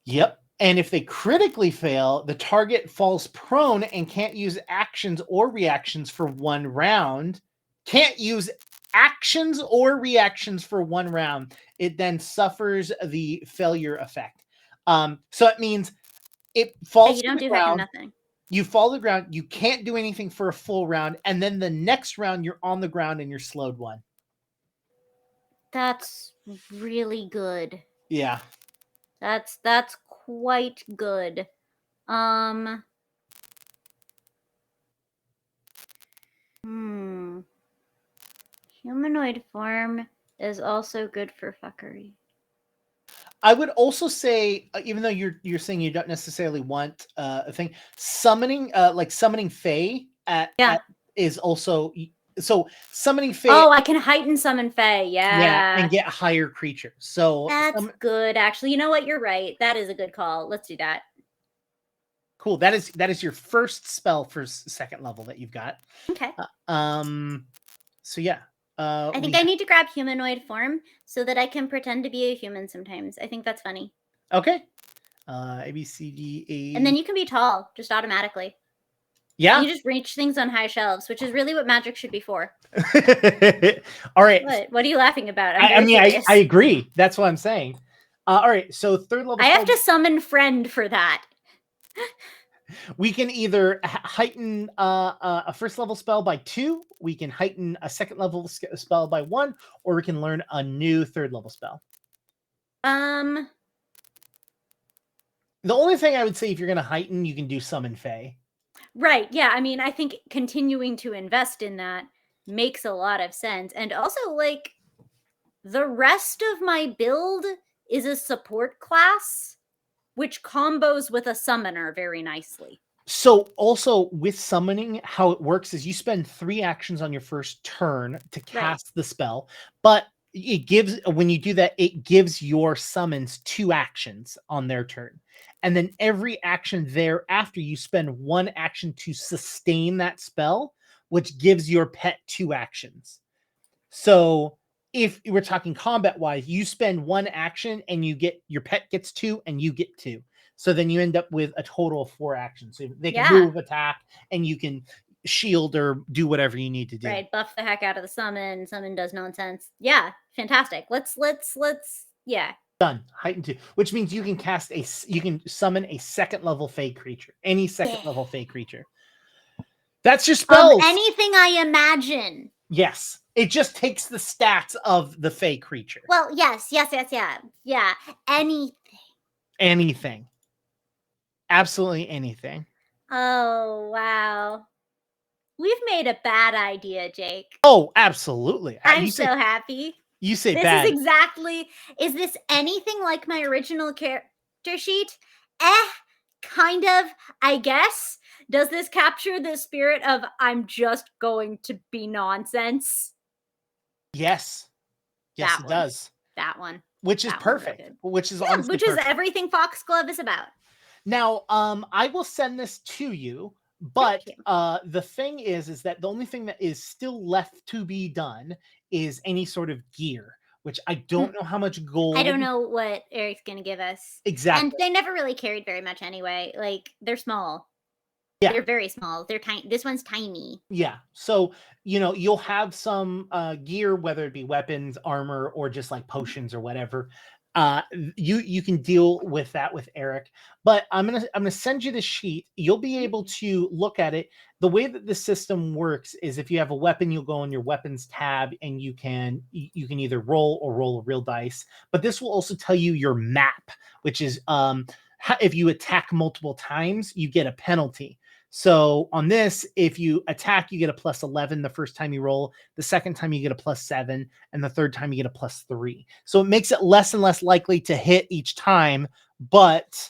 Yep. And if they critically fail, the target falls prone and can't use actions or reactions for 1 round. Can't use actions or reactions for 1 round. It then suffers the failure effect. So it means it falls to the ground. Nothing. You fall to the ground. You can't do anything for a full round. And then the next round, you're on the ground and you're slowed 1. That's really good. Yeah. That's quite good. Humanoid form is also good for fuckery. I would also say, even though you're saying you don't necessarily want a thing, summoning Fae is also so summoning Fae. Oh, I can heighten summon Fae, yeah, and get higher creatures. So that's good, actually. You know what? You're right. That is a good call. Let's do that. Cool. That is your first spell for 2nd level that you've got. Okay. So yeah. I think I need to grab humanoid form so that I can pretend to be a human sometimes. I think that's funny. Okay. A, B, C, D, A. And then you can be tall, just automatically. Yeah. You just reach things on high shelves, which is really what magic should be for. All right. What are you laughing about? I agree. That's what I'm saying. All right. So 3rd level. I have to summon friend for that. We can either heighten a 1st level spell by 2, we can heighten a 2nd level spell by 1, or we can learn a new 3rd level spell. The only thing I would say, if you're going to heighten, you can do summon Fae. Right. Yeah. I mean, I think continuing to invest in that makes a lot of sense. And also, like, the rest of my build is a support class, which combos with a summoner very nicely. So also with summoning, how it works is you spend 3 actions on your first turn to cast the spell, but it gives, when you do that, it gives your summons 2 actions on their turn. And then every action thereafter, you spend 1 action to sustain that spell, which gives your pet 2 actions. So if we're talking combat wise, you spend 1 action and you get, your pet gets 2 and you get 2. So then you end up with a total of 4 actions. So they can move, attack, and you can shield or do whatever you need to do. Right. Buff the heck out of the summon. Summon does nonsense. Yeah. Fantastic. Let's yeah. Done. Heighten 2, which means you can cast you can summon a 2nd level fey creature, any 2nd level fey creature. That's your spells. Anything I imagine. Yes. It just takes the stats of the fey creature. Well, yes. Yeah. Anything. Absolutely anything. Oh, wow. We've made a bad idea, Jake. Oh, absolutely. I'm so happy. You say this bad. Is exactly. Is this anything like my original character sheet? Kind of, I guess. Does this capture the spirit of I'm just going to be nonsense? Yes. Yes, it does. That one. Which is perfect. Which is honestly which is everything Foxglove is about. Now, I will send this to you, but the thing is that the only thing that is still left to be done is any sort of gear, which I don't know how much gold. I don't know what Eric's going to give us. Exactly. And they never really carried very much anyway. Like, they're small. Yeah. They're very small. They're tiny. This one's tiny. Yeah. So, you know, you'll have some gear, whether it be weapons, armor, or just like potions or whatever. You can deal with that with Eric, but I'm gonna send you the sheet. You'll be able to look at it. The way that the system works is if you have a weapon, you'll go on your weapons tab and you can either roll or roll a real dice. But this will also tell you your map, which is if you attack multiple times, you get a penalty. So on this, if you attack, you get a plus 11 the first time you roll. The second time you get a plus 7, and the third time you get a plus 3. So it makes it less and less likely to hit each time, but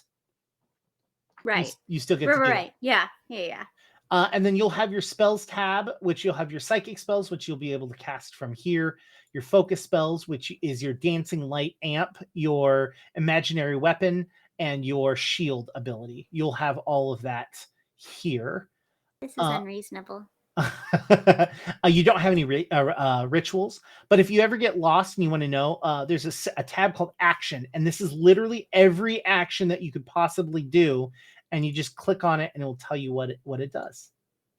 you still get to do it. Yeah. And then you'll have your spells tab, which you'll have your psychic spells, which you'll be able to cast from here. Your focus spells, which is your dancing light amp, your imaginary weapon, and your shield ability. You'll have all of that here. This is unreasonable. You don't have any rituals, but if you ever get lost and you want to know, there's a tab called action, and this is literally every action that you could possibly do, and you just click on it and it will tell you what it does.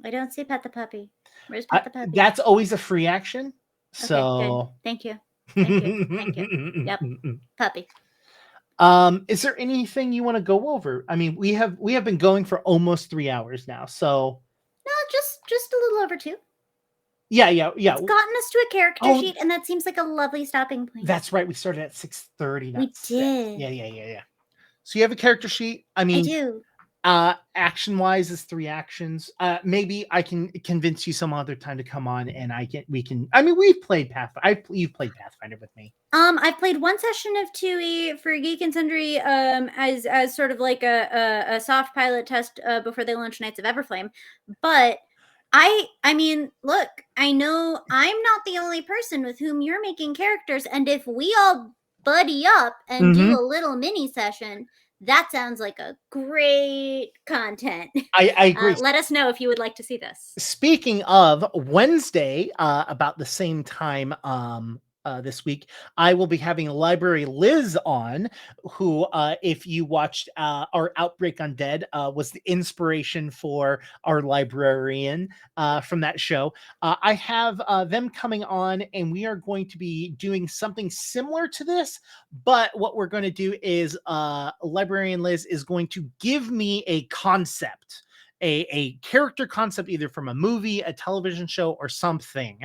I don't see Pet the Puppy. Where's Pet the Puppy? That's always a free action. So okay, thank you. Yep. Puppy. Is there anything you want to go over? I mean, we have been going for almost 3 hours now, so no, just a little over 2. Yeah. It's gotten us to a character sheet, and that seems like a lovely stopping point. That's right. We started at 6:30. We did. Yeah. So you have a character sheet. I mean, I do. Action wise is 3 actions. Maybe I can convince you some other time to come on, and we've played Pathfinder. You've played Pathfinder with me. I've played 1 session of 2E for Geek and Sundry as sort of like a soft pilot test before they launch Knights of Everflame. But I mean, look, I know I'm not the only person with whom you're making characters, and if we all buddy up and do a little mini session, that sounds like a great content. I agree. Let us know if you would like to see this. Speaking of Wednesday, about the same time this week, I will be having Library Liz on, who, if you watched our Outbreak Undead, was the inspiration for our librarian from that show. I have them coming on, and we are going to be doing something similar to this, but what we're going to do is Librarian Liz is going to give me a concept. A character concept, either from a movie, a television show, or something,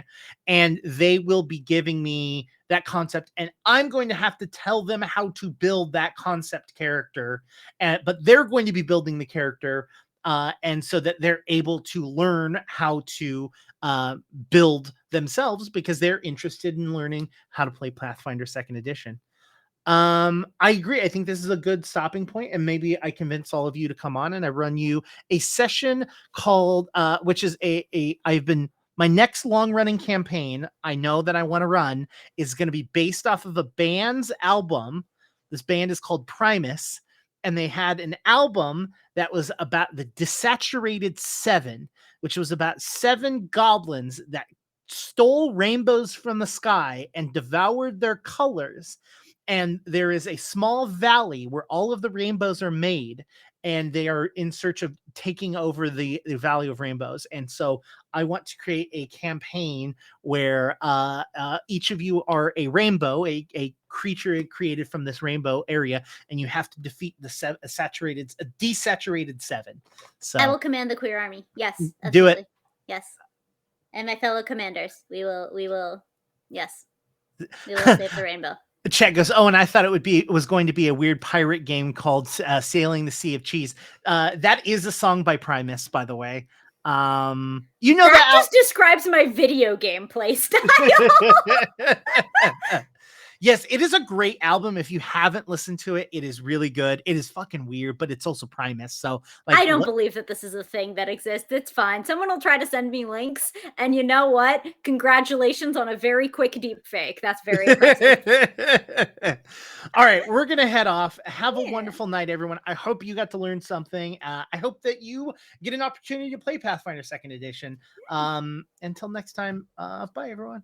and they will be giving me that concept, and I'm going to have to tell them how to build that concept character. But they're going to be building the character. and so that they're able to learn how to build themselves because they're interested in learning how to play Pathfinder 2nd Edition. I agree. I think this is a good stopping point, and maybe I convince all of you to come on and I run you a session called, which is my next long running campaign I know that I want to run is going to be based off of a band's album. This band is called Primus, and they had an album that was about the Desaturated Seven, which was about 7 goblins that stole rainbows from the sky and devoured their colors. And there is a small valley where all of the rainbows are made, and they are in search of taking over the Valley of Rainbows. And so I want to create a campaign where each of you are a rainbow, a creature created from this rainbow area, and you have to defeat the desaturated 7. So I will command the queer army. Yes, absolutely. Do it. Yes, and my fellow commanders. We will. Yes, we will save the rainbow. Chat goes, oh, and I thought it was going to be a weird pirate game called Sailing the Sea of Cheese. That is a song by Primus, by the way. That just describes my video game play style. Yes, it is a great album. If you haven't listened to it, it is really good. It is fucking weird, but it's also Primus. So I don't believe that this is a thing that exists. It's fine. Someone will try to send me links, and you know what? Congratulations on a very quick deep fake. That's very impressive. All right, we're gonna head off. Have a wonderful night, everyone. I hope you got to learn something. I hope that you get an opportunity to play Pathfinder 2nd Edition. Until next time, bye, everyone.